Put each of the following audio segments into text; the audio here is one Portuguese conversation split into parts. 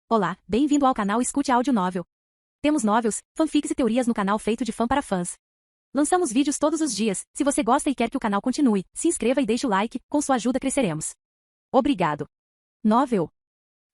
Olá, bem-vindo ao canal Escute Áudio Novel. Temos novels, fanfics e teorias no canal feito de fã para fãs. Lançamos vídeos todos os dias. Se você gosta e quer que o canal continue, se inscreva e deixe o like, com sua ajuda cresceremos. Obrigado. Novel.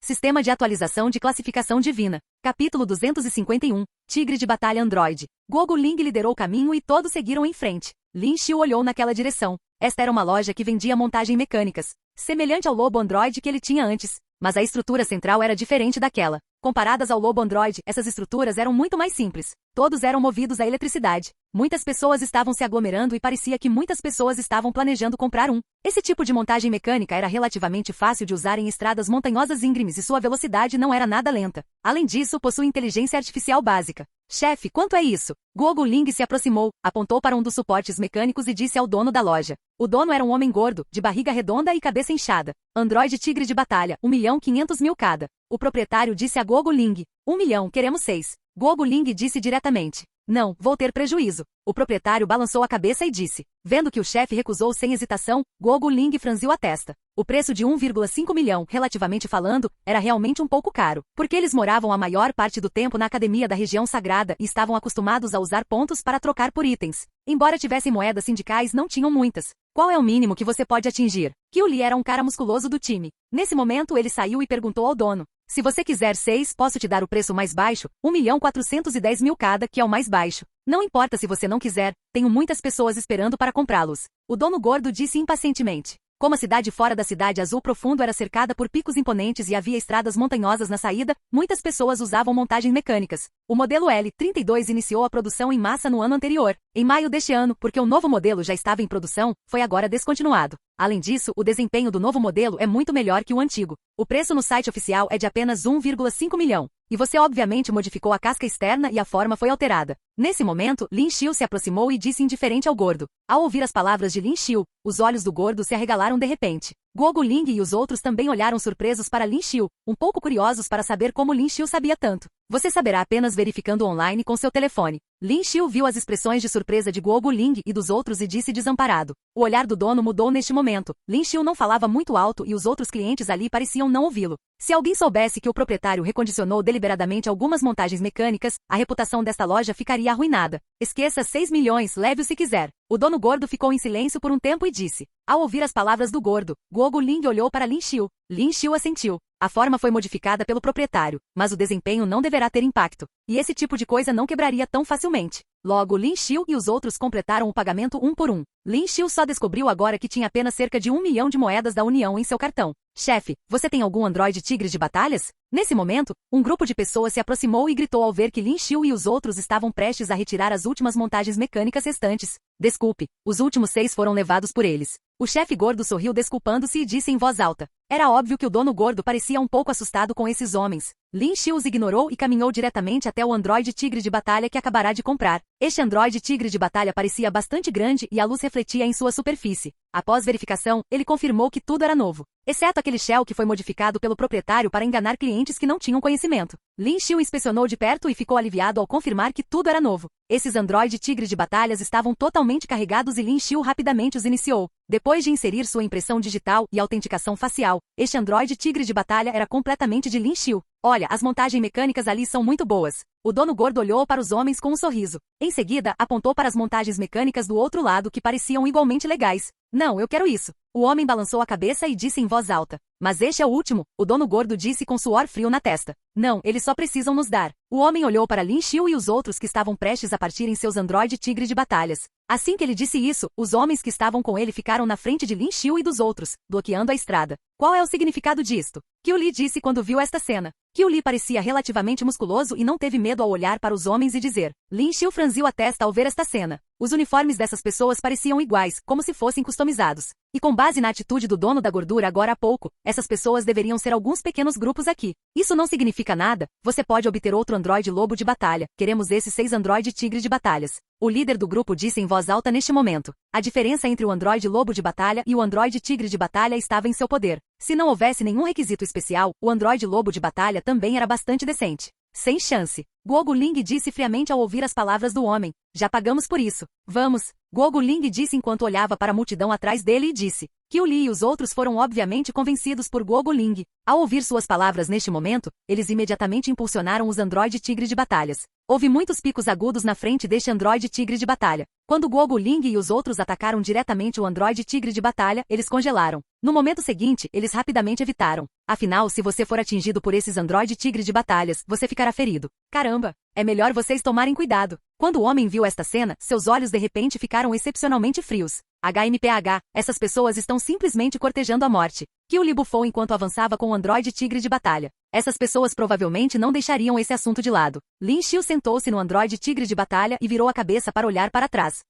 Sistema de atualização de classificação divina. Capítulo 251. Tigre de batalha Android. Gogo Ling liderou o caminho e todos seguiram em frente. Lin Xiu olhou naquela direção. Esta era uma loja que vendia montagem mecânicas, semelhante ao lobo Android que ele tinha antes. Mas a estrutura central era diferente daquela. Comparadas ao lobo Android, essas estruturas eram muito mais simples. Todos eram movidos a eletricidade. Muitas pessoas estavam se aglomerando e parecia que muitas pessoas estavam planejando comprar um. Esse tipo de montagem mecânica era relativamente fácil de usar em estradas montanhosas íngremes e sua velocidade não era nada lenta. Além disso, possui inteligência artificial básica. Chefe, quanto é isso? Gogo Ling se aproximou, apontou para um dos suportes mecânicos e disse ao dono da loja. O dono era um homem gordo, de barriga redonda e cabeça inchada. Android Tigre de batalha, 1.500.000 cada. O proprietário disse a Gogo Ling. 1 milhão, queremos 6. Gogo Ling disse diretamente. Não, vou ter prejuízo. O proprietário balançou a cabeça e disse. Vendo que o chefe recusou sem hesitação, Gogo Ling franziu a testa. O preço de 1,5 milhão, relativamente falando, era realmente um pouco caro, porque eles moravam a maior parte do tempo na academia da região sagrada e estavam acostumados a usar pontos para trocar por itens. Embora tivessem moedas sindicais, não tinham muitas. Qual é o mínimo que você pode atingir? Kyu Lee era um cara musculoso do time. Nesse momento ele saiu e perguntou ao dono. Se você quiser 6, posso te dar o preço mais baixo, 1.410.000 cada, que é o mais baixo. Não importa se você não quiser, tenho muitas pessoas esperando para comprá-los. O dono gordo disse impacientemente. Como a cidade fora da cidade azul profundo era cercada por picos imponentes e havia estradas montanhosas na saída, muitas pessoas usavam montagens mecânicas. O modelo L32 iniciou a produção em massa no ano anterior. Em maio deste ano, porque o novo modelo já estava em produção, foi agora descontinuado. Além disso, o desempenho do novo modelo é muito melhor que o antigo. O preço no site oficial é de apenas 1,5 milhão. E você obviamente modificou a casca externa e a forma foi alterada. Nesse momento, Lin Xiu se aproximou e disse indiferente ao gordo. Ao ouvir as palavras de Lin Xiu, os olhos do gordo se arregalaram de repente. Gogo Ling e os outros também olharam surpresos para Lin Xiu, um pouco curiosos para saber como Lin Xiu sabia tanto. Você saberá apenas verificando online com seu telefone. Lin Xiu viu as expressões de surpresa de Gogo Ling e dos outros e disse desamparado. O olhar do dono mudou neste momento. Lin Xiu não falava muito alto e os outros clientes ali pareciam não ouvi-lo. Se alguém soubesse que o proprietário recondicionou deliberadamente algumas montagens mecânicas, a reputação desta loja ficaria arruinada. Esqueça 6 milhões, leve-o se quiser. O dono gordo ficou em silêncio por um tempo e disse. Ao ouvir as palavras do gordo, Gogo Ling olhou para Lin Xiu. Lin Xiu assentiu. A forma foi modificada pelo proprietário, mas o desempenho não deverá ter impacto. E esse tipo de coisa não quebraria tão facilmente. Logo, Lin Xiu e os outros completaram o pagamento um por um. Lin Xiu só descobriu agora que tinha apenas cerca de 1 milhão de moedas da União em seu cartão. Chefe, você tem algum Android Tigre de batalhas? Nesse momento, um grupo de pessoas se aproximou e gritou ao ver que Lin Xiu e os outros estavam prestes a retirar as últimas montagens mecânicas restantes. Desculpe, os últimos 6 foram levados por eles. O chefe gordo sorriu desculpando-se e disse em voz alta. Era óbvio que o dono gordo parecia um pouco assustado com esses homens. Lin Xiu os ignorou e caminhou diretamente até o Android Tigre de batalha que acabará de comprar. Este Android Tigre de batalha parecia bastante grande e a luz refletia em sua superfície. Após verificação, ele confirmou que tudo era novo, exceto aquele shell que foi modificado pelo proprietário para enganar clientes que não tinham conhecimento. Lin Xiu inspecionou de perto e ficou aliviado ao confirmar que tudo era novo. Esses Android Tigre de batalhas estavam totalmente carregados e Lin Xiu rapidamente os iniciou. Depois de inserir sua impressão digital e autenticação facial, este Android Tigre de batalha era completamente de Lin Xiu. Olha, as montagens mecânicas ali são muito boas. O dono gordo olhou para os homens com um sorriso. Em seguida, apontou para as montagens mecânicas do outro lado que pareciam igualmente legais. Não, eu quero isso. O homem balançou a cabeça e disse em voz alta. Mas este é o último, o dono gordo disse com suor frio na testa. Não, eles só precisam nos dar. O homem olhou para Lin Xiu e os outros que estavam prestes a partir em seus Android Tigre de batalhas. Assim que ele disse isso, os homens que estavam com ele ficaram na frente de Lin Xiu e dos outros, bloqueando a estrada. Qual é o significado disto? Kyu Lee disse quando viu esta cena. Kyu Lee parecia relativamente musculoso e não teve medo ao olhar para os homens e dizer. Lin Xiu franziu a testa ao ver esta cena. Os uniformes dessas pessoas pareciam iguais, como se fossem customizados. E com base na atitude do dono da gordura agora há pouco, essas pessoas deveriam ser alguns pequenos grupos aqui. Isso não significa nada, você pode obter outro Android Lobo de batalha, queremos esses 6 Android Tigre de batalhas. O líder do grupo disse em voz alta neste momento. A diferença entre o Android Lobo de batalha e o Android Tigre de batalha estava em seu poder. Se não houvesse nenhum requisito especial, o Android Lobo de batalha também era bastante decente. Sem chance. Guogu Ling disse friamente ao ouvir as palavras do homem. Já pagamos por isso. Vamos. Guogu Ling disse enquanto olhava para a multidão atrás dele e disse. Qiu Li e os outros foram obviamente convencidos por Guogu Ling. Ao ouvir suas palavras neste momento, eles imediatamente impulsionaram os androide tigre de batalhas. Houve muitos picos agudos na frente deste androide tigre de batalha. Quando Guogu Ling e os outros atacaram diretamente o androide tigre de batalha, eles congelaram. No momento seguinte, eles rapidamente evitaram. Afinal, se você for atingido por esses androide tigre de batalhas, você ficará ferido. Caramba! É melhor vocês tomarem cuidado. Quando o homem viu esta cena, seus olhos de repente ficaram excepcionalmente frios. HMPH, essas pessoas estão simplesmente cortejando a morte. Qiu Li bufou enquanto avançava com o androide tigre de batalha. Essas pessoas provavelmente não deixariam esse assunto de lado. Lin Xiu sentou-se no androide tigre de batalha e virou a cabeça para olhar para trás.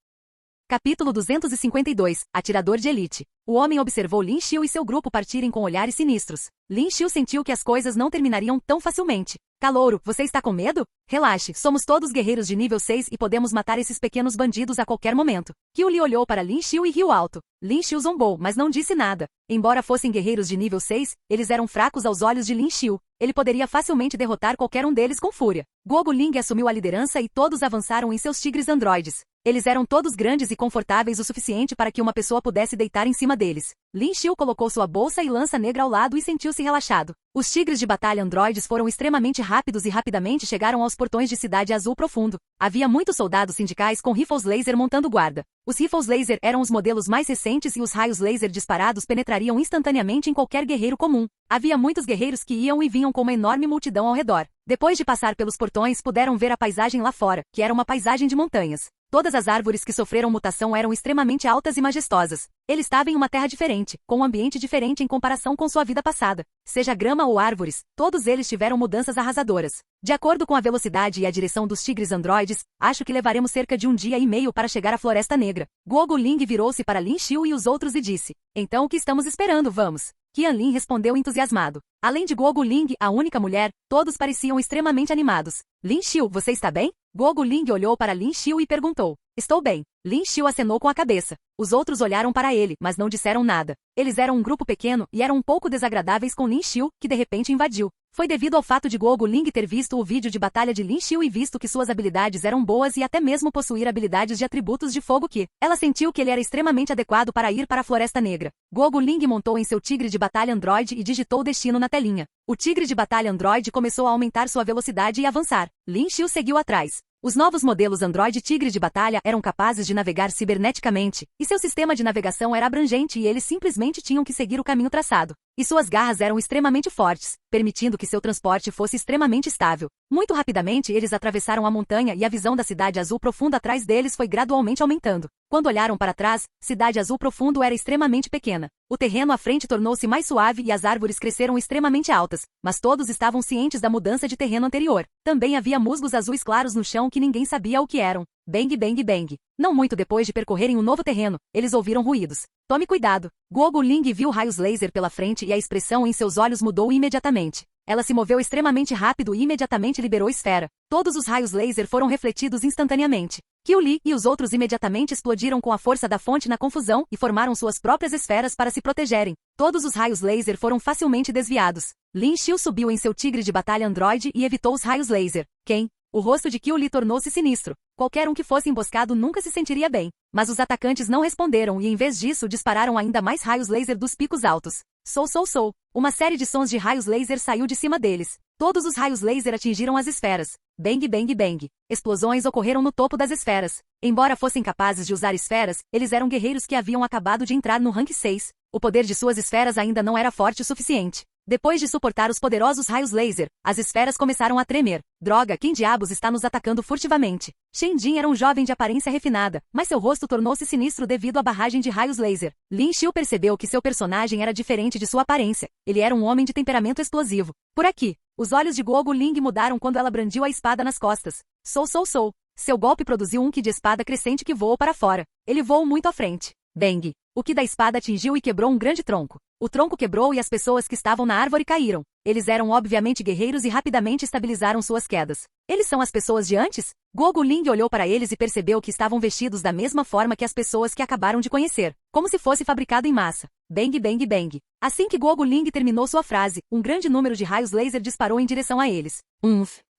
Capítulo 252, Atirador de Elite. O homem observou Lin Xiu e seu grupo partirem com olhares sinistros. Lin Xiu sentiu que as coisas não terminariam tão facilmente. Calouro, você está com medo? Relaxe, somos todos guerreiros de nível 6 e podemos matar esses pequenos bandidos a qualquer momento. Qiu Li olhou para Lin Xiu e riu alto. Lin Xiu zombou, mas não disse nada. Embora fossem guerreiros de nível 6, eles eram fracos aos olhos de Lin Xiu. Ele poderia facilmente derrotar qualquer um deles com fúria. Guogu Ling assumiu a liderança e todos avançaram em seus tigres androides. Eles eram todos grandes e confortáveis o suficiente para que uma pessoa pudesse deitar em cima deles. Lin Xiu colocou sua bolsa e lança negra ao lado e sentiu-se relaxado. Os tigres de batalha androides foram extremamente rápidos e rapidamente chegaram aos portões de Cidade Azul Profundo. Havia muitos soldados sindicais com rifles laser montando guarda. Os rifles laser eram os modelos mais recentes e os raios laser disparados penetrariam instantaneamente em qualquer guerreiro comum. Havia muitos guerreiros que iam e vinham com uma enorme multidão ao redor. Depois de passar pelos portões, puderam ver a paisagem lá fora, que era uma paisagem de montanhas. Todas as árvores que sofreram mutação eram extremamente altas e majestosas. Ele estava em uma terra diferente, com um ambiente diferente em comparação com sua vida passada. Seja grama ou árvores, todos eles tiveram mudanças arrasadoras. De acordo com a velocidade e a direção dos tigres androides, acho que levaremos cerca de 1 dia e meio para chegar à Floresta Negra. Guogu Ling virou-se para Lin Xiu e os outros e disse. Então o que estamos esperando, vamos? Qianlin respondeu entusiasmado. Além de Guogu Ling, a única mulher, todos pareciam extremamente animados. Lin Xiu, você está bem? Guogu Ling olhou para Lin Xiu e perguntou. Estou bem. Lin Xiu acenou com a cabeça. Os outros olharam para ele, mas não disseram nada. Eles eram um grupo pequeno e eram um pouco desagradáveis com Lin Xiu, que de repente invadiu. Foi devido ao fato de Guogu Ling ter visto o vídeo de batalha de Lin Xiu e visto que suas habilidades eram boas e até mesmo possuir habilidades de atributos de fogo que ela sentiu que ele era extremamente adequado para ir para a Floresta Negra. Guogu Ling montou em seu tigre de batalha androide e digitou o destino na telinha. O tigre de batalha androide começou a aumentar sua velocidade e avançar. Lin Xiu seguiu atrás. Os novos modelos Android Tigre de batalha eram capazes de navegar ciberneticamente, e seu sistema de navegação era abrangente e eles simplesmente tinham que seguir o caminho traçado. E suas garras eram extremamente fortes, permitindo que seu transporte fosse extremamente estável. Muito rapidamente eles atravessaram a montanha e a visão da Cidade Azul Profundo atrás deles foi gradualmente aumentando. Quando olharam para trás, Cidade Azul Profundo era extremamente pequena. O terreno à frente tornou-se mais suave e as árvores cresceram extremamente altas, mas todos estavam cientes da mudança de terreno anterior. Também havia musgos azuis claros no chão que ninguém sabia o que eram. Bang, bang, bang. Não muito depois de percorrerem um novo terreno, eles ouviram ruídos. Tome cuidado. Guogu Ling viu raios laser pela frente e a expressão em seus olhos mudou imediatamente. Ela se moveu extremamente rápido e imediatamente liberou esfera. Todos os raios laser foram refletidos instantaneamente. Qiu Li e os outros imediatamente explodiram com a força da fonte na confusão e formaram suas próprias esferas para se protegerem. Todos os raios laser foram facilmente desviados. Lin Xiu subiu em seu tigre de batalha androide e evitou os raios laser. Quem? O rosto de Qiu Li tornou-se sinistro. Qualquer um que fosse emboscado nunca se sentiria bem. Mas os atacantes não responderam e em vez disso dispararam ainda mais raios laser dos picos altos. Sou. Uma série de sons de raios laser saiu de cima deles. Todos os raios laser atingiram as esferas. Bang, bang, bang. Explosões ocorreram no topo das esferas. Embora fossem capazes de usar esferas, eles eram guerreiros que haviam acabado de entrar no rank 6. O poder de suas esferas ainda não era forte o suficiente. Depois de suportar os poderosos raios laser, as esferas começaram a tremer. Droga, quem diabos está nos atacando furtivamente? Shen Jin era um jovem de aparência refinada, mas seu rosto tornou-se sinistro devido à barragem de raios laser. Lin Xiu percebeu que seu personagem era diferente de sua aparência. Ele era um homem de temperamento explosivo. Por aqui, os olhos de Guogu Ling mudaram quando ela brandiu a espada nas costas. Sou. Seu golpe produziu um ki de espada crescente que voou para fora. Ele voou muito à frente. Bang! O ki da espada atingiu e quebrou um grande tronco. O tronco quebrou e as pessoas que estavam na árvore caíram. Eles eram obviamente guerreiros e rapidamente estabilizaram suas quedas. Eles são as pessoas de antes? Guogu Ling olhou para eles e percebeu que estavam vestidos da mesma forma que as pessoas que acabaram de conhecer, como se fosse fabricado em massa. Bang, bang, bang. Assim que Guogu Ling terminou sua frase, um grande número de raios laser disparou em direção a eles.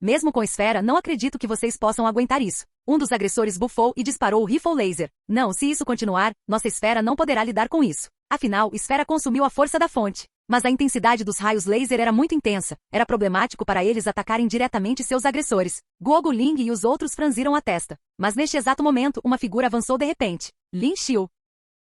Mesmo com esfera, não acredito que vocês possam aguentar isso. Um dos agressores bufou e disparou o rifle laser. Não, se isso continuar, nossa esfera não poderá lidar com isso. Afinal, esfera consumiu a força da fonte. Mas a intensidade dos raios laser era muito intensa. Era problemático para eles atacarem diretamente seus agressores. Guogu Ling e os outros franziram a testa. Mas neste exato momento, uma figura avançou de repente. Lin Xiu.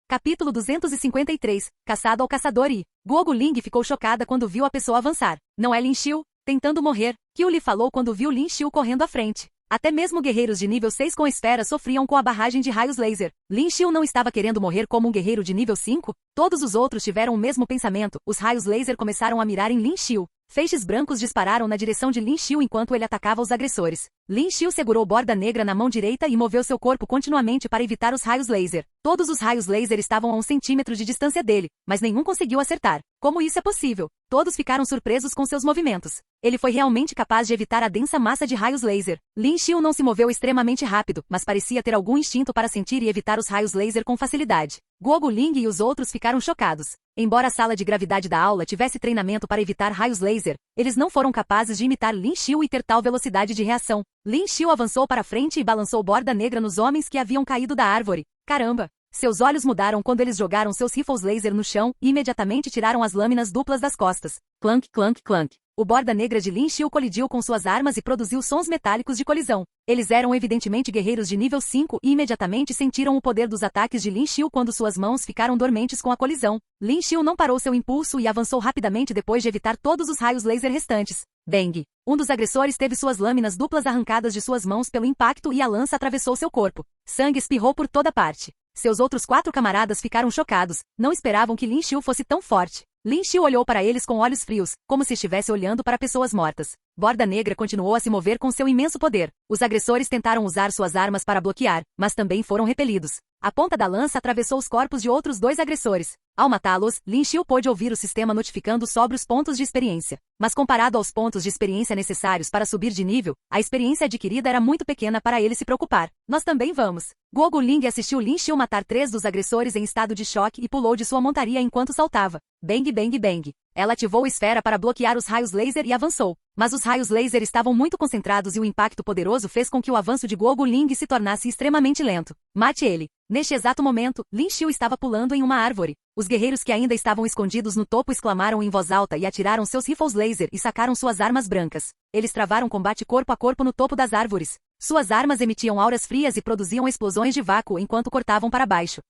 Capítulo 253. Caçado ao caçador e... Guogu Ling ficou chocada quando viu a pessoa avançar. Não é Lin Xiu? Tentando morrer, Qiu Li falou quando viu Lin Xiu correndo à frente. Até mesmo guerreiros de nível 6 com esfera sofriam com a barragem de raios laser. Lin Xiu não estava querendo morrer como um guerreiro de nível 5? Todos os outros tiveram o mesmo pensamento. Os raios laser começaram a mirar em Lin Xiu. Feixes brancos dispararam na direção de Lin Xiu enquanto ele atacava os agressores. Lin Xiu segurou borda negra na mão direita e moveu seu corpo continuamente para evitar os raios laser. Todos os raios laser estavam a 1 centímetro de distância dele, mas nenhum conseguiu acertar. Como isso é possível? Todos ficaram surpresos com seus movimentos. Ele foi realmente capaz de evitar a densa massa de raios laser. Lin Xiu não se moveu extremamente rápido, mas parecia ter algum instinto para sentir e evitar os raios laser com facilidade. Guogu Ling e os outros ficaram chocados. Embora a sala de gravidade da aula tivesse treinamento para evitar raios laser, eles não foram capazes de imitar Lin Xiu e ter tal velocidade de reação. Lin Xiu avançou para frente e balançou borda negra nos homens que haviam caído da árvore. Caramba! Seus olhos mudaram quando eles jogaram seus rifles laser no chão e imediatamente tiraram as lâminas duplas das costas. Clank, clank, clank. O borda negra de Lin Xiu colidiu com suas armas e produziu sons metálicos de colisão. Eles eram evidentemente guerreiros de nível 5 e imediatamente sentiram o poder dos ataques de Lin Xiu quando suas mãos ficaram dormentes com a colisão. Lin Xiu não parou seu impulso e avançou rapidamente depois de evitar todos os raios laser restantes. Bang! Um dos agressores teve suas lâminas duplas arrancadas de suas mãos pelo impacto e a lança atravessou seu corpo. Sangue espirrou por toda parte. Seus outros 4 camaradas ficaram chocados, não esperavam que Lin Xiu fosse tão forte. Lin Xiu olhou para eles com olhos frios, como se estivesse olhando para pessoas mortas. Borda Negra continuou a se mover com seu imenso poder. Os agressores tentaram usar suas armas para bloquear, mas também foram repelidos. A ponta da lança atravessou os corpos de outros 2 agressores. Ao matá-los, Lin Xiu pôde ouvir o sistema notificando sobre os pontos de experiência. Mas comparado aos pontos de experiência necessários para subir de nível, a experiência adquirida era muito pequena para ele se preocupar. Nós também vamos. Guogu Ling assistiu Lin Xiu matar 3 dos agressores em estado de choque e pulou de sua montaria enquanto saltava. Bang, bang, bang. Ela ativou a esfera para bloquear os raios laser e avançou. Mas os raios laser estavam muito concentrados e o impacto poderoso fez com que o avanço de Guogu Ling se tornasse extremamente lento. Mate ele. Neste exato momento, Lin Xiu estava pulando em uma árvore. Os guerreiros que ainda estavam escondidos no topo exclamaram em voz alta e atiraram seus rifles laser e sacaram suas armas brancas. Eles travaram combate corpo a corpo no topo das árvores. Suas armas emitiam auras frias e produziam explosões de vácuo enquanto cortavam para baixo.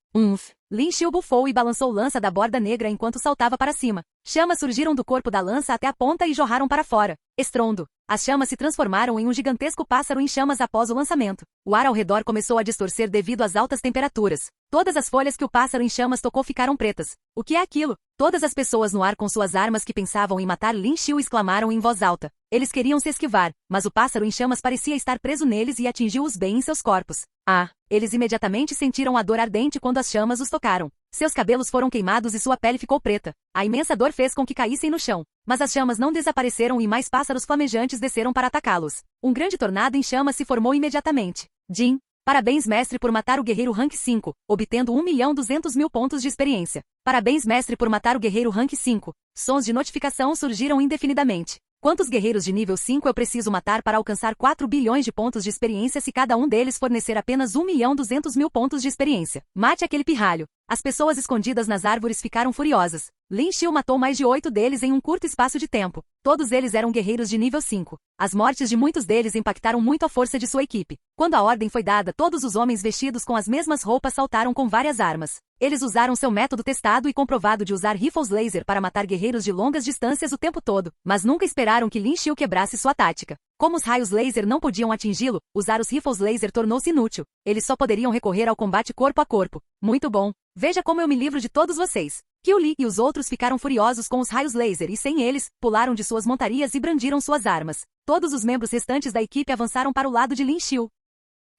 Lin Xiu bufou e balançou lança da borda negra enquanto saltava para cima. Chamas surgiram do corpo da lança até a ponta e jorraram para fora. Estrondo. As chamas se transformaram em um gigantesco pássaro em chamas após o lançamento. O ar ao redor começou a distorcer devido às altas temperaturas. Todas as folhas que o pássaro em chamas tocou ficaram pretas. O que é aquilo? Todas as pessoas no ar com suas armas que pensavam em matar Lin Xiu exclamaram em voz alta. Eles queriam se esquivar, mas o pássaro em chamas parecia estar preso neles e atingiu-os bem em seus corpos. Eles imediatamente sentiram a dor ardente quando as chamas os tocaram. Seus cabelos foram queimados e sua pele ficou preta. A imensa dor fez com que caíssem no chão. Mas as chamas não desapareceram e mais pássaros flamejantes desceram para atacá-los. Um grande tornado em chamas se formou imediatamente. Jin, parabéns mestre por matar o guerreiro rank 5, obtendo 1.200.000 pontos de experiência. Parabéns mestre por matar o guerreiro rank 5. Sons de notificação surgiram indefinidamente. Quantos guerreiros de nível 5 eu preciso matar para alcançar 4 bilhões de pontos de experiência se cada um deles fornecer apenas 1.200.000 pontos de experiência? Mate aquele pirralho. As pessoas escondidas nas árvores ficaram furiosas. Lin Xiu matou mais de 8 deles em um curto espaço de tempo. Todos eles eram guerreiros de nível 5. As mortes de muitos deles impactaram muito a força de sua equipe. Quando a ordem foi dada, todos os homens vestidos com as mesmas roupas saltaram com várias armas. Eles usaram seu método testado e comprovado de usar rifles laser para matar guerreiros de longas distâncias o tempo todo, mas nunca esperaram que Lin Xiu quebrasse sua tática. Como os raios laser não podiam atingi-lo, usar os rifles laser tornou-se inútil. Eles só poderiam recorrer ao combate corpo a corpo. Muito bom. Veja como eu me livro de todos vocês. Qiu Li e os outros ficaram furiosos com os raios laser e sem eles, pularam de suas montarias e brandiram suas armas. Todos os membros restantes da equipe avançaram para o lado de Lin Xiu.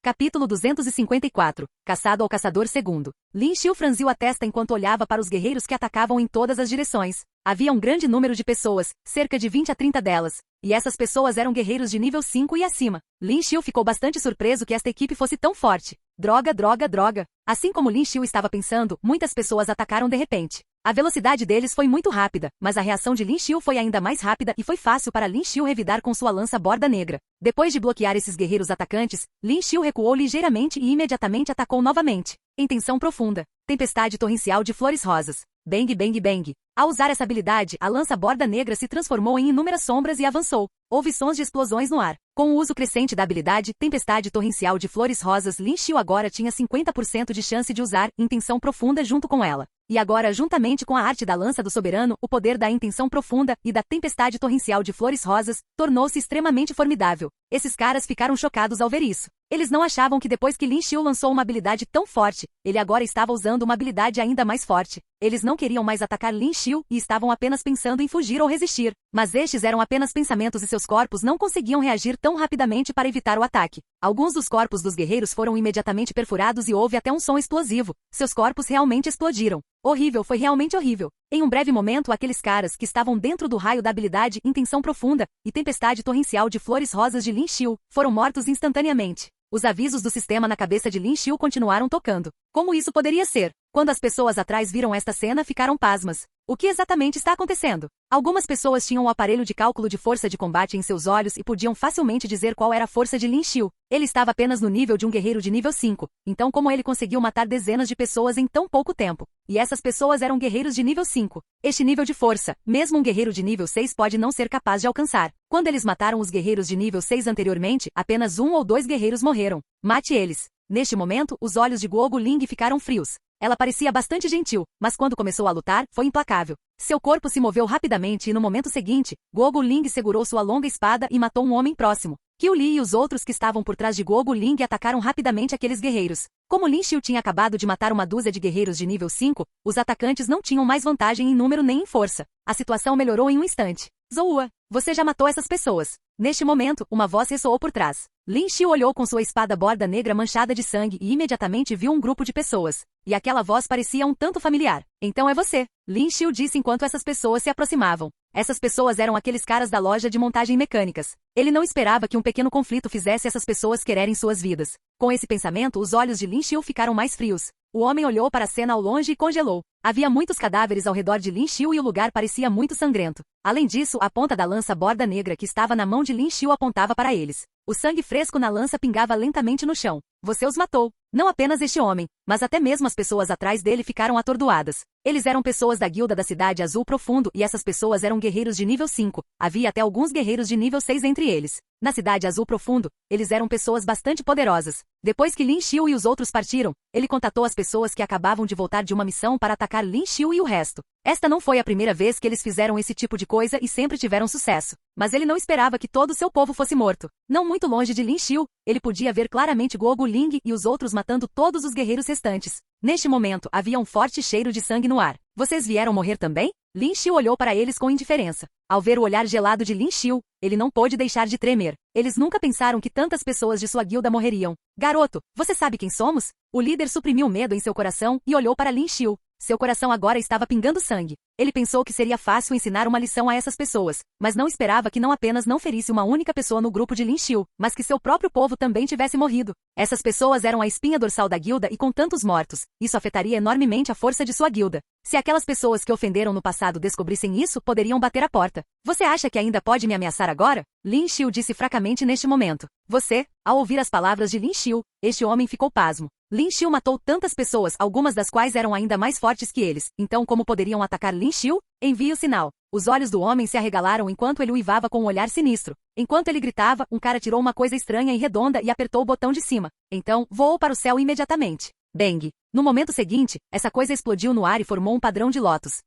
Capítulo 254. Caçado ao caçador segundo. Lin Xiu franziu a testa enquanto olhava para os guerreiros que atacavam em todas as direções. Havia um grande número de pessoas, cerca de 20 a 30 delas. E essas pessoas eram guerreiros de nível 5 e acima. Lin Xiu ficou bastante surpreso que esta equipe fosse tão forte. Droga, droga, droga. Assim como Lin Xiu estava pensando, muitas pessoas atacaram de repente. A velocidade deles foi muito rápida, mas a reação de Lin Xiu foi ainda mais rápida e foi fácil para Lin Xiu revidar com sua lança borda negra. Depois de bloquear esses guerreiros atacantes, Lin Xiu recuou ligeiramente e imediatamente atacou novamente. Em tensão profunda. Tempestade torrencial de flores rosas. Bang, bang, bang. Ao usar essa habilidade, a lança borda negra se transformou em inúmeras sombras e avançou. Houve sons de explosões no ar. Com o uso crescente da habilidade Tempestade torrencial de flores rosas, Lin Xiu agora tinha 50% de chance de usar Intenção Profunda junto com ela. E agora, juntamente com a arte da lança do soberano, o poder da Intenção Profunda e da Tempestade torrencial de flores rosas tornou-se extremamente formidável. Esses caras ficaram chocados ao ver isso. Eles não achavam que depois que Lin Xiu lançou uma habilidade tão forte, ele agora estava usando uma habilidade ainda mais forte. Eles não queriam mais atacar Lin Xiu e estavam apenas pensando em fugir ou resistir. Mas estes eram apenas pensamentos e seus corpos não conseguiam reagir tão rapidamente para evitar o ataque. Alguns dos corpos dos guerreiros foram imediatamente perfurados e houve até um som explosivo. Seus corpos realmente explodiram. Horrível, foi realmente horrível. Em um breve momento, aqueles caras que estavam dentro do raio da habilidade Intenção Profunda e Tempestade Torrencial de Flores Rosas de Lin Xiu foram mortos instantaneamente. Os avisos do sistema na cabeça de Lin Xiu continuaram tocando. Como isso poderia ser? Quando as pessoas atrás viram esta cena, ficaram pasmas. O que exatamente está acontecendo? Algumas pessoas tinham o aparelho de cálculo de força de combate em seus olhos e podiam facilmente dizer qual era a força de Lin Xiu. Ele estava apenas no nível de um guerreiro de nível 5, então como ele conseguiu matar dezenas de pessoas em tão pouco tempo? E essas pessoas eram guerreiros de nível 5. Este nível de força, mesmo um guerreiro de nível 6 pode não ser capaz de alcançar. Quando eles mataram os guerreiros de nível 6 anteriormente, apenas 1 ou 2 guerreiros morreram. Mate eles. Neste momento, os olhos de Guogu Ling ficaram frios. Ela parecia bastante gentil, mas quando começou a lutar, foi implacável. Seu corpo se moveu rapidamente e no momento seguinte, Guogu Ling segurou sua longa espada e matou um homem próximo. Qiu Li e os outros que estavam por trás de Guogu Ling atacaram rapidamente aqueles guerreiros. Como Lin Xiu tinha acabado de matar uma dúzia de guerreiros de nível 5, os atacantes não tinham mais vantagem em número nem em força. A situação melhorou em um instante. Zoua, você já matou essas pessoas. Neste momento, uma voz ressoou por trás. Lin Xiu olhou com sua espada borda negra manchada de sangue e imediatamente viu um grupo de pessoas. E aquela voz parecia um tanto familiar. Então é você, Lin Xiu disse enquanto essas pessoas se aproximavam. Essas pessoas eram aqueles caras da loja de montagem mecânicas. Ele não esperava que um pequeno conflito fizesse essas pessoas quererem suas vidas. Com esse pensamento, os olhos de Lin Xiu ficaram mais frios. O homem olhou para a cena ao longe e congelou. Havia muitos cadáveres ao redor de Lin Xiu e o lugar parecia muito sangrento. Além disso, a ponta da lança borda negra que estava na mão de Lin Xiu apontava para eles. O sangue fresco na lança pingava lentamente no chão. Você os matou. Não apenas este homem, mas até mesmo as pessoas atrás dele ficaram atordoadas. Eles eram pessoas da guilda da Cidade Azul Profundo e essas pessoas eram guerreiros de nível 5. Havia até alguns guerreiros de nível 6 entre eles. Na Cidade Azul Profundo, eles eram pessoas bastante poderosas. Depois que Lin Xiu e os outros partiram, ele contatou as pessoas que acabavam de voltar de uma missão para atacar Lin Xiu e o resto. Esta não foi a primeira vez que eles fizeram esse tipo de coisa e sempre tiveram sucesso. Mas ele não esperava que todo o seu povo fosse morto. Não muito longe de Lin Xiu, ele podia ver claramente Guogu Ling e os outros matando todos os guerreiros restantes. Neste momento, havia um forte cheiro de sangue no ar. Vocês vieram morrer também? Lin Xiu olhou para eles com indiferença. Ao ver o olhar gelado de Lin Xiu, ele não pôde deixar de tremer. Eles nunca pensaram que tantas pessoas de sua guilda morreriam. Garoto, você sabe quem somos? O líder suprimiu o medo em seu coração e olhou para Lin Xiu. Seu coração agora estava pingando sangue. Ele pensou que seria fácil ensinar uma lição a essas pessoas, mas não esperava que não apenas não ferisse uma única pessoa no grupo de Lin Xiu, mas que seu próprio povo também tivesse morrido. Essas pessoas eram a espinha dorsal da guilda e com tantos mortos, isso afetaria enormemente a força de sua guilda. Se aquelas pessoas que ofenderam no passado descobrissem isso, poderiam bater a porta. Você acha que ainda pode me ameaçar agora? Lin Xiu disse fracamente neste momento. Você, ao ouvir as palavras de Lin Xiu, este homem ficou pasmo. Lin Xiu matou tantas pessoas, algumas das quais eram ainda mais fortes que eles. Então como poderiam atacar Lin Xiu? Envie o sinal. Os olhos do homem se arregalaram enquanto ele uivava com um olhar sinistro. Enquanto ele gritava, um cara tirou uma coisa estranha e redonda e apertou o botão de cima. Então, voou para o céu imediatamente. Bang! No momento seguinte, essa coisa explodiu no ar e formou um padrão de lótus.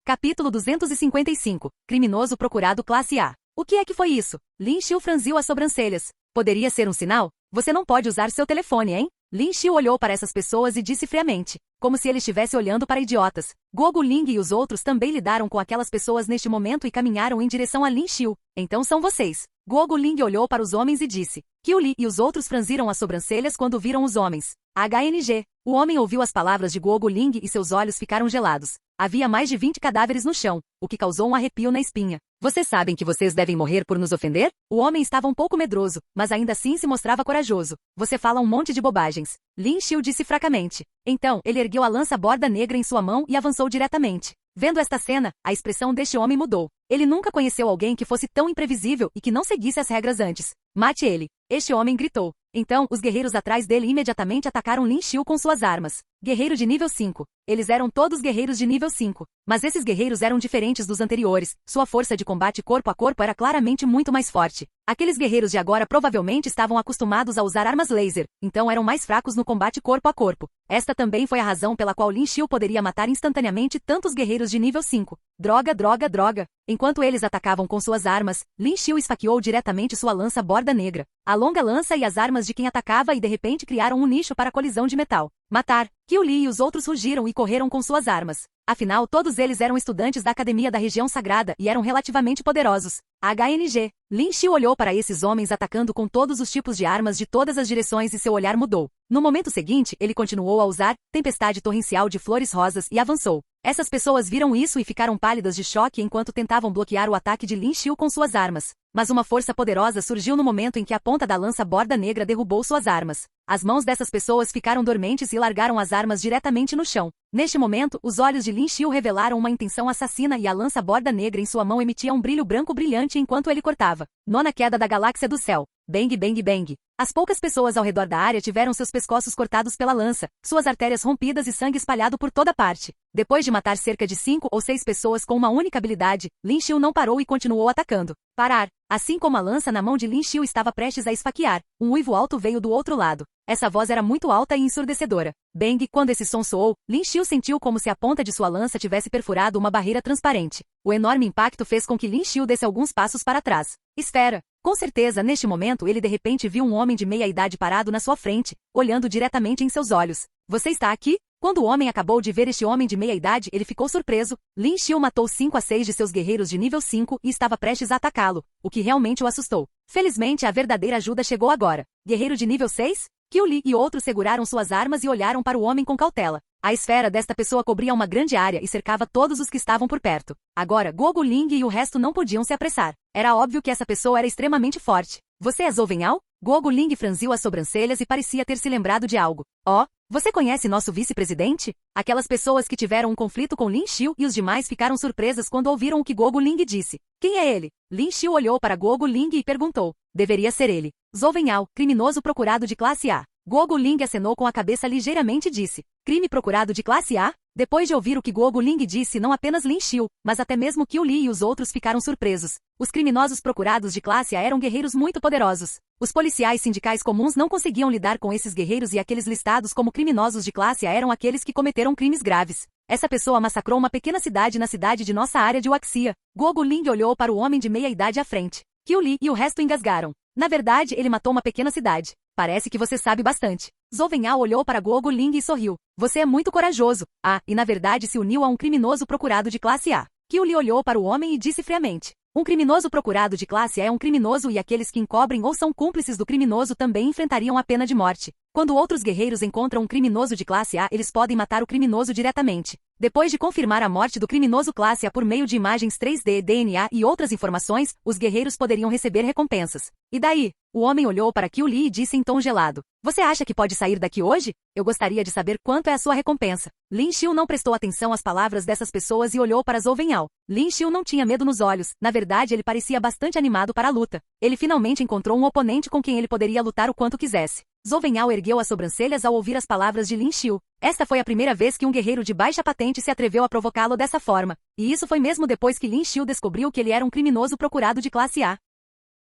Capítulo 255. Criminoso procurado classe A. O que é que foi isso? Lin Xiu franziu as sobrancelhas. Poderia ser um sinal? Você não pode usar seu telefone, hein? Lin Xiu olhou para essas pessoas e disse friamente, como se ele estivesse olhando para idiotas. Guogu Ling e os outros também lidaram com aquelas pessoas neste momento e caminharam em direção a Lin Xiu. Então são vocês. Guogu Ling olhou para os homens e disse. Qiu Li e os outros franziram as sobrancelhas quando viram os homens. HNG. O homem ouviu as palavras de Guogu Ling e seus olhos ficaram gelados. Havia mais de 20 cadáveres no chão, o que causou um arrepio na espinha. Vocês sabem que vocês devem morrer por nos ofender? O homem estava um pouco medroso, mas ainda assim se mostrava corajoso. Você fala um monte de bobagens. Lin Xiu disse fracamente. Então, ele ergueu a lança borda negra em sua mão e avançou diretamente. Vendo esta cena, a expressão deste homem mudou. Ele nunca conheceu alguém que fosse tão imprevisível e que não seguisse as regras antes. Mate ele. Este homem gritou. Então, os guerreiros atrás dele imediatamente atacaram Lin Xiu com suas armas. Guerreiro de nível 5. Eles eram todos guerreiros de nível 5. Mas esses guerreiros eram diferentes dos anteriores. Sua força de combate corpo a corpo era claramente muito mais forte. Aqueles guerreiros de agora provavelmente estavam acostumados a usar armas laser, então eram mais fracos no combate corpo a corpo. Esta também foi a razão pela qual Lin Xiu poderia matar instantaneamente tantos guerreiros de nível 5. Droga, droga, droga. Enquanto eles atacavam com suas armas, Lin Xiu esfaqueou diretamente sua lança borda negra. A longa lança e as armas de quem atacava e de repente criaram um nicho para a colisão de metal. Matar. Qiu Li e os outros rugiram e correram com suas armas. Afinal, todos eles eram estudantes da Academia da Região Sagrada e eram relativamente poderosos. HNG. Lin Xiu olhou para esses homens atacando com todos os tipos de armas de todas as direções e seu olhar mudou. No momento seguinte, ele continuou a usar tempestade torrencial de flores rosas e avançou. Essas pessoas viram isso e ficaram pálidas de choque enquanto tentavam bloquear o ataque de Lin Xiu com suas armas. Mas uma força poderosa surgiu no momento em que a ponta da lança borda negra derrubou suas armas. As mãos dessas pessoas ficaram dormentes e largaram as armas diretamente no chão. Neste momento, os olhos de Lin Xiu revelaram uma intenção assassina e a lança borda negra em sua mão emitia um brilho branco brilhante enquanto ele cortava. Nona queda da galáxia do céu. Bang, bang, bang. As poucas pessoas ao redor da área tiveram seus pescoços cortados pela lança, suas artérias rompidas e sangue espalhado por toda parte. Depois de matar cerca de 5 ou 6 pessoas com uma única habilidade, Lin Xiu não parou e continuou atacando. Parar. Assim como a lança na mão de Lin Xiu estava prestes a esfaquear, um uivo alto veio do outro lado. Essa voz era muito alta e ensurdecedora. Bang, quando esse som soou, Lin Xiu sentiu como se a ponta de sua lança tivesse perfurado uma barreira transparente. O enorme impacto fez com que Lin Xiu desse alguns passos para trás. Espera. Com certeza, neste momento ele de repente viu um homem de meia-idade parado na sua frente, olhando diretamente em seus olhos. Você está aqui? Quando o homem acabou de ver este homem de meia-idade, ele ficou surpreso. Lin Xiu matou 5 a 6 de seus guerreiros de nível 5 e estava prestes a atacá-lo, o que realmente o assustou. Felizmente, a verdadeira ajuda chegou agora. Guerreiro de nível 6? Qiu Li e outros seguraram suas armas e olharam para o homem com cautela. A esfera desta pessoa cobria uma grande área e cercava todos os que estavam por perto. Agora, Guogu Ling e o resto não podiam se apressar. Era óbvio que essa pessoa era extremamente forte. Você é Zhou Wenhao? Guogu Ling franziu as sobrancelhas e parecia ter se lembrado de algo. Oh, você conhece nosso vice-presidente? Aquelas pessoas que tiveram um conflito com Lin Xiu e os demais ficaram surpresas quando ouviram o que Guogu Ling disse. Quem é ele? Lin Xiu olhou para Guogu Ling e perguntou. Deveria ser ele. Zhou Wenhao, criminoso procurado de classe A. Guogu Ling acenou com a cabeça ligeiramente e disse. Crime procurado de classe A? Depois de ouvir o que Guogu Ling disse, não apenas Lin Xiu, mas até mesmo Qiu Li e os outros ficaram surpresos. Os criminosos procurados de classe A eram guerreiros muito poderosos. Os policiais sindicais comuns não conseguiam lidar com esses guerreiros e aqueles listados como criminosos de classe A eram aqueles que cometeram crimes graves. Essa pessoa massacrou uma pequena cidade na cidade de nossa área de Waxia. Guogu Ling olhou para o homem de meia-idade à frente. Qiu Li e o resto engasgaram. Na verdade, ele matou uma pequena cidade. Parece que você sabe bastante. Zhou Wenhao olhou para Guogu Ling e sorriu. Você é muito corajoso. E na verdade se uniu a um criminoso procurado de classe A. Qiu Li olhou para o homem e disse friamente. Um criminoso procurado de classe A é um criminoso e aqueles que encobrem ou são cúmplices do criminoso também enfrentariam a pena de morte. Quando outros guerreiros encontram um criminoso de classe A, eles podem matar o criminoso diretamente. Depois de confirmar a morte do criminoso classe A por meio de imagens 3D, DNA e outras informações, os guerreiros poderiam receber recompensas. E daí? O homem olhou para Qiu Li e disse em tom gelado. Você acha que pode sair daqui hoje? Eu gostaria de saber quanto é a sua recompensa. Lin Xiu não prestou atenção às palavras dessas pessoas e olhou para Zhou Wenhao. Lin Xiu não tinha medo nos olhos, na verdade ele parecia bastante animado para a luta. Ele finalmente encontrou um oponente com quem ele poderia lutar o quanto quisesse. Zhou Wenhao ergueu as sobrancelhas ao ouvir as palavras de Lin Xiu. Esta foi a primeira vez que um guerreiro de baixa patente se atreveu a provocá-lo dessa forma. E isso foi mesmo depois que Lin Xiu descobriu que ele era um criminoso procurado de classe A.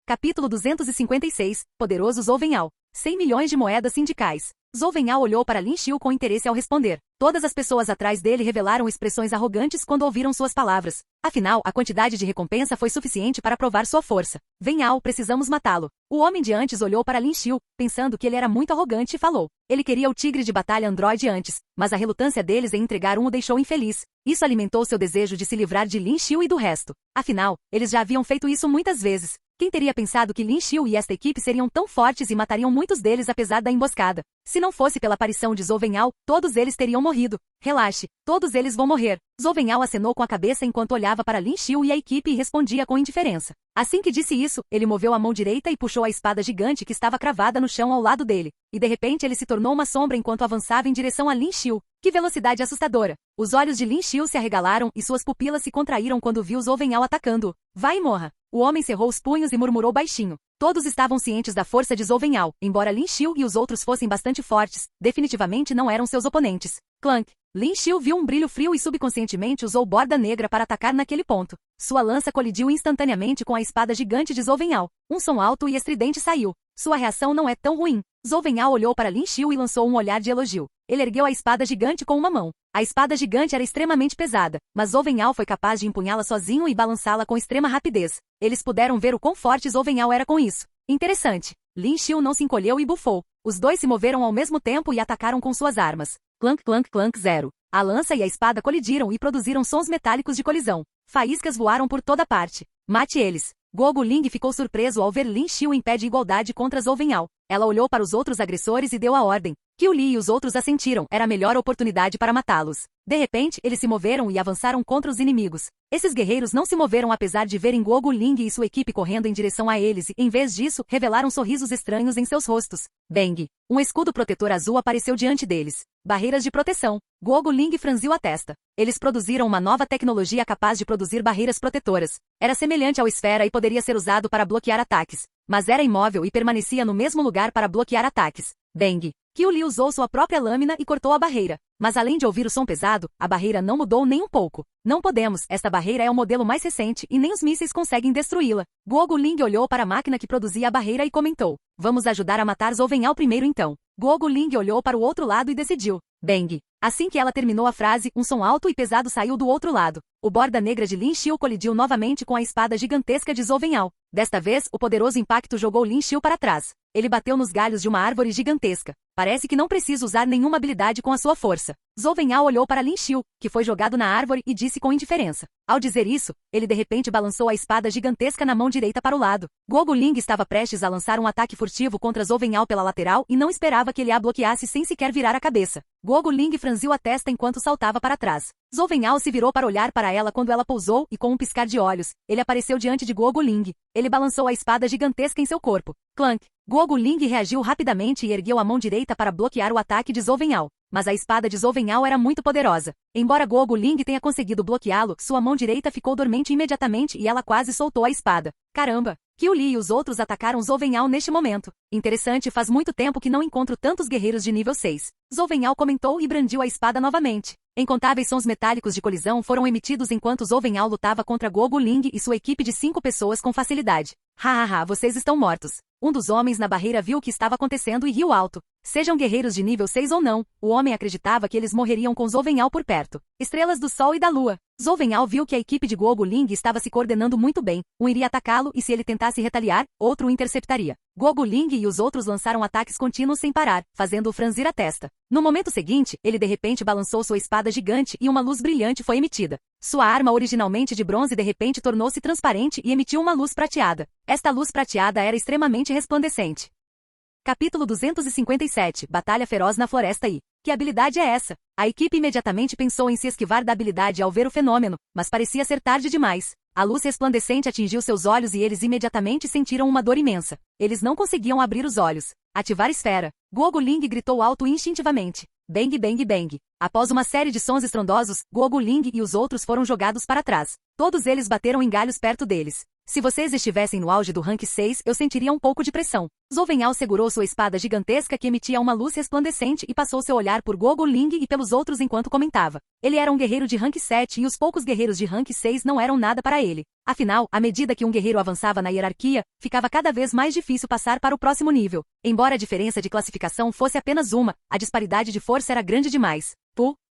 Capítulo 256. Poderoso Zhou Wenhao. 100 milhões de moedas sindicais. Zhou Wenhao olhou para Lin Xiu com interesse ao responder. Todas as pessoas atrás dele revelaram expressões arrogantes quando ouviram suas palavras. Afinal, a quantidade de recompensa foi suficiente para provar sua força. Wenhao, precisamos matá-lo. O homem de antes olhou para Lin Xiu, pensando que ele era muito arrogante e falou. Ele queria o tigre de batalha Android antes, mas a relutância deles em entregar um o deixou infeliz. Isso alimentou seu desejo de se livrar de Lin Xiu e do resto. Afinal, eles já haviam feito isso muitas vezes. Quem teria pensado que Lin Xiu e esta equipe seriam tão fortes e matariam muitos deles apesar da emboscada? Se não fosse pela aparição de Zhou Venhao, todos eles teriam morrido. Relaxe, todos eles vão morrer. Zhou Venhao acenou com a cabeça enquanto olhava para Lin Xiu e a equipe e respondia com indiferença. Assim que disse isso, ele moveu a mão direita e puxou a espada gigante que estava cravada no chão ao lado dele. E de repente ele se tornou uma sombra enquanto avançava em direção a Lin Xiu. Que velocidade assustadora! Os olhos de Lin Xiu se arregalaram e suas pupilas se contraíram quando viu Zhou Venhao atacando-o. Vai e morra! O homem cerrou os punhos e murmurou baixinho. Todos estavam cientes da força de Zhou Venhao, embora Lin Xiu e os outros fossem bastante fortes, definitivamente não eram seus oponentes. Clank! Lin Xiu viu um brilho frio e subconscientemente usou borda negra para atacar naquele ponto. Sua lança colidiu instantaneamente com a espada gigante de Zhou Venhao. Um som alto e estridente saiu. Sua reação não é tão ruim. Zhou Venhao olhou para Lin Xiu e lançou um olhar de elogio. Ele ergueu a espada gigante com uma mão. A espada gigante era extremamente pesada, mas Zhou Venhao foi capaz de empunhá-la sozinho e balançá-la com extrema rapidez. Eles puderam ver o quão forte Zhou Venhao era com isso. Interessante. Lin Xiu não se encolheu e bufou. Os dois se moveram ao mesmo tempo e atacaram com suas armas. Clank, clank, clank, 0. A lança e a espada colidiram e produziram sons metálicos de colisão. Faíscas voaram por toda parte. Mate eles. Guogu Ling ficou surpreso ao ver Lin Xiu em pé de igualdade contra Zhou Venhao. Ela olhou para os outros agressores e deu a ordem. Qiu Li e os outros assentiram, era a melhor oportunidade para matá-los. De repente, eles se moveram e avançaram contra os inimigos. Esses guerreiros não se moveram apesar de verem Guogu Ling e sua equipe correndo em direção a eles e, em vez disso, revelaram sorrisos estranhos em seus rostos. Bang! Um escudo protetor azul apareceu diante deles. Barreiras de proteção. Guogu Ling franziu a testa. Eles produziram uma nova tecnologia capaz de produzir barreiras protetoras. Era semelhante ao esfera e poderia ser usado para bloquear ataques. Mas era imóvel e permanecia no mesmo lugar para bloquear ataques. Bang! Qiu Li usou sua própria lâmina e cortou a barreira. Mas além de ouvir o som pesado, a barreira não mudou nem um pouco. Não podemos, esta barreira é o modelo mais recente e nem os mísseis conseguem destruí-la. Guogu Ling olhou para a máquina que produzia a barreira e comentou. Vamos ajudar a matar Zhou Venhao primeiro então. Guogu Ling olhou para o outro lado e decidiu. Bang! Assim que ela terminou a frase, um som alto e pesado saiu do outro lado. O borda negra de Lin Xiu colidiu novamente com a espada gigantesca de Zhou Venhao. Desta vez, o poderoso impacto jogou Lin Xiu para trás. Ele bateu nos galhos de uma árvore gigantesca. Parece que não precisa usar nenhuma habilidade com a sua força. Zhou Venhao olhou para Lin Xiu, que foi jogado na árvore e disse com indiferença. Ao dizer isso, ele de repente balançou a espada gigantesca na mão direita para o lado. Guogu Ling estava prestes a lançar um ataque furtivo contra Zhou Venhao pela lateral e não esperava que ele a bloqueasse sem sequer virar a cabeça. Guogu Ling franziu a testa enquanto saltava para trás. Zhou Venhao se virou para olhar para ela quando ela pousou e com um piscar de olhos, ele apareceu diante de Guogu Ling. Ele balançou a espada gigantesca em seu corpo. Clank! Guogu Ling reagiu rapidamente e ergueu a mão direita para bloquear o ataque de Zhou Venhao. Mas a espada de Zhou Venhao era muito poderosa. Embora Guogu Ling tenha conseguido bloqueá-lo, sua mão direita ficou dormente imediatamente e ela quase soltou a espada. Caramba! Qiu Li e os outros atacaram Zhou Venhao neste momento. Interessante, faz muito tempo que não encontro tantos guerreiros de nível 6. Zhou Venhao comentou e brandiu a espada novamente. Incontáveis sons metálicos de colisão foram emitidos enquanto Zhou Venhao lutava contra Guogu Ling e sua equipe de 5 pessoas com facilidade. Hahaha, vocês estão mortos. Um dos homens na barreira viu o que estava acontecendo e riu alto. Sejam guerreiros de nível 6 ou não, o homem acreditava que eles morreriam com Zhou Venhao por perto. Estrelas do Sol e da Lua. Zhou Venhao viu que a equipe de Guogu Ling estava se coordenando muito bem. Um iria atacá-lo e se ele tentasse retaliar, outro o interceptaria. Guogu Ling e os outros lançaram ataques contínuos sem parar, fazendo-o franzir a testa. No momento seguinte, ele de repente balançou sua espada gigante e uma luz brilhante foi emitida. Sua arma originalmente de bronze de repente tornou-se transparente e emitiu uma luz prateada. Esta luz prateada era extremamente resplandecente. Capítulo 257. Batalha feroz na floresta e... Que habilidade é essa? A equipe imediatamente pensou em se esquivar da habilidade ao ver o fenômeno, mas parecia ser tarde demais. A luz resplandecente atingiu seus olhos e eles imediatamente sentiram uma dor imensa. Eles não conseguiam abrir os olhos. Ativar esfera. Guogu Ling gritou alto instintivamente. Bang, bang, bang. Após uma série de sons estrondosos, Guogu Ling e os outros foram jogados para trás. Todos eles bateram em galhos perto deles. Se vocês estivessem no auge do rank 6, eu sentiria um pouco de pressão. Zhou Venhao segurou sua espada gigantesca que emitia uma luz resplandecente e passou seu olhar por Guogu Ling e pelos outros enquanto comentava. Ele era um guerreiro de rank 7 e os poucos guerreiros de rank 6 não eram nada para ele. Afinal, à medida que um guerreiro avançava na hierarquia, ficava cada vez mais difícil passar para o próximo nível. Embora a diferença de classificação fosse apenas uma, a disparidade de força era grande demais.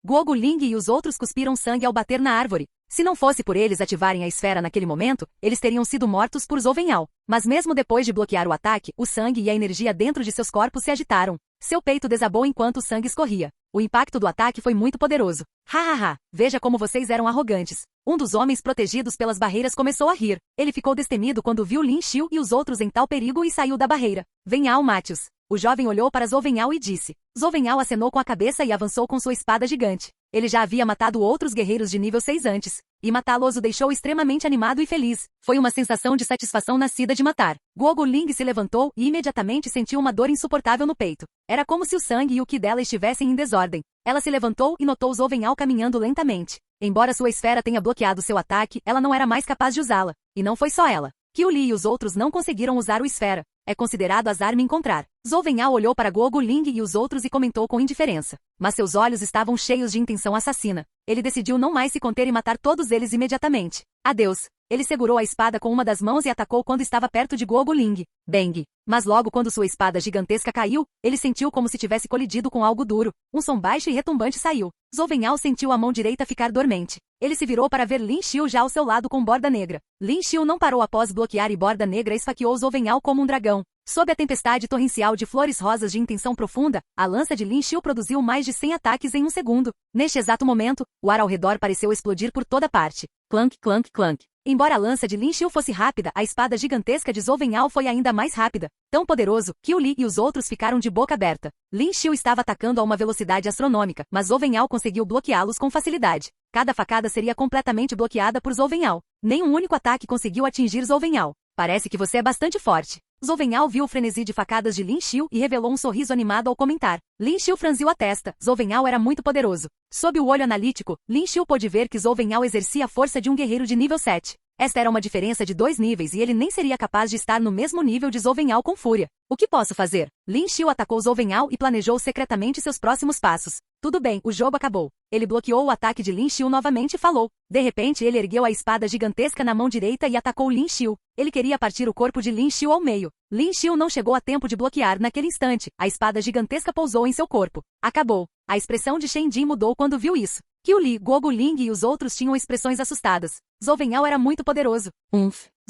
Guogu Ling e os outros cuspiram sangue ao bater na árvore. Se não fosse por eles ativarem a esfera naquele momento, eles teriam sido mortos por Zhou Venhao. Mas mesmo depois de bloquear o ataque, o sangue e a energia dentro de seus corpos se agitaram. Seu peito desabou enquanto o sangue escorria. O impacto do ataque foi muito poderoso. Hahaha, veja como vocês eram arrogantes. Um dos homens protegidos pelas barreiras começou a rir. Ele ficou destemido quando viu Lin Xiu e os outros em tal perigo e saiu da barreira. Venhao mate-os. O jovem olhou para Zhou Venhao e disse. Zhou Venhao acenou com a cabeça e avançou com sua espada gigante. Ele já havia matado outros guerreiros de nível 6 antes, e matá-los o deixou extremamente animado e feliz. Foi uma sensação de satisfação nascida de matar. Guogu Ling se levantou e imediatamente sentiu uma dor insuportável no peito. Era como se o sangue e o qi dela estivessem em desordem. Ela se levantou e notou Zhou Venhao caminhando lentamente. Embora sua esfera tenha bloqueado seu ataque, ela não era mais capaz de usá-la. E não foi só ela. Qiu Li e os outros não conseguiram usar o esfera. É considerado azar me encontrar. Zhou Venhao olhou para Guogu Ling e os outros e comentou com indiferença. Mas seus olhos estavam cheios de intenção assassina. Ele decidiu não mais se conter e matar todos eles imediatamente. Adeus. Ele segurou a espada com uma das mãos e atacou quando estava perto de Guogu Ling. Bang! Mas logo quando sua espada gigantesca caiu, ele sentiu como se tivesse colidido com algo duro. Um som baixo e retumbante saiu. Zhou Venhao sentiu a mão direita ficar dormente. Ele se virou para ver Lin Xiu já ao seu lado com borda negra. Lin Xiu não parou após bloquear e borda negra esfaqueou Zhou Venhao como um dragão. Sob a tempestade torrencial de flores rosas de intenção profunda, a lança de Lin Xiu produziu mais de 100 ataques em um segundo. Neste exato momento, o ar ao redor pareceu explodir por toda parte. Clank, clank, clank. Embora a lança de Lin Xiu fosse rápida, a espada gigantesca de Zhou Venhao foi ainda mais rápida. Tão poderoso, que Qiu Li e os outros ficaram de boca aberta. Lin Xiu estava atacando a uma velocidade astronômica, mas Zhou Venhao conseguiu bloqueá-los com facilidade. Cada facada seria completamente bloqueada por Zhou Venhao. Nem um único ataque conseguiu atingir Zhou Venhao. Parece que você é bastante forte. Zhou Venhao viu o frenesi de facadas de Lin Xiu e revelou um sorriso animado ao comentar. Lin Xiu franziu a testa. Zhou Venhao era muito poderoso. Sob o olho analítico, Lin Xiu pôde ver que Zhou Venhao exercia a força de um guerreiro de nível 7. Esta era uma diferença de 2 níveis e ele nem seria capaz de estar no mesmo nível de Zhou Venhao com fúria. O que posso fazer? Lin Xiu atacou Zhou Venhao e planejou secretamente seus próximos passos. Tudo bem, o jogo acabou. Ele bloqueou o ataque de Lin Xiu novamente e falou. De repente ele ergueu a espada gigantesca na mão direita e atacou Lin Xiu. Ele queria partir o corpo de Lin Xiu ao meio. Lin Xiu não chegou a tempo de bloquear naquele instante. A espada gigantesca pousou em seu corpo. Acabou. A expressão de Shen Jin mudou quando viu isso. Qiu Li, Guogu Ling e os outros tinham expressões assustadas. Zhou Venhao era muito poderoso.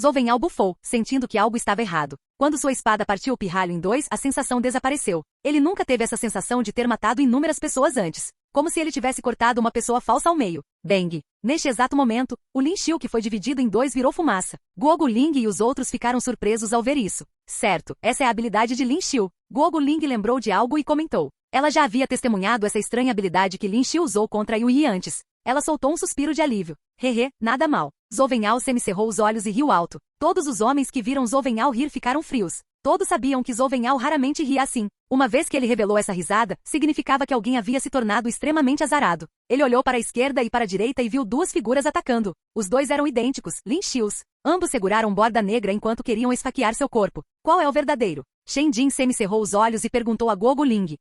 Zhou Venhao bufou, sentindo que algo estava errado. Quando sua espada partiu o pirralho em 2, a sensação desapareceu. Ele nunca teve essa sensação de ter matado inúmeras pessoas antes. Como se ele tivesse cortado uma pessoa falsa ao meio. Bang! Neste exato momento, o Lin Xiu que foi dividido em 2 virou fumaça. Guogu Ling e os outros ficaram surpresos ao ver isso. Certo, essa é a habilidade de Lin Xiu. Guogu Ling lembrou de algo e comentou. Ela já havia testemunhado essa estranha habilidade que Lin Xiu usou contra Yu Yi antes. Ela soltou um suspiro de alívio. Hehe, nada mal. Zhou Venhao semicerrou os olhos e riu alto. Todos os homens que viram Zhou Venhao rir ficaram frios. Todos sabiam que Zhou Venhao raramente ria assim. Uma vez que ele revelou essa risada, significava que alguém havia se tornado extremamente azarado. Ele olhou para a esquerda e para a direita e viu 2 figuras atacando. Os 2 eram idênticos, Lin Xius. Ambos seguraram borda negra enquanto queriam esfaquear seu corpo. Qual é o verdadeiro? Shen Jin semicerrou os olhos e perguntou a Guogu Ling.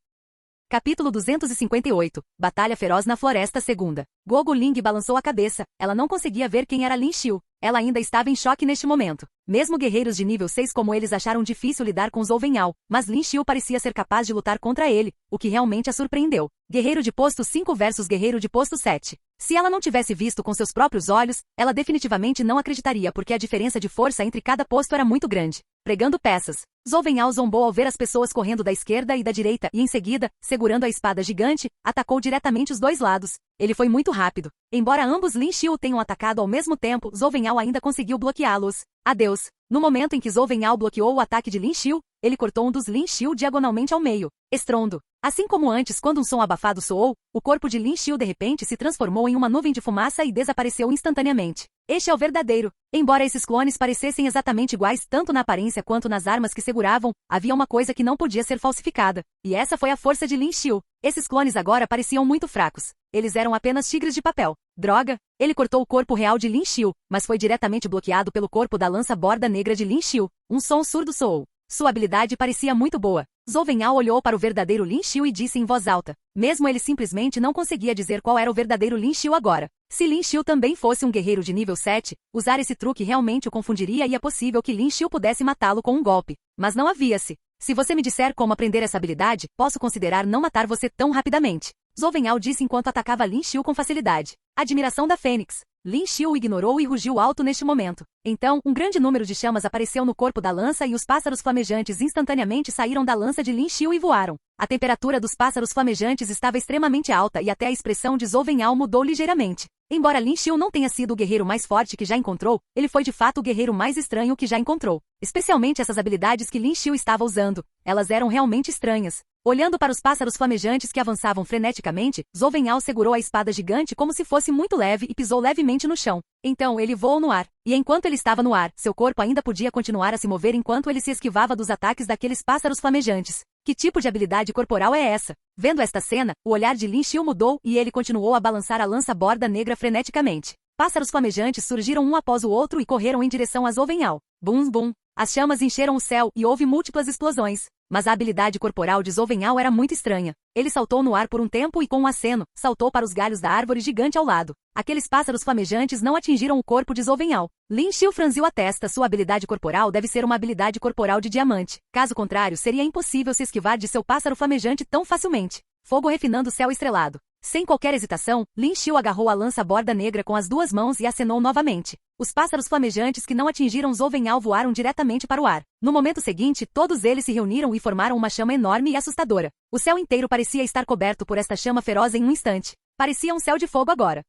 Capítulo 258. Batalha feroz na floresta segunda. Guogu Ling balançou a cabeça. Ela não conseguia ver quem era Lin Xiu. Ela ainda estava em choque neste momento. Mesmo guerreiros de nível 6 como eles acharam difícil lidar com Zhou Venhao, mas Lin Xiu parecia ser capaz de lutar contra ele, o que realmente a surpreendeu. Guerreiro de posto 5 versus guerreiro de posto 7. Se ela não tivesse visto com seus próprios olhos, ela definitivamente não acreditaria porque a diferença de força entre cada posto era muito grande. Pregando peças. Zhou Venhao zombou ao ver as pessoas correndo da esquerda e da direita e em seguida, segurando a espada gigante, atacou diretamente os 2 lados. Ele foi muito rápido. Embora ambos Lin Xiu tenham atacado ao mesmo tempo, Zhou Venhao ainda conseguiu bloqueá-los. Adeus. No momento em que Zhou Venhao bloqueou o ataque de Lin Xiu, ele cortou um dos Lin Xiu diagonalmente ao meio. Estrondo. Assim como antes quando um som abafado soou, o corpo de Lin Xiu de repente se transformou em uma nuvem de fumaça e desapareceu instantaneamente. Este é o verdadeiro. Embora esses clones parecessem exatamente iguais tanto na aparência quanto nas armas que seguravam, havia uma coisa que não podia ser falsificada. E essa foi a força de Lin Xiu. Esses clones agora pareciam muito fracos. Eles eram apenas tigres de papel. Droga! Ele cortou o corpo real de Lin Xiu, mas foi diretamente bloqueado pelo corpo da lança borda negra de Lin Xiu. Um som surdo soou. Sua habilidade parecia muito boa. Zhou Venhao olhou para o verdadeiro Lin Xiu e disse em voz alta. Mesmo ele simplesmente não conseguia dizer qual era o verdadeiro Lin Xiu agora. Se Lin Xiu também fosse um guerreiro de nível 7, usar esse truque realmente o confundiria e é possível que Lin Xiu pudesse matá-lo com um golpe. Mas não havia-se. Se você me disser como aprender essa habilidade, posso considerar não matar você tão rapidamente. Zhou Venhao disse enquanto atacava Lin Xiu com facilidade. Admiração da Fênix. Lin Xiu o ignorou e rugiu alto neste momento. Então, um grande número de chamas apareceu no corpo da lança e os pássaros flamejantes instantaneamente saíram da lança de Lin Xiu e voaram. A temperatura dos pássaros flamejantes estava extremamente alta e até a expressão de Zhou Venhao mudou ligeiramente. Embora Lin Xiu não tenha sido o guerreiro mais forte que já encontrou, ele foi de fato o guerreiro mais estranho que já encontrou. Especialmente essas habilidades que Lin Xiu estava usando. Elas eram realmente estranhas. Olhando para os pássaros flamejantes que avançavam freneticamente, Zhou Wenhao segurou a espada gigante como se fosse muito leve e pisou levemente no chão. Então ele voou no ar. E enquanto ele estava no ar, seu corpo ainda podia continuar a se mover enquanto ele se esquivava dos ataques daqueles pássaros flamejantes. Que tipo de habilidade corporal é essa? Vendo esta cena, o olhar de Lin Xiu mudou e ele continuou a balançar a lança borda negra freneticamente. Pássaros flamejantes surgiram um após o outro e correram em direção a Zhou Wenhao. Bum, bum. As chamas encheram o céu e houve múltiplas explosões. Mas a habilidade corporal de Zhou Wenhao era muito estranha. Ele saltou no ar por um tempo e com um aceno, saltou para os galhos da árvore gigante ao lado. Aqueles pássaros flamejantes não atingiram o corpo de Zhou Wenhao. Lin Xiu franziu a testa. Sua habilidade corporal deve ser uma habilidade corporal de diamante. Caso contrário, seria impossível se esquivar de seu pássaro flamejante tão facilmente. Fogo refinando o céu estrelado. Sem qualquer hesitação, Lin Xiu agarrou a lança borda negra com as duas mãos e acenou novamente. Os pássaros flamejantes que não atingiram Zhou Wenhao voaram diretamente para o ar. No momento seguinte, todos eles se reuniram e formaram uma chama enorme e assustadora. O céu inteiro parecia estar coberto por esta chama feroz em um instante. Parecia um céu de fogo agora.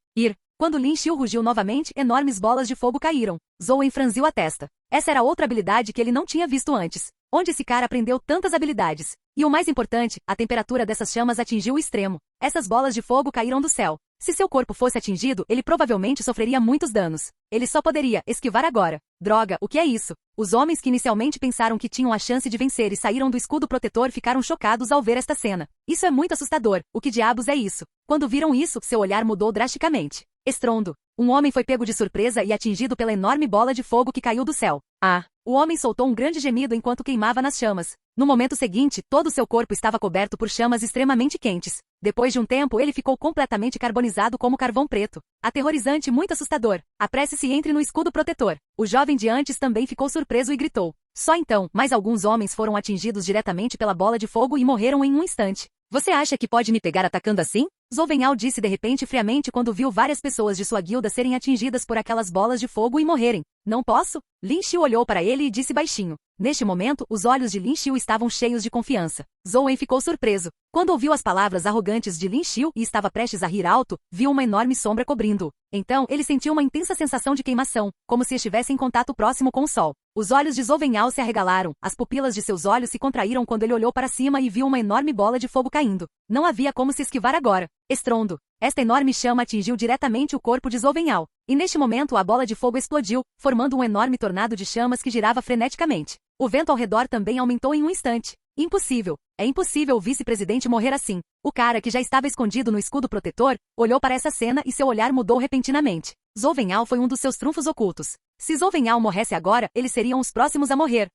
Quando Lin Xiu rugiu novamente, enormes bolas de fogo caíram. Zhou Wen franziu a testa. Essa era outra habilidade que ele não tinha visto antes. Onde esse cara aprendeu tantas habilidades? E o mais importante, a temperatura dessas chamas atingiu o extremo. Essas bolas de fogo caíram do céu. Se seu corpo fosse atingido, ele provavelmente sofreria muitos danos. Ele só poderia esquivar agora. Droga, o que é isso? Os homens que inicialmente pensaram que tinham a chance de vencer e saíram do escudo protetor ficaram chocados ao ver esta cena. Isso é muito assustador. O que diabos é isso? Quando viram isso, seu olhar mudou drasticamente. Estrondo. Um homem foi pego de surpresa e atingido pela enorme bola de fogo que caiu do céu. O homem soltou um grande gemido enquanto queimava nas chamas. No momento seguinte, todo seu corpo estava coberto por chamas extremamente quentes. Depois de um tempo, ele ficou completamente carbonizado como carvão preto. Aterrorizante e muito assustador. Apresse-se e entre no escudo protetor. O jovem de antes também ficou surpreso e gritou. Só então, mais alguns homens foram atingidos diretamente pela bola de fogo e morreram em um instante. Você acha que pode me pegar atacando assim? Zhou Wenhao disse de repente friamente quando viu várias pessoas de sua guilda serem atingidas por aquelas bolas de fogo e morrerem. Não posso? Lin Xiu olhou para ele e disse baixinho. Neste momento, os olhos de Lin Xiu estavam cheios de confiança. Zhou Wen ficou surpreso. Quando ouviu as palavras arrogantes de Lin Xiu e estava prestes a rir alto, viu uma enorme sombra cobrindo-o. Então, ele sentiu uma intensa sensação de queimação, como se estivesse em contato próximo com o sol. Os olhos de Zhou Wenhao se arregalaram, as pupilas de seus olhos se contraíram quando ele olhou para cima e viu uma enorme bola de fogo caindo. Não havia como se esquivar agora. Estrondo. Esta enorme chama atingiu diretamente o corpo de Zhou Wenhao. E neste momento a bola de fogo explodiu, formando um enorme tornado de chamas que girava freneticamente. O vento ao redor também aumentou em um instante. Impossível. É impossível o vice-presidente morrer assim. O cara que já estava escondido no escudo protetor, olhou para essa cena e seu olhar mudou repentinamente. Zhou Wenhao foi um dos seus trunfos ocultos. Se Zhou Wenhao morresse agora, eles seriam os próximos a morrer.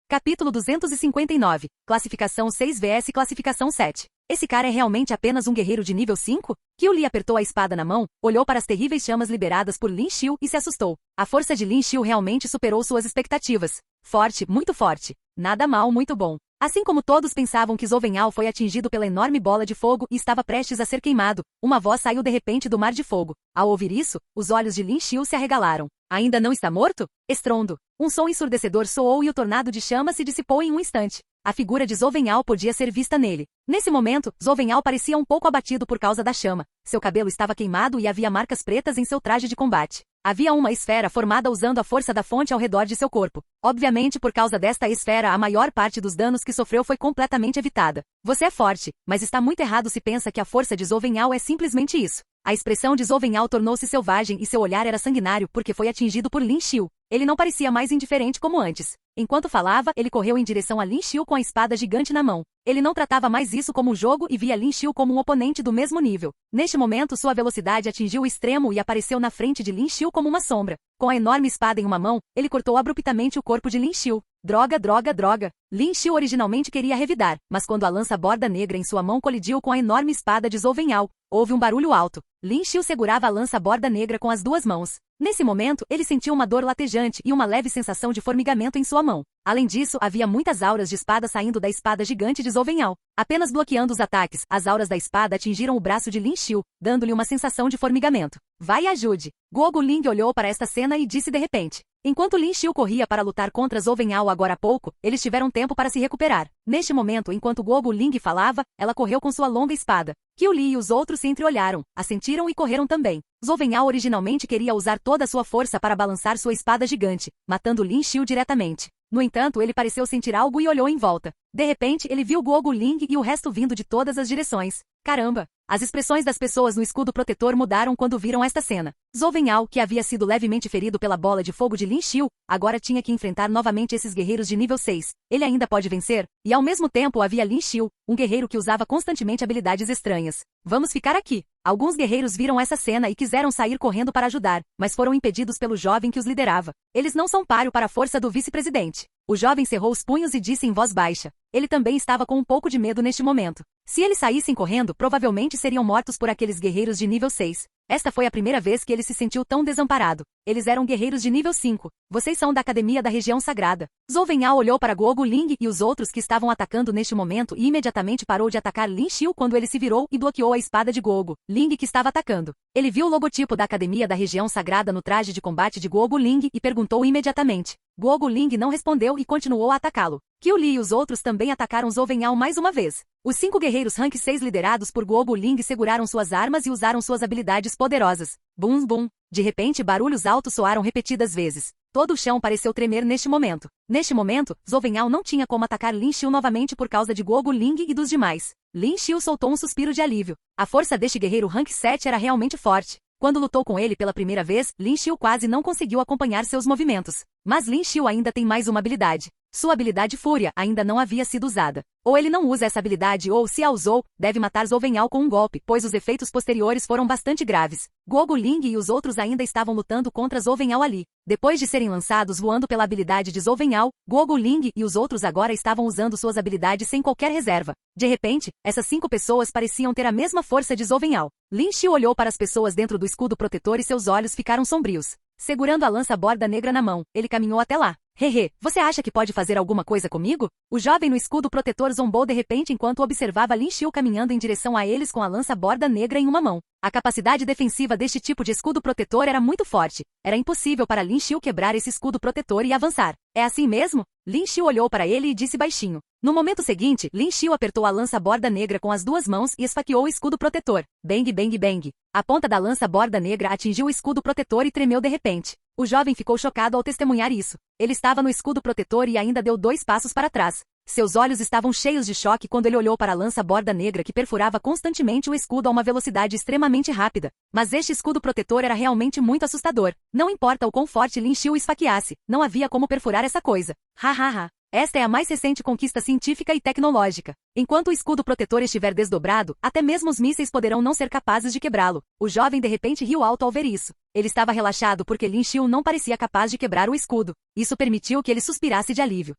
Capítulo 259. Classificação 6 vs Classificação 7. Esse cara é realmente apenas um guerreiro de nível 5? Qiu Li apertou a espada na mão, olhou para as terríveis chamas liberadas por Lin Xiu e se assustou. A força de Lin Xiu realmente superou suas expectativas. Forte, muito forte. Nada mal, muito bom. Assim como todos pensavam que Zhou Wenhao foi atingido pela enorme bola de fogo e estava prestes a ser queimado, uma voz saiu de repente do mar de fogo. Ao ouvir isso, os olhos de Lin Xiu se arregalaram. Ainda não está morto? Estrondo. Um som ensurdecedor soou e o tornado de chama se dissipou em um instante. A figura de Zhou Wenhao podia ser vista nele. Nesse momento, Zhou Wenhao parecia um pouco abatido por causa da chama. Seu cabelo estava queimado e havia marcas pretas em seu traje de combate. Havia uma esfera formada usando a força da fonte ao redor de seu corpo. Obviamente, por causa desta esfera, a maior parte dos danos que sofreu foi completamente evitada. Você é forte, mas está muito errado se pensa que a força de Zhou Wenhao é simplesmente isso. A expressão de Zhou Wenhao tornou-se selvagem e seu olhar era sanguinário porque foi atingido por Lin Xiu. Ele não parecia mais indiferente como antes. Enquanto falava, ele correu em direção a Lin Xiu com a espada gigante na mão. Ele não tratava mais isso como um jogo e via Lin Xiu como um oponente do mesmo nível. Neste momento, sua velocidade atingiu o extremo e apareceu na frente de Lin Xiu como uma sombra. Com a enorme espada em uma mão, ele cortou abruptamente o corpo de Lin Xiu. Droga, droga, droga. Lin Xiu originalmente queria revidar, mas quando a lança borda negra em sua mão colidiu com a enorme espada de Zhou Wenhao, houve um barulho alto. Lin Xiu segurava a lança borda negra com as duas mãos. Nesse momento, ele sentiu uma dor latejante e uma leve sensação de formigamento em sua mão. Além disso, havia muitas auras de espada saindo da espada gigante de Zovenhao. Apenas bloqueando os ataques, as auras da espada atingiram o braço de Lin Xiu, dando-lhe uma sensação de formigamento. Vai e ajude. Guogu Ling olhou para esta cena e disse de repente. Enquanto Lin Xiu corria para lutar contra Zovenhao agora há pouco, eles tiveram tempo para se recuperar. Neste momento, enquanto Guogu Ling falava, ela correu com sua longa espada. Qiu Li e os outros se entreolharam, assentiram e correram também. Zovenhao originalmente queria usar toda a sua força para balançar sua espada gigante, matando Lin Xiu diretamente. No entanto, ele pareceu sentir algo e olhou em volta. De repente, ele viu Guogu Ling e o resto vindo de todas as direções. Caramba! As expressões das pessoas no escudo protetor mudaram quando viram esta cena. Zovenhao, que havia sido levemente ferido pela bola de fogo de Lin Xiu, agora tinha que enfrentar novamente esses guerreiros de nível 6. Ele ainda pode vencer? E ao mesmo tempo havia Lin Xiu, um guerreiro que usava constantemente habilidades estranhas. Vamos ficar aqui. Alguns guerreiros viram essa cena e quiseram sair correndo para ajudar, mas foram impedidos pelo jovem que os liderava. Eles não são páreo para a força do vice-presidente. O jovem cerrou os punhos e disse em voz baixa. Ele também estava com um pouco de medo neste momento. Se eles saíssem correndo, provavelmente seriam mortos por aqueles guerreiros de nível 6. Esta foi a primeira vez que ele se sentiu tão desamparado. Eles eram guerreiros de nível 5. Vocês são da Academia da Região Sagrada. Zovenhao olhou para Guogu Ling e os outros que estavam atacando neste momento e imediatamente parou de atacar Lin Xiu quando ele se virou e bloqueou a espada de Guogu Ling que estava atacando. Ele viu o logotipo da Academia da Região Sagrada no traje de combate de Guogu Ling e perguntou imediatamente. Guogu Ling não respondeu e continuou a atacá-lo. Qiu Li e os outros também atacaram Zovenhao mais uma vez. Os 5 guerreiros rank 6 liderados por Guogu Ling seguraram suas armas e usaram suas habilidades poderosas. Bum bum. De repente barulhos altos soaram repetidas vezes. Todo o chão pareceu tremer neste momento. Neste momento, Zovenhao não tinha como atacar Lin Xiu novamente por causa de Guogu Ling e dos demais. Lin Xiu soltou um suspiro de alívio. A força deste guerreiro rank 7 era realmente forte. Quando lutou com ele pela primeira vez, Lin Xiu quase não conseguiu acompanhar seus movimentos. Mas Lin Xiu ainda tem mais uma habilidade. Sua habilidade Fúria ainda não havia sido usada. Ou ele não usa essa habilidade ou, se a usou, deve matar Zovenhao com um golpe, pois os efeitos posteriores foram bastante graves. Guogu Ling e os outros ainda estavam lutando contra Zovenhao ali. Depois de serem lançados voando pela habilidade de Zovenhao, Guogu Ling e os outros agora estavam usando suas habilidades sem qualquer reserva. De repente, essas 5 pessoas pareciam ter a mesma força de Zovenhao. Lin Xiu olhou para as pessoas dentro do escudo protetor e seus olhos ficaram sombrios. Segurando a lança borda negra na mão, ele caminhou até lá. Hehe, você acha que pode fazer alguma coisa comigo? O jovem no escudo protetor zombou de repente enquanto observava Lin Xiu caminhando em direção a eles com a lança borda negra em uma mão. A capacidade defensiva deste tipo de escudo protetor era muito forte. Era impossível para Lin Xiu quebrar esse escudo protetor e avançar. É assim mesmo? Lin Xiu olhou para ele e disse baixinho. No momento seguinte, Lin Xiu apertou a lança borda negra com as 2 mãos e esfaqueou o escudo protetor. Bang bang bang. A ponta da lança borda negra atingiu o escudo protetor e tremeu de repente. O jovem ficou chocado ao testemunhar isso. Ele estava no escudo protetor e ainda deu 2 passos para trás. Seus olhos estavam cheios de choque quando ele olhou para a lança borda negra que perfurava constantemente o escudo a uma velocidade extremamente rápida. Mas este escudo protetor era realmente muito assustador. Não importa o quão forte Lin Xiu esfaqueasse, não havia como perfurar essa coisa. Ha ha ha. Esta é a mais recente conquista científica e tecnológica. Enquanto o escudo protetor estiver desdobrado, até mesmo os mísseis poderão não ser capazes de quebrá-lo. O jovem de repente riu alto ao ver isso. Ele estava relaxado porque Lin Xiu não parecia capaz de quebrar o escudo. Isso permitiu que ele suspirasse de alívio.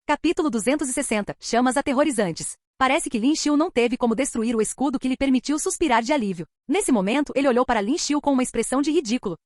Capítulo 260. Chamas aterrorizantes. Parece que Lin Xiu não teve como destruir o escudo que lhe permitiu suspirar de alívio. Nesse momento, ele olhou para Lin Xiu com uma expressão de ridículo.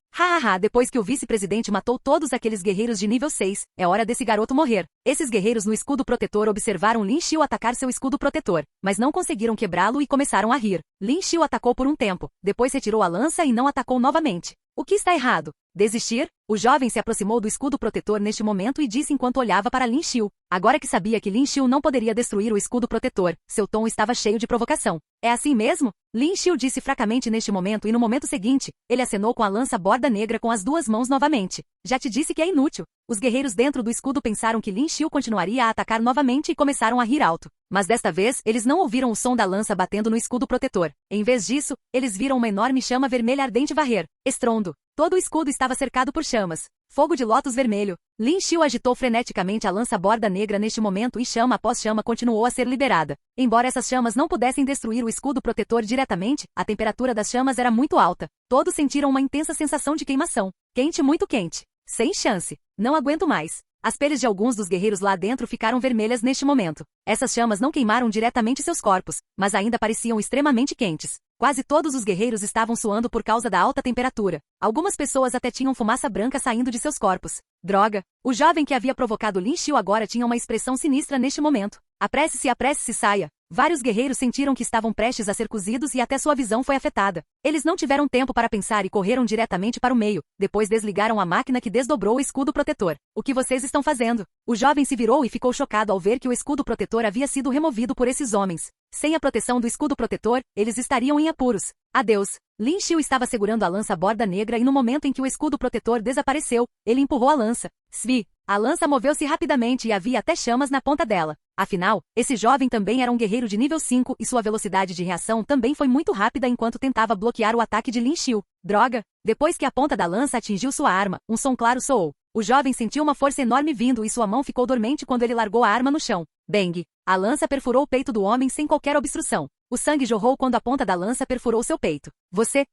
Depois que o vice-presidente matou todos aqueles guerreiros de nível 6, é hora desse garoto morrer. Esses guerreiros no escudo protetor observaram Lin Xiu atacar seu escudo protetor, mas não conseguiram quebrá-lo e começaram a rir. Lin Xiu atacou por um tempo, depois retirou a lança e não atacou novamente. O que está errado? Desistir? O jovem se aproximou do escudo protetor neste momento e disse enquanto olhava para Lin Xiu. Agora que sabia que Lin Xiu não poderia destruir o escudo protetor, seu tom estava cheio de provocação. É assim mesmo? Lin Xiu disse fracamente neste momento e no momento seguinte, ele acenou com a lança borda negra com as 2 mãos novamente. Já te disse que é inútil. Os guerreiros dentro do escudo pensaram que Lin Xiu continuaria a atacar novamente e começaram a rir alto. Mas desta vez, eles não ouviram o som da lança batendo no escudo protetor. Em vez disso, eles viram uma enorme chama vermelha ardente varrer. Estrondo. Todo o escudo estava cercado por chamas. Fogo de lótus vermelho. Lin Xiu agitou freneticamente a lança borda negra neste momento e chama após chama continuou a ser liberada. Embora essas chamas não pudessem destruir o escudo protetor diretamente, a temperatura das chamas era muito alta. Todos sentiram uma intensa sensação de queimação. Quente, muito quente. Sem chance. Não aguento mais. As peles de alguns dos guerreiros lá dentro ficaram vermelhas neste momento. Essas chamas não queimaram diretamente seus corpos, mas ainda pareciam extremamente quentes. Quase todos os guerreiros estavam suando por causa da alta temperatura. Algumas pessoas até tinham fumaça branca saindo de seus corpos. Droga! O jovem que havia provocado Lin Xiu agora tinha uma expressão sinistra neste momento. Apresse-se, saia! Vários guerreiros sentiram que estavam prestes a ser cozidos e até sua visão foi afetada. Eles não tiveram tempo para pensar e correram diretamente para o meio. Depois desligaram a máquina que desdobrou o escudo protetor. O que vocês estão fazendo? O jovem se virou e ficou chocado ao ver que o escudo protetor havia sido removido por esses homens. Sem a proteção do escudo protetor, eles estariam em apuros. Adeus! Lin Xiu estava segurando a lança borda negra e no momento em que o escudo protetor desapareceu, ele empurrou a lança. Svi! A lança moveu-se rapidamente e havia até chamas na ponta dela. Afinal, esse jovem também era um guerreiro de nível 5 e sua velocidade de reação também foi muito rápida enquanto tentava bloquear o ataque de Lin Xiu. Droga! Depois que a ponta da lança atingiu sua arma, um som claro soou. O jovem sentiu uma força enorme vindo e sua mão ficou dormente quando ele largou a arma no chão. Bang! A lança perfurou o peito do homem sem qualquer obstrução. O sangue jorrou quando a ponta da lança perfurou seu peito.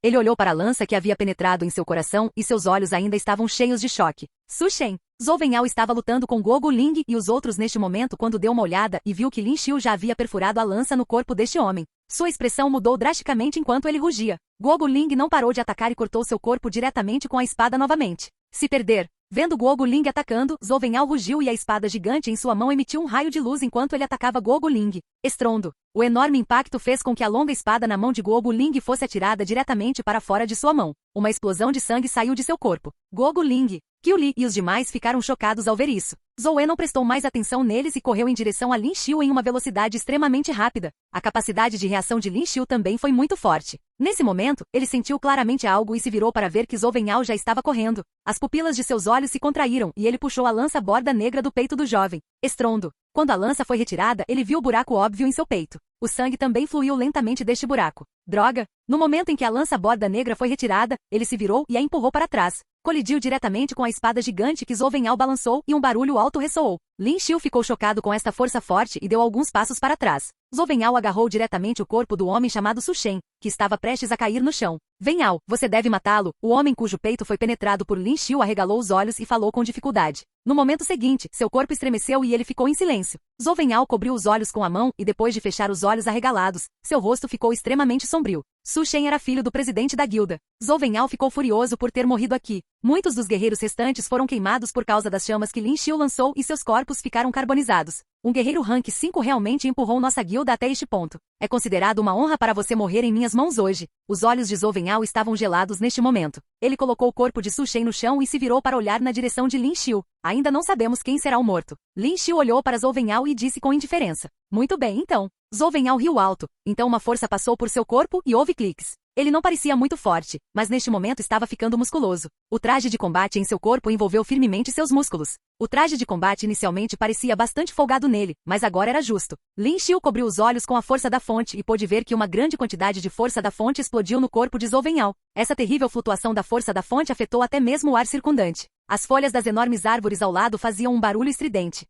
Ele olhou para a lança que havia penetrado em seu coração e seus olhos ainda estavam cheios de choque. Su Shen! Zhou Wenhao estava lutando com Guo Guling e os outros neste momento quando deu uma olhada e viu que Lin Xiu já havia perfurado a lança no corpo deste homem. Sua expressão mudou drasticamente enquanto ele rugia. Guo Guling não parou de atacar e cortou seu corpo diretamente com a espada novamente. Se perder! Vendo Guo Guling atacando, Zhou Wenhao rugiu e a espada gigante em sua mão emitiu um raio de luz enquanto ele atacava Guo Guling. Estrondo. O enorme impacto fez com que a longa espada na mão de Guo Guling fosse atirada diretamente para fora de sua mão. Uma explosão de sangue saiu de seu corpo. Guo Guling, Qiu Li e os demais ficaram chocados ao ver isso. Zhou E não prestou mais atenção neles e correu em direção a Lin Xiu em uma velocidade extremamente rápida. A capacidade de reação de Lin Xiu também foi muito forte. Nesse momento, ele sentiu claramente algo e se virou para ver que Zhou Wenhao já estava correndo. As pupilas de seus olhos se contraíram e ele puxou a lança borda negra do peito do jovem. Estrondo. Quando a lança foi retirada, ele viu o buraco óbvio em seu peito. O sangue também fluiu lentamente deste buraco. Droga! No momento em que a lança borda negra foi retirada, ele se virou e a empurrou para trás. Colidiu diretamente com a espada gigante que Zhou Wenhao balançou e um barulho alto ressoou. Lin Xiu ficou chocado com esta força forte e deu alguns passos para trás. Zhou Wenhao agarrou diretamente o corpo do homem chamado Su Shen, que estava prestes a cair no chão. Wenhao, você deve matá-lo. O homem cujo peito foi penetrado por Lin Xiu arregalou os olhos e falou com dificuldade. No momento seguinte, seu corpo estremeceu e ele ficou em silêncio. Zhou Wenhao cobriu os olhos com a mão e depois de fechar os olhos arregalados, seu rosto ficou extremamente sombrio. Su Shen era filho do presidente da guilda. Zhou Wenhao ficou furioso por ter morrido aqui. Muitos dos guerreiros restantes foram queimados por causa das chamas que Lin Xiu lançou e seus corpos ficaram carbonizados. Um guerreiro rank 5 realmente empurrou nossa guilda até este ponto. É considerado uma honra para você morrer em minhas mãos hoje. Os olhos de Zhou Wenhao estavam gelados neste momento. Ele colocou o corpo de Su Shen no chão e se virou para olhar na direção de Lin Xiu. Ainda não sabemos quem será o morto. Lin Xiu olhou para Zhou Wenhao e disse com indiferença. Muito bem, então. Zhou Wenhao riu alto. Então uma força passou por seu corpo e houve cliques. Ele não parecia muito forte, mas neste momento estava ficando musculoso. O traje de combate em seu corpo envolveu firmemente seus músculos. O traje de combate inicialmente parecia bastante folgado nele, mas agora era justo. Lin Xiu cobriu os olhos com a força da fonte e pôde ver que uma grande quantidade de força da fonte explodiu no corpo de Zhou Wenhao. Essa terrível flutuação da força da fonte afetou até mesmo o ar circundante. As folhas das enormes árvores ao lado faziam um barulho estridente.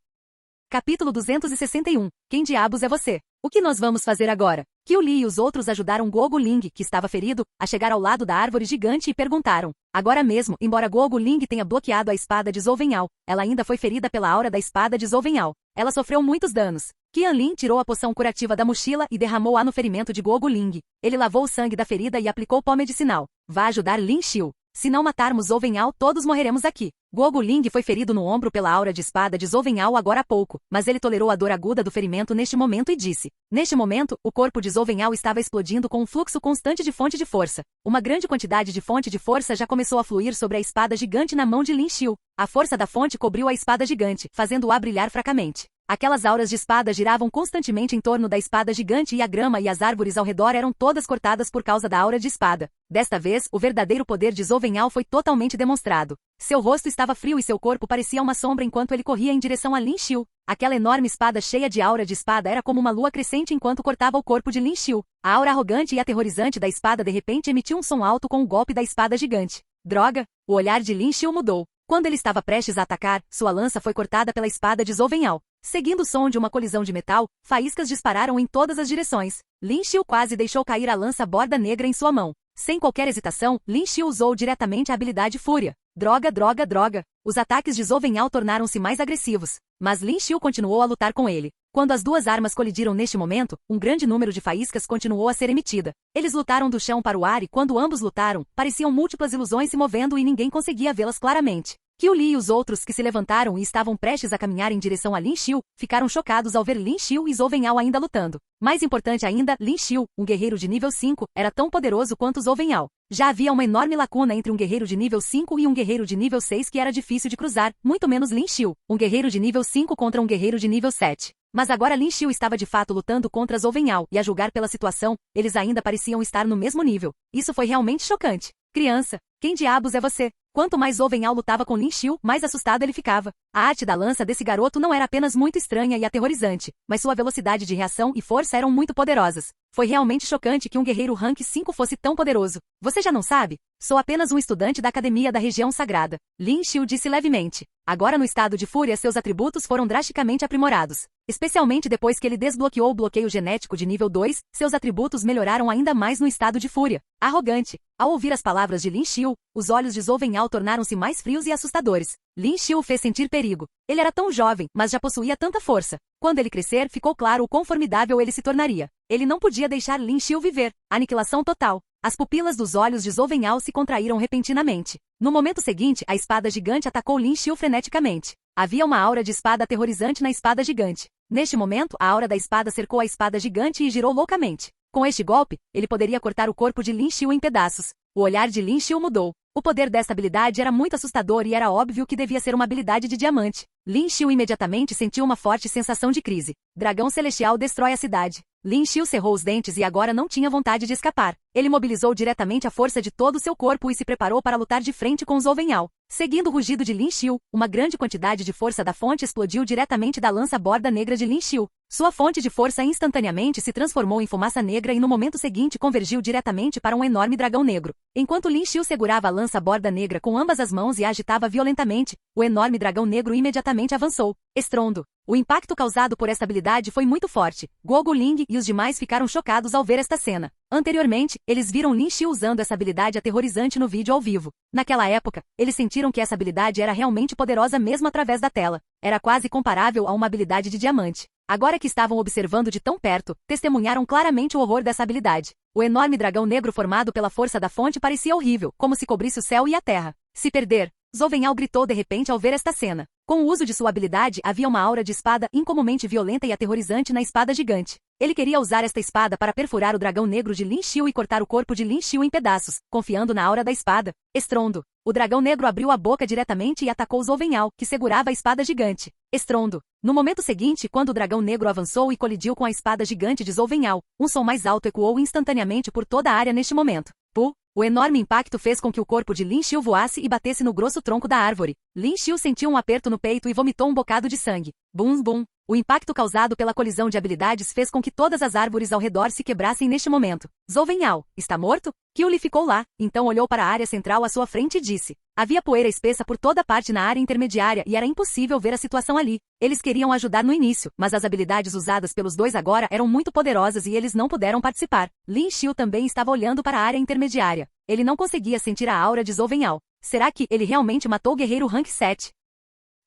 Capítulo 261. Quem diabos é você? O que nós vamos fazer agora? Qiu Li e os outros ajudaram Guo Guling, que estava ferido, a chegar ao lado da árvore gigante e perguntaram. Agora mesmo, embora Guo Guling tenha bloqueado a espada de Zhou Wenhao, ela ainda foi ferida pela aura da espada de Zhou Wenhao. Ela sofreu muitos danos. Qianlin tirou a poção curativa da mochila e derramou-a no ferimento de Guo Guling. Ele lavou o sangue da ferida e aplicou pó medicinal. Vá ajudar Lin Xiu. Se não matarmos Zhou Wenhao, todos morreremos aqui. Guo Guling foi ferido no ombro pela aura de espada de Zhou Wenhao agora há pouco, mas ele tolerou a dor aguda do ferimento neste momento e disse. Neste momento, o corpo de Zhou Wenhao estava explodindo com um fluxo constante de fonte de força. Uma grande quantidade de fonte de força já começou a fluir sobre a espada gigante na mão de Lin Xiu. A força da fonte cobriu a espada gigante, fazendo-a brilhar fracamente. Aquelas auras de espada giravam constantemente em torno da espada gigante e a grama e as árvores ao redor eram todas cortadas por causa da aura de espada. Desta vez, o verdadeiro poder de Zhou Wenhao foi totalmente demonstrado. Seu rosto estava frio e seu corpo parecia uma sombra enquanto ele corria em direção a Lin Xiu. Aquela enorme espada cheia de aura de espada era como uma lua crescente enquanto cortava o corpo de Lin Xiu. A aura arrogante e aterrorizante da espada de repente emitiu um som alto com o golpe da espada gigante. Droga! O olhar de Lin Xiu mudou. Quando ele estava prestes a atacar, sua lança foi cortada pela espada de Zhou Wenhao. Seguindo o som de uma colisão de metal, faíscas dispararam em todas as direções. Lin Xiu quase deixou cair a lança borda negra em sua mão. Sem qualquer hesitação, Lin Xiu usou diretamente a habilidade Fúria. Droga, droga, droga. Os ataques de Zhou Wenhao tornaram-se mais agressivos. Mas Lin Xiu continuou a lutar com ele. Quando as duas armas colidiram neste momento, um grande número de faíscas continuou a ser emitida. Eles lutaram do chão para o ar e quando ambos lutaram, pareciam múltiplas ilusões se movendo e ninguém conseguia vê-las claramente. Qiu Li e os outros que se levantaram e estavam prestes a caminhar em direção a Lin Xiu, ficaram chocados ao ver Lin Xiu e Zhou Wenhao ainda lutando. Mais importante ainda, Lin Xiu, um guerreiro de nível 5, era tão poderoso quanto Zhou Wenhao. Já havia uma enorme lacuna entre um guerreiro de nível 5 e um guerreiro de nível 6 que era difícil de cruzar, muito menos Lin Xiu, um guerreiro de nível 5 contra um guerreiro de nível 7. Mas agora Lin Xiu estava de fato lutando contra Zhou Wenhao, e a julgar pela situação, eles ainda pareciam estar no mesmo nível. Isso foi realmente chocante. Criança, quem diabos é você? Quanto mais Zhou Wenhao lutava com Lin Xiu, mais assustado ele ficava. A arte da lança desse garoto não era apenas muito estranha e aterrorizante, mas sua velocidade de reação e força eram muito poderosas. Foi realmente chocante que um guerreiro rank 5 fosse tão poderoso. Você já não sabe? Sou apenas um estudante da Academia da Região Sagrada. Lin Xiu disse levemente. Agora no estado de fúria seus atributos foram drasticamente aprimorados. Especialmente depois que ele desbloqueou o bloqueio genético de nível 2, seus atributos melhoraram ainda mais no estado de fúria. Arrogante. Ao ouvir as palavras de Lin Xiu, os olhos de Zhou Wenhao tornaram-se mais frios e assustadores. Lin Xiu o fez sentir perigo. Ele era tão jovem, mas já possuía tanta força. Quando ele crescer, ficou claro o quão formidável ele se tornaria. Ele não podia deixar Lin Xiu viver. Aniquilação total. As pupilas dos olhos de Zhou Wenhao se contraíram repentinamente. No momento seguinte, a espada gigante atacou Lin Xiu freneticamente. Havia uma aura de espada aterrorizante na espada gigante. Neste momento, a aura da espada cercou a espada gigante e girou loucamente. Com este golpe, ele poderia cortar o corpo de Lin Xiu em pedaços. O olhar de Lin Xiu mudou. O poder desta habilidade era muito assustador e era óbvio que devia ser uma habilidade de diamante. Lin Xiu imediatamente sentiu uma forte sensação de crise. Dragão celestial destrói a cidade. Lin Xiu cerrou os dentes e agora não tinha vontade de escapar. Ele mobilizou diretamente a força de todo o seu corpo e se preparou para lutar de frente com Zhou Wenhao. Seguindo o rugido de Lin Xiu, uma grande quantidade de força da fonte explodiu diretamente da lança borda negra de Lin Xiu. Sua fonte de força instantaneamente se transformou em fumaça negra e no momento seguinte convergiu diretamente para um enorme dragão negro. Enquanto Lin Xiu segurava a lança borda negra com ambas as mãos e a agitava violentamente, o enorme dragão negro imediatamente avançou. Estrondo. O impacto causado por esta habilidade foi muito forte. Guo Ling e os demais ficaram chocados ao ver esta cena. Anteriormente, eles viram Lin Xiu usando essa habilidade aterrorizante no vídeo ao vivo. Naquela época, eles sentiram que essa habilidade era realmente poderosa mesmo através da tela. Era quase comparável a uma habilidade de diamante. Agora que estavam observando de tão perto, testemunharam claramente o horror dessa habilidade. O enorme dragão negro formado pela força da fonte parecia horrível, como se cobrisse o céu e a terra. Se perder, Zhou Wenhao gritou de repente ao ver esta cena. Com o uso de sua habilidade, havia uma aura de espada incomumente violenta e aterrorizante na espada gigante. Ele queria usar esta espada para perfurar o dragão negro de Lin Xiu e cortar o corpo de Lin Xiu em pedaços, confiando na aura da espada. Estrondo. O dragão negro abriu a boca diretamente e atacou Zhou Wenhao, que segurava a espada gigante. Estrondo. No momento seguinte, quando o dragão negro avançou e colidiu com a espada gigante de Zhou Wenhao, um som mais alto ecoou instantaneamente por toda a área neste momento. Pu! O enorme impacto fez com que o corpo de Lin Xiu voasse e batesse no grosso tronco da árvore. Lin Xiu sentiu um aperto no peito e vomitou um bocado de sangue. Bum bum. O impacto causado pela colisão de habilidades fez com que todas as árvores ao redor se quebrassem neste momento. Zhou Wenhao, está morto? Qiu Li ficou lá, então olhou para a área central à sua frente e disse. Havia poeira espessa por toda parte na área intermediária e era impossível ver a situação ali. Eles queriam ajudar no início, mas as habilidades usadas pelos dois agora eram muito poderosas e eles não puderam participar. Lin Xiu também estava olhando para a área intermediária. Ele não conseguia sentir a aura de Zhou Wenhao. Será que ele realmente matou o guerreiro rank 7?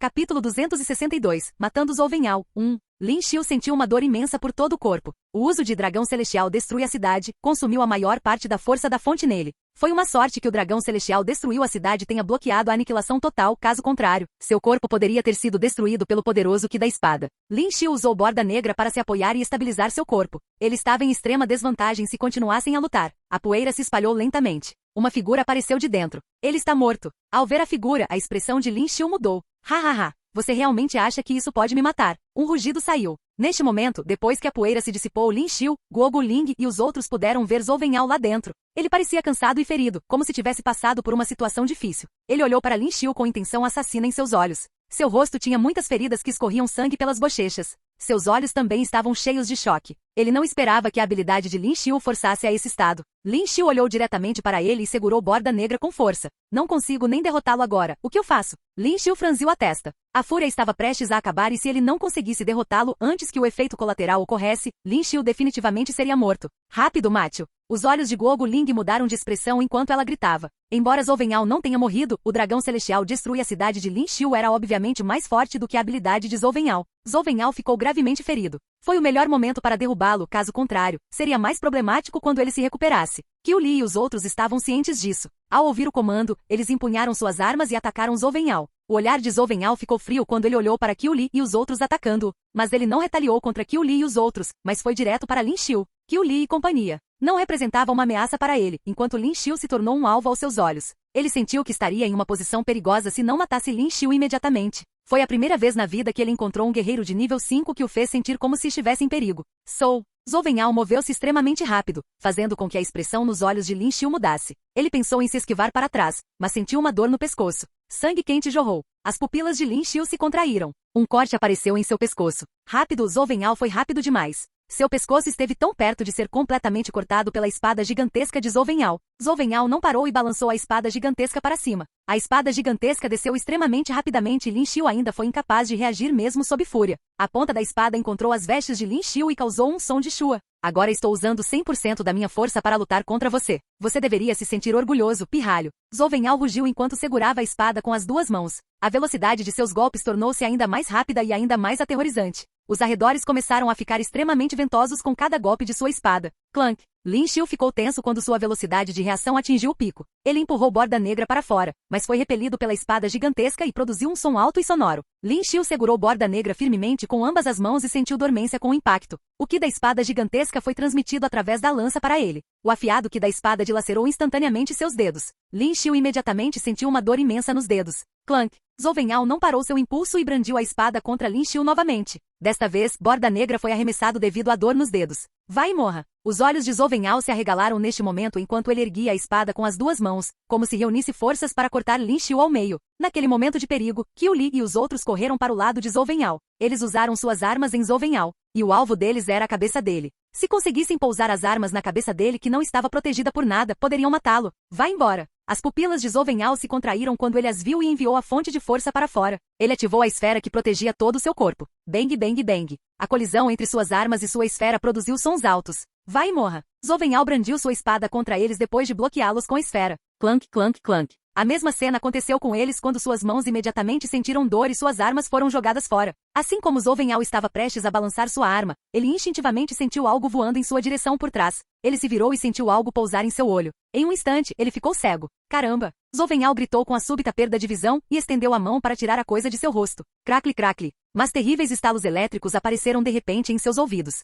Capítulo 262, Matando Zhou Wenhao, 1. Lin Xiu sentiu uma dor imensa por todo o corpo. O uso de dragão celestial destrui a cidade, consumiu a maior parte da força da fonte nele. Foi uma sorte que o dragão celestial destruiu a cidade tenha bloqueado a aniquilação total, caso contrário, seu corpo poderia ter sido destruído pelo poderoso Qi da espada. Lin Xiu usou borda negra para se apoiar e estabilizar seu corpo. Ele estava em extrema desvantagem se continuassem a lutar. A poeira se espalhou lentamente. Uma figura apareceu de dentro. Ele está morto. Ao ver a figura, a expressão de Lin Xiu mudou. Hahaha. Você realmente acha que isso pode me matar? Um rugido saiu. Neste momento, depois que a poeira se dissipou, Lin Xiu, Guo Ling e os outros puderam ver Zhou Wenhao lá dentro. Ele parecia cansado e ferido, como se tivesse passado por uma situação difícil. Ele olhou para Lin Xiu com intenção assassina em seus olhos. Seu rosto tinha muitas feridas que escorriam sangue pelas bochechas. Seus olhos também estavam cheios de choque. Ele não esperava que a habilidade de Lin Xiu o forçasse a esse estado. Lin Xiu olhou diretamente para ele e segurou borda negra com força. Não consigo nem derrotá-lo agora. O que eu faço? Lin Xiu franziu a testa. A fúria estava prestes a acabar e se ele não conseguisse derrotá-lo antes que o efeito colateral ocorresse, Lin Xiu definitivamente seria morto. Rápido, Matthew. Os olhos de Guogu Ling mudaram de expressão enquanto ela gritava. Embora Zovenhao não tenha morrido, o dragão celestial destrui a cidade de Lin Xiu era obviamente mais forte do que a habilidade de Zovenhao. Zovenhao ficou gravemente ferido. Foi o melhor momento para derrubá-lo, caso contrário, seria mais problemático quando ele se recuperasse. Qiu Li e os outros estavam cientes disso. Ao ouvir o comando, eles empunharam suas armas e atacaram Zovenhao. O olhar de Zovenhao ficou frio quando ele olhou para Qiu Li e os outros atacando-o, mas ele não retaliou contra Qiu Li e os outros, mas foi direto para Lin Xiu. Qiu Li e companhia não representava uma ameaça para ele, enquanto Lin Xiu se tornou um alvo aos seus olhos. Ele sentiu que estaria em uma posição perigosa se não matasse Lin Xiu imediatamente. Foi a primeira vez na vida que ele encontrou um guerreiro de nível 5 que o fez sentir como se estivesse em perigo. Zovenhao moveu-se extremamente rápido, fazendo com que a expressão nos olhos de Lin Xiu mudasse. Ele pensou em se esquivar para trás, mas sentiu uma dor no pescoço. Sangue quente jorrou. As pupilas de Lin Xiu se contraíram. Um corte apareceu em seu pescoço. Rápido, Zovenhao foi rápido demais. Seu pescoço esteve tão perto de ser completamente cortado pela espada gigantesca de Zovenhao. Zovenhao não parou e balançou a espada gigantesca para cima. A espada gigantesca desceu extremamente rapidamente e Lin Xiu ainda foi incapaz de reagir mesmo sob fúria. A ponta da espada encontrou as vestes de Lin Xiu e causou um som de chua. Agora estou usando 100% da minha força para lutar contra você. Você deveria se sentir orgulhoso, pirralho. Zovenhao rugiu enquanto segurava a espada com as duas mãos. A velocidade de seus golpes tornou-se ainda mais rápida e ainda mais aterrorizante. Os arredores começaram a ficar extremamente ventosos com cada golpe de sua espada. Clank! Lin Xiu ficou tenso quando sua velocidade de reação atingiu o pico. Ele empurrou Borda Negra para fora, mas foi repelido pela espada gigantesca e produziu um som alto e sonoro. Lin Xiu segurou Borda Negra firmemente com ambas as mãos e sentiu dormência com o impacto. O ki da espada gigantesca foi transmitido através da lança para ele. O afiado ki da espada dilacerou instantaneamente seus dedos. Lin Xiu imediatamente sentiu uma dor imensa nos dedos. Clank! Zovenhao não parou seu impulso e brandiu a espada contra Lin Xiu novamente. Desta vez, Borda Negra foi arremessado devido à dor nos dedos. Vai e morra! Os olhos de Zovenhao se arregalaram neste momento enquanto ele erguia a espada com as duas mãos, como se reunisse forças para cortar Lin Xiu ao meio. Naquele momento de perigo, Qiu Li e os outros correram para o lado de Zovenhao. Eles usaram suas armas em Zovenhao, e o alvo deles era a cabeça dele. Se conseguissem pousar as armas na cabeça dele que não estava protegida por nada, poderiam matá-lo. Vai embora! As pupilas de Zovenhao se contraíram quando ele as viu e enviou a fonte de força para fora. Ele ativou a esfera que protegia todo o seu corpo. Bang, bang, bang. A colisão entre suas armas e sua esfera produziu sons altos. Vai e morra! Zovenhao brandiu sua espada contra eles depois de bloqueá-los com a esfera. Clank, clank, clank. A mesma cena aconteceu com eles quando suas mãos imediatamente sentiram dor e suas armas foram jogadas fora. Assim como Zovenhao estava prestes a balançar sua arma, ele instintivamente sentiu algo voando em sua direção por trás. Ele se virou e sentiu algo pousar em seu olho. Em um instante, ele ficou cego. Caramba! Zovenhao gritou com a súbita perda de visão e estendeu a mão para tirar a coisa de seu rosto. Cracle, cracle. Mas terríveis estalos elétricos apareceram de repente em seus ouvidos.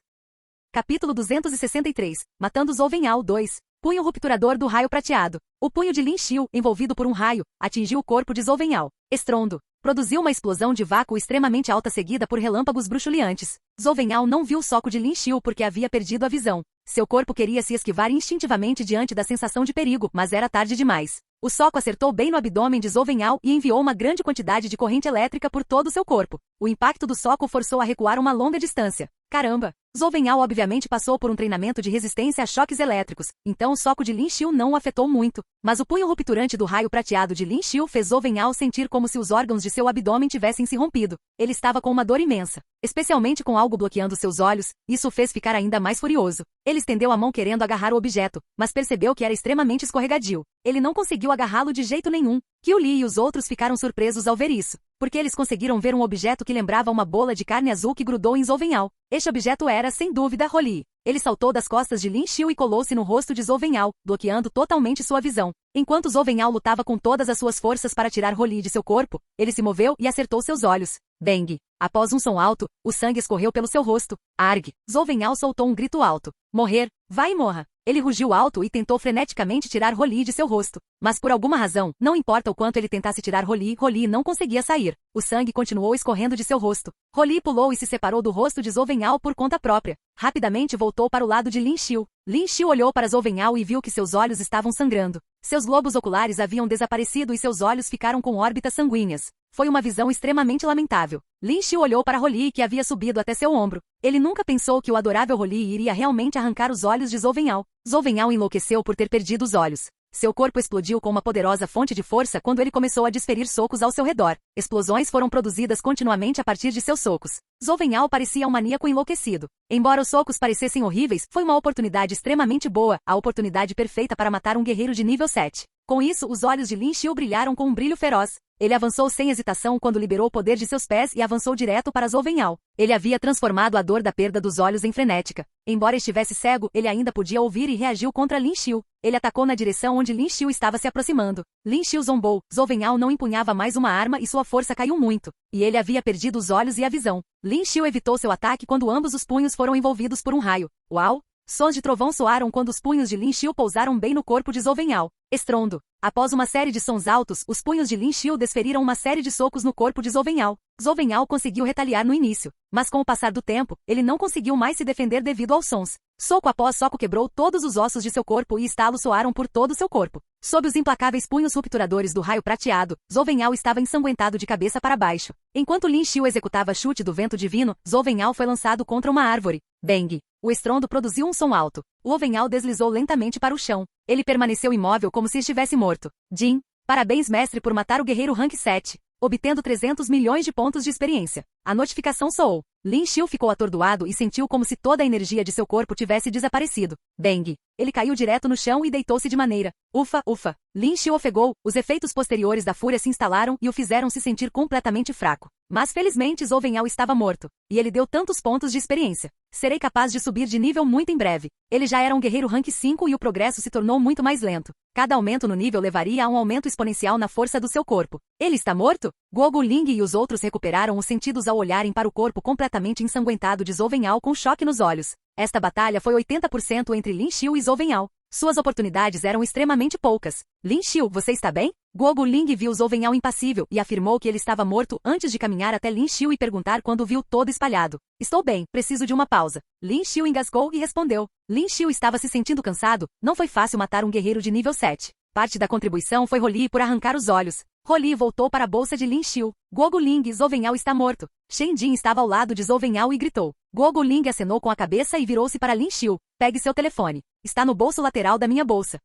Capítulo 263. Matando Zovenhao 2. Punho rupturador do raio prateado. O punho de Lin Xiu, envolvido por um raio, atingiu o corpo de Zovenhao. Estrondo. Produziu uma explosão de vácuo extremamente alta seguida por relâmpagos bruxuleantes. Zovenhao não viu o soco de Lin Xiu porque havia perdido a visão. Seu corpo queria se esquivar instintivamente diante da sensação de perigo, mas era tarde demais. O soco acertou bem no abdômen de Zovenhao e enviou uma grande quantidade de corrente elétrica por todo o seu corpo. O impacto do soco forçou a recuar uma longa distância. Caramba! Zovenhao obviamente passou por um treinamento de resistência a choques elétricos, então o soco de Lin Xiu não o afetou muito. Mas o punho rupturante do raio prateado de Lin Xiu fez Zovenhao sentir como se os órgãos de seu abdômen tivessem se rompido. Ele estava com uma dor imensa, especialmente com algo bloqueando seus olhos, isso o fez ficar ainda mais furioso. Ele estendeu a mão querendo agarrar o objeto, mas percebeu que era extremamente escorregadio. Ele não conseguiu agarrá-lo de jeito nenhum. Qiu Li e os outros ficaram surpresos ao ver isso, porque eles conseguiram ver um objeto que lembrava uma bola de carne azul que grudou em Zovenhao. Este objeto era, sem dúvida, Roli. Ele saltou das costas de Lin Xiu e colou-se no rosto de Zovenhao, bloqueando totalmente sua visão. Enquanto Zovenhao lutava com todas as suas forças para tirar Roli de seu corpo, ele se moveu e acertou seus olhos. Bang! Após um som alto, o sangue escorreu pelo seu rosto. Arg! Zovenhao soltou um grito alto. Morrer! Vai e morra! Ele rugiu alto e tentou freneticamente tirar Roli de seu rosto. Mas por alguma razão, não importa o quanto ele tentasse tirar Roli não conseguia sair. O sangue continuou escorrendo de seu rosto. Roli pulou e se separou do rosto de Zovenhao por conta própria. Rapidamente voltou para o lado de Lin Xiu. Lin Xiu olhou para Zovenhao e viu que seus olhos estavam sangrando. Seus globos oculares haviam desaparecido e seus olhos ficaram com órbitas sanguíneas. Foi uma visão extremamente lamentável. Lin Xiu olhou para Roli que havia subido até seu ombro. Ele nunca pensou que o adorável Roli iria realmente arrancar os olhos de Zovenhao. Zovenhao enlouqueceu por ter perdido os olhos. Seu corpo explodiu com uma poderosa fonte de força quando ele começou a desferir socos ao seu redor. Explosões foram produzidas continuamente a partir de seus socos. Zovenhal parecia um maníaco enlouquecido. Embora os socos parecessem horríveis, foi uma oportunidade extremamente boa, a oportunidade perfeita para matar um guerreiro de nível 7. Com isso, os olhos de Lin Xiu brilharam com um brilho feroz. Ele avançou sem hesitação quando liberou o poder de seus pés e avançou direto para Zovenhal. Ele havia transformado a dor da perda dos olhos em frenética. Embora estivesse cego, ele ainda podia ouvir e reagiu contra Lin Xiu. Ele atacou na direção onde Lin Xiu estava se aproximando. Lin Xiu zombou. Zovenhal não empunhava mais uma arma e sua força caiu muito. E ele havia perdido os olhos e a visão. Lin Xiu evitou seu ataque quando ambos os punhos foram envolvidos por um raio. Uau! Sons de trovão soaram quando os punhos de Lin Xiu pousaram bem no corpo de Zovenhal. Estrondo. Após uma série de sons altos, os punhos de Lin Xiu desferiram uma série de socos no corpo de Zovenhal. Zovenhal conseguiu retaliar no início, mas com o passar do tempo, ele não conseguiu mais se defender devido aos sons. Soco após soco quebrou todos os ossos de seu corpo e estalos soaram por todo seu corpo. Sob os implacáveis punhos rupturadores do raio prateado, Zovenhal estava ensanguentado de cabeça para baixo. Enquanto Lin Xiu executava chute do vento divino, Zovenhal foi lançado contra uma árvore. Bang! O estrondo produziu um som alto. O Zovenhal deslizou lentamente para o chão. Ele permaneceu imóvel como se estivesse morto. Jin, parabéns mestre por matar o guerreiro rank 7, obtendo 300 milhões de pontos de experiência. A notificação soou. Lin Xiu ficou atordoado e sentiu como se toda a energia de seu corpo tivesse desaparecido. Bang! Ele caiu direto no chão e deitou-se de maneira. Ufa, ufa! Lin Xiu ofegou, os efeitos posteriores da fúria se instalaram e o fizeram se sentir completamente fraco. Mas felizmente Zovenhal estava morto, e ele deu tantos pontos de experiência. Serei capaz de subir de nível muito em breve. Ele já era um guerreiro rank 5 e o progresso se tornou muito mais lento. Cada aumento no nível levaria a um aumento exponencial na força do seu corpo. Ele está morto? Guogu Ling e os outros recuperaram os sentidos ao olharem para o corpo completamente ensanguentado de Zovenhal com choque nos olhos. Esta batalha foi 80% entre Lin Xiu e Zovenhal. Suas oportunidades eram extremamente poucas. Lin Xiu, você está bem? Guogu Ling viu Zovenhal impassível e afirmou que ele estava morto antes de caminhar até Lin Xiu e perguntar quando o viu todo espalhado. Estou bem, preciso de uma pausa. Lin Xiu engasgou e respondeu. Lin Xiu estava se sentindo cansado, não foi fácil matar um guerreiro de nível 7. Parte da contribuição foi Roli por arrancar os olhos. Roli voltou para a bolsa de Lin Xiu. Guogu Ling, Zovenhal está morto. Shen Jin estava ao lado de Zovenhal e gritou. Guogu Ling acenou com a cabeça e virou-se para Lin Xiu. Pegue seu telefone. Está no bolso lateral da minha bolsa.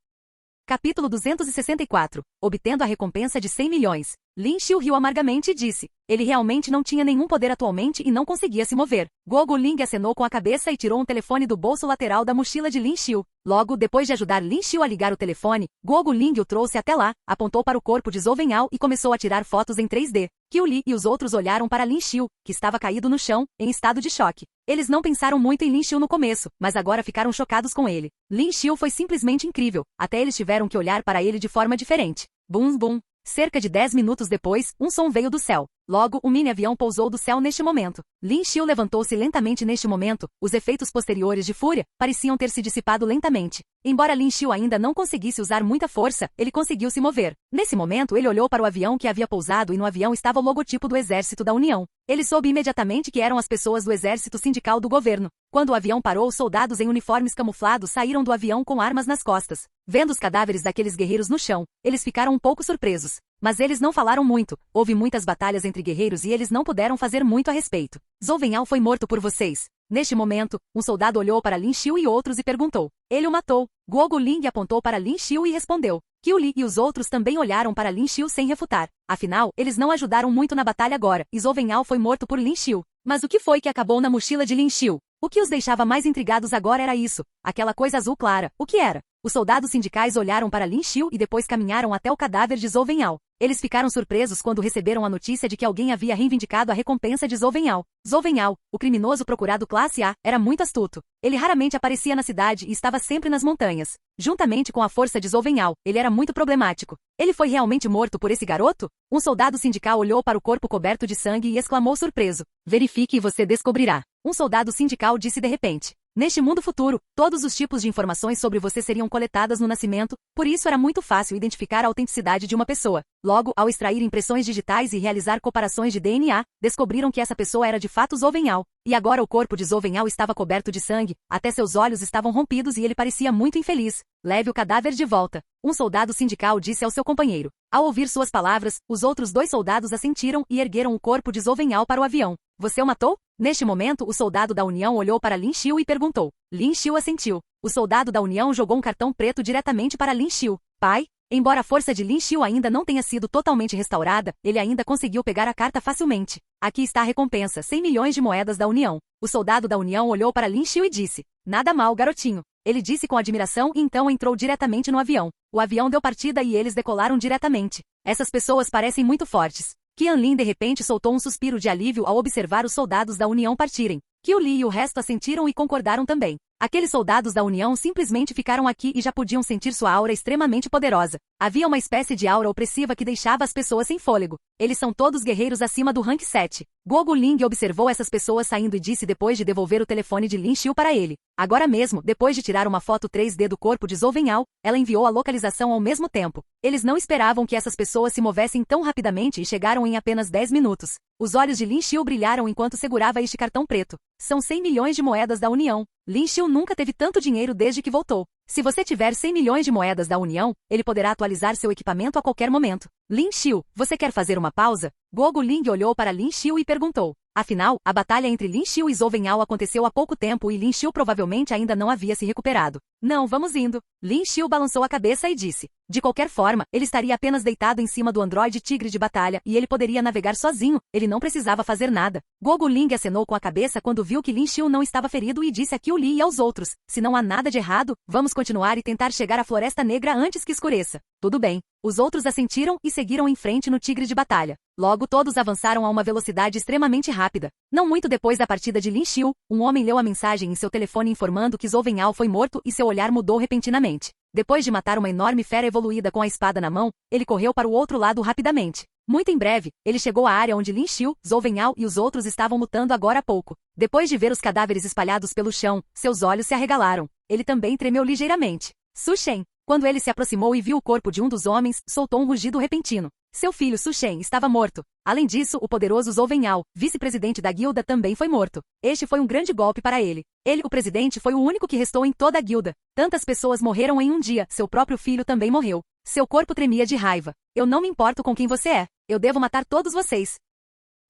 Capítulo 264. Obtendo a recompensa de 100 milhões. Lin Xiu riu amargamente e disse. Ele realmente não tinha nenhum poder atualmente e não conseguia se mover. Guogu Ling acenou com a cabeça e tirou um telefone do bolso lateral da mochila de Lin Xiu. Logo, depois de ajudar Lin Xiu a ligar o telefone, Guogu Ling o trouxe até lá, apontou para o corpo de Zovenhal e começou a tirar fotos em 3D. Qiu Li e os outros olharam para Lin Xiu, que estava caído no chão, em estado de choque. Eles não pensaram muito em Lin Xiu no começo, mas agora ficaram chocados com ele. Lin Xiu foi simplesmente incrível, até eles tiveram que olhar para ele de forma diferente. Bum bum. Cerca de 10 minutos depois, um som veio do céu. Logo, um mini-avião pousou do céu neste momento. Lin Xiu levantou-se lentamente neste momento. Os efeitos posteriores de fúria pareciam ter se dissipado lentamente. Embora Lin Xiu ainda não conseguisse usar muita força, ele conseguiu se mover. Nesse momento, ele olhou para o avião que havia pousado e no avião estava o logotipo do Exército da União. Ele soube imediatamente que eram as pessoas do Exército Sindical do governo. Quando o avião parou, soldados em uniformes camuflados saíram do avião com armas nas costas. Vendo os cadáveres daqueles guerreiros no chão, eles ficaram um pouco surpresos. Mas eles não falaram muito. Houve muitas batalhas entre guerreiros e eles não puderam fazer muito a respeito. Zovenhal foi morto por vocês. Neste momento, um soldado olhou para Lin Xiu e outros e perguntou. Ele o matou. Guogu Ling apontou para Lin Xiu e respondeu. Qiu Li e os outros também olharam para Lin Xiu sem refutar. Afinal, eles não ajudaram muito na batalha agora, e Zovenhal foi morto por Lin Xiu. Mas o que foi que acabou na mochila de Lin Xiu? O que os deixava mais intrigados agora era isso. Aquela coisa azul clara. O que era? Os soldados sindicais olharam para Lin Xiu e depois caminharam até o cadáver de Zovenhal. Eles ficaram surpresos quando receberam a notícia de que alguém havia reivindicado a recompensa de Zovenhal. Zovenhal, o criminoso procurado classe A, era muito astuto. Ele raramente aparecia na cidade e estava sempre nas montanhas. Juntamente com a força de Zovenhal, ele era muito problemático. Ele foi realmente morto por esse garoto? Um soldado sindical olhou para o corpo coberto de sangue e exclamou surpreso. Verifique e você descobrirá. Um soldado sindical disse de repente. Neste mundo futuro, todos os tipos de informações sobre você seriam coletadas no nascimento, por isso era muito fácil identificar a autenticidade de uma pessoa. Logo, ao extrair impressões digitais e realizar comparações de DNA, descobriram que essa pessoa era de fato Zovenhal. E agora o corpo de Zovenhal estava coberto de sangue, até seus olhos estavam rompidos e ele parecia muito infeliz. Leve o cadáver de volta. Um soldado sindical disse ao seu companheiro. Ao ouvir suas palavras, os outros 2 soldados assentiram e ergueram o corpo de Zovenhal para o avião. Você o matou? Neste momento, o soldado da União olhou para Lin Xiu e perguntou. Lin Xiu assentiu. O soldado da União jogou um cartão preto diretamente para Lin Xiu. Pai? Embora a força de Lin Xiu ainda não tenha sido totalmente restaurada, ele ainda conseguiu pegar a carta facilmente. Aqui está a recompensa, 100 milhões de moedas da União. O soldado da União olhou para Lin Xiu e disse: Nada mal, garotinho. Ele disse com admiração e então entrou diretamente no avião. O avião deu partida e eles decolaram diretamente. Essas pessoas parecem muito fortes. Qian Lin de repente soltou um suspiro de alívio ao observar os soldados da União partirem. Qiu Li e o resto assentiram e concordaram também. Aqueles soldados da União simplesmente ficaram aqui e já podiam sentir sua aura extremamente poderosa. Havia uma espécie de aura opressiva que deixava as pessoas sem fôlego. Eles são todos guerreiros acima do rank 7. Guo Ling observou essas pessoas saindo e disse depois de devolver o telefone de Lin Xiu para ele. Agora mesmo, depois de tirar uma foto 3D do corpo de Zhou Wenhao, ela enviou a localização ao mesmo tempo. Eles não esperavam que essas pessoas se movessem tão rapidamente e chegaram em apenas 10 minutos. Os olhos de Lin Xiu brilharam enquanto segurava este cartão preto. São 100 milhões de moedas da União. Lin Xiu nunca teve tanto dinheiro desde que voltou. Se você tiver 100 milhões de moedas da União, ele poderá atualizar seu equipamento a qualquer momento. Lin Xiu, você quer fazer uma pausa? Guo Ling olhou para Lin Xiu e perguntou. Afinal, a batalha entre Lin Xiu e Zhou Wenhao aconteceu há pouco tempo e Lin Xiu provavelmente ainda não havia se recuperado. Não, vamos indo. Lin Xiu balançou a cabeça e disse. De qualquer forma, ele estaria apenas deitado em cima do androide tigre de batalha e ele poderia navegar sozinho, ele não precisava fazer nada. Guo Ling acenou com a cabeça quando viu que Lin Xiu não estava ferido e disse a Qiu Li e aos outros, se não há nada de errado, vamos continuar e tentar chegar à Floresta Negra antes que escureça. Tudo bem. Os outros assentiram e seguiram em frente no tigre de batalha. Logo todos avançaram a uma velocidade extremamente rápida. Não muito depois da partida de Lin Xiu, um homem leu a mensagem em seu telefone informando que Zhou Wenhao foi morto e seu olhar mudou repentinamente. Depois de matar uma enorme fera evoluída com a espada na mão, ele correu para o outro lado rapidamente. Muito em breve, ele chegou à área onde Lin Xiu, Zhou Wenhao e os outros estavam lutando agora há pouco. Depois de ver os cadáveres espalhados pelo chão, seus olhos se arregalaram. Ele também tremeu ligeiramente. Su Shen. Quando ele se aproximou e viu o corpo de um dos homens, soltou um rugido repentino. Seu filho Su Shen estava morto. Além disso, o poderoso Zhou Wenhao, vice-presidente da guilda, também foi morto. Este foi um grande golpe para ele. Ele, o presidente, foi o único que restou em toda a guilda. Tantas pessoas morreram em um dia, seu próprio filho também morreu. Seu corpo tremia de raiva. Eu não me importo com quem você é. Eu devo matar todos vocês.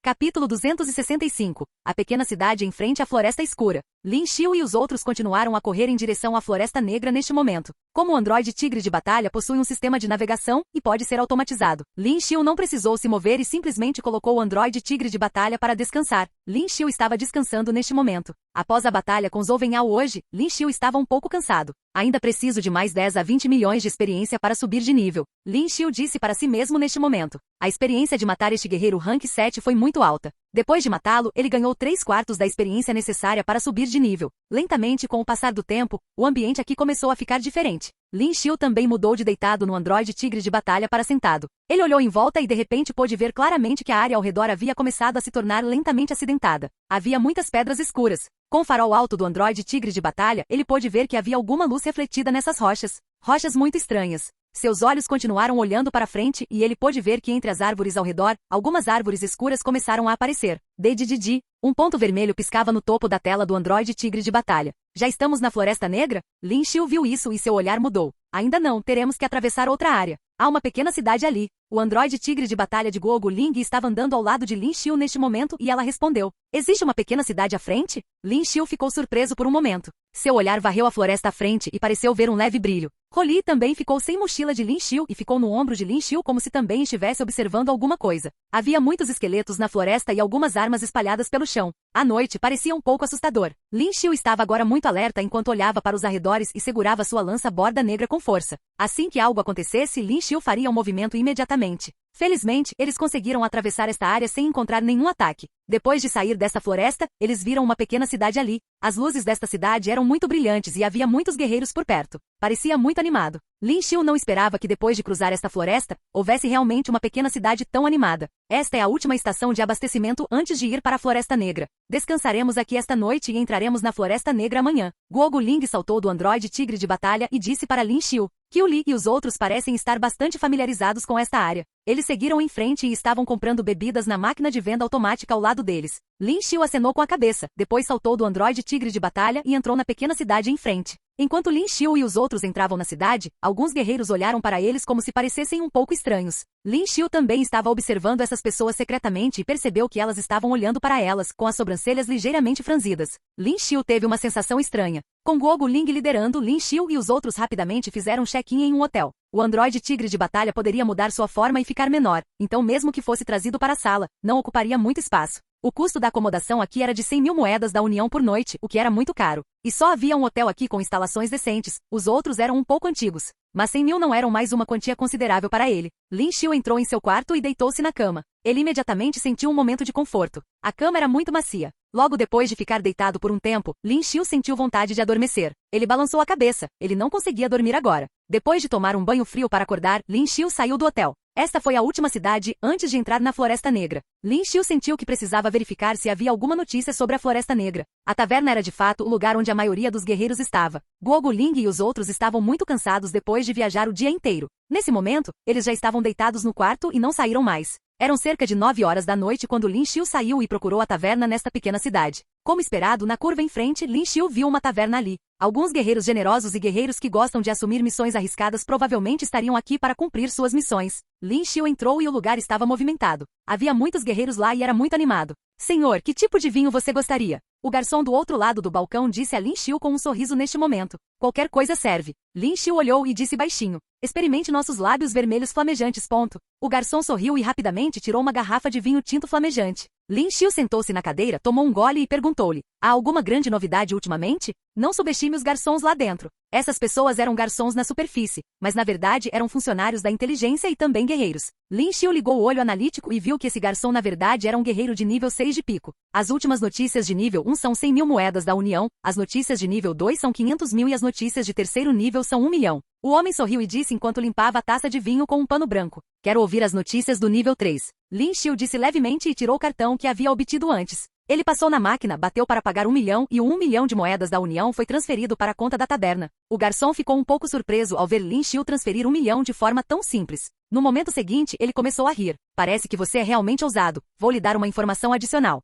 Capítulo 265. A pequena cidade em frente à Floresta Escura. Lin Xiu e os outros continuaram a correr em direção à Floresta Negra neste momento. Como o androide tigre de batalha possui um sistema de navegação e pode ser automatizado, Lin Xiu não precisou se mover e simplesmente colocou o androide tigre de batalha para descansar. Lin Xiu estava descansando neste momento. Após a batalha com Zhou Wenhao hoje, Lin Xiu estava um pouco cansado. Ainda preciso de mais 10 a 20 milhões de experiência para subir de nível. Lin Xiu disse para si mesmo neste momento. A experiência de matar este guerreiro rank 7 foi muito alta. Depois de matá-lo, ele ganhou 3/4 da experiência necessária para subir de nível. Lentamente, com o passar do tempo, o ambiente aqui começou a ficar diferente. Lin Xiu também mudou de deitado no androide tigre de batalha para sentado. Ele olhou em volta e de repente pôde ver claramente que a área ao redor havia começado a se tornar lentamente acidentada. Havia muitas pedras escuras. Com o farol alto do androide tigre de batalha, ele pôde ver que havia alguma luz refletida nessas rochas. Rochas muito estranhas. Seus olhos continuaram olhando para frente e ele pôde ver que entre as árvores ao redor, algumas árvores escuras começaram a aparecer. Dedididi, um ponto vermelho piscava no topo da tela do androide tigre de batalha. Já estamos na Floresta Negra? Lin Xiu viu isso e seu olhar mudou. Ainda não, teremos que atravessar outra área. Há uma pequena cidade ali. O androide tigre de batalha de Guo Ling estava andando ao lado de Lin Xiu neste momento e ela respondeu. Existe uma pequena cidade à frente? Lin Xiu ficou surpreso por um momento. Seu olhar varreu a floresta à frente e pareceu ver um leve brilho. Roli também ficou sem mochila de Lin Xiu e ficou no ombro de Lin Xiu como se também estivesse observando alguma coisa. Havia muitos esqueletos na floresta e algumas armas espalhadas pelo chão. À noite parecia um pouco assustador. Lin Xiu estava agora muito alerta enquanto olhava para os arredores e segurava sua lança borda negra com força. Assim que algo acontecesse, Lin Xiu faria um movimento imediatamente. Felizmente, eles conseguiram atravessar esta área sem encontrar nenhum ataque. Depois de sair desta floresta, eles viram uma pequena cidade ali. As luzes desta cidade eram muito brilhantes e havia muitos guerreiros por perto. Parecia muito animado. Lin Xiu não esperava que depois de cruzar esta floresta, houvesse realmente uma pequena cidade tão animada. Esta é a última estação de abastecimento antes de ir para a Floresta Negra. Descansaremos aqui esta noite e entraremos na Floresta Negra amanhã. Guo Ling saltou do androide tigre de batalha e disse para Lin Xiu. Qiu Li e os outros parecem estar bastante familiarizados com esta área. Eles seguiram em frente e estavam comprando bebidas na máquina de venda automática ao lado deles. Lin Xiu acenou com a cabeça, depois saltou do androide tigre de batalha e entrou na pequena cidade em frente. Enquanto Lin Xiu e os outros entravam na cidade, alguns guerreiros olharam para eles como se parecessem um pouco estranhos. Lin Xiu também estava observando essas pessoas secretamente e percebeu que elas estavam olhando para elas, com as sobrancelhas ligeiramente franzidas. Lin Xiu teve uma sensação estranha. Com Guogu Ling liderando, Lin Xiu e os outros rapidamente fizeram um check-in em um hotel. O androide tigre de batalha poderia mudar sua forma e ficar menor, então mesmo que fosse trazido para a sala, não ocuparia muito espaço. O custo da acomodação aqui era de 100 mil moedas da União por noite, o que era muito caro. E só havia um hotel aqui com instalações decentes, os outros eram um pouco antigos. Mas 100 mil não eram mais uma quantia considerável para ele. Lin Xiu entrou em seu quarto e deitou-se na cama. Ele imediatamente sentiu um momento de conforto. A cama era muito macia. Logo depois de ficar deitado por um tempo, Lin Xiu sentiu vontade de adormecer. Ele balançou a cabeça. Ele não conseguia dormir agora. Depois de tomar um banho frio para acordar, Lin Xiu saiu do hotel. Esta foi a última cidade antes de entrar na Floresta Negra. Lin Xiu sentiu que precisava verificar se havia alguma notícia sobre a Floresta Negra. A taverna era de fato o lugar onde a maioria dos guerreiros estava. Guogu Ling e os outros estavam muito cansados depois de viajar o dia inteiro. Nesse momento, eles já estavam deitados no quarto e não saíram mais. Eram cerca de 9 horas da noite quando Lin Xiu saiu e procurou a taverna nesta pequena cidade. Como esperado, na curva em frente, Lin Xiu viu uma taverna ali. Alguns guerreiros generosos e guerreiros que gostam de assumir missões arriscadas provavelmente estariam aqui para cumprir suas missões. Lin Xiu entrou e o lugar estava movimentado. Havia muitos guerreiros lá e era muito animado. Senhor, que tipo de vinho você gostaria? O garçom do outro lado do balcão disse a Lin Xiu com um sorriso neste momento. Qualquer coisa serve. Lin Xiu olhou e disse baixinho. Experimente nossos lábios vermelhos flamejantes. O garçom sorriu e rapidamente tirou uma garrafa de vinho tinto flamejante. Lin Xiu sentou-se na cadeira, tomou um gole e perguntou-lhe. Há alguma grande novidade ultimamente? Não subestime os garçons lá dentro. Essas pessoas eram garçons na superfície, mas na verdade eram funcionários da inteligência e também guerreiros. Lin Xiu ligou o olho analítico e viu que esse garçom na verdade era um guerreiro de nível 6 de pico. As últimas notícias de nível 1 são 100 mil moedas da União, as notícias de nível 2 são 500 mil e as notícias de terceiro nível são 1 milhão. O homem sorriu e disse enquanto limpava a taça de vinho com um pano branco. Quero ouvir as notícias do nível 3. Lin Xiu disse levemente e tirou o cartão que havia obtido antes. Ele passou na máquina, bateu para pagar 1 milhão e o 1 milhão de moedas da União foi transferido para a conta da taberna. O garçom ficou um pouco surpreso ao ver Lin Xiu transferir 1 milhão de forma tão simples. No momento seguinte, ele começou a rir. Parece que você é realmente ousado. Vou lhe dar uma informação adicional.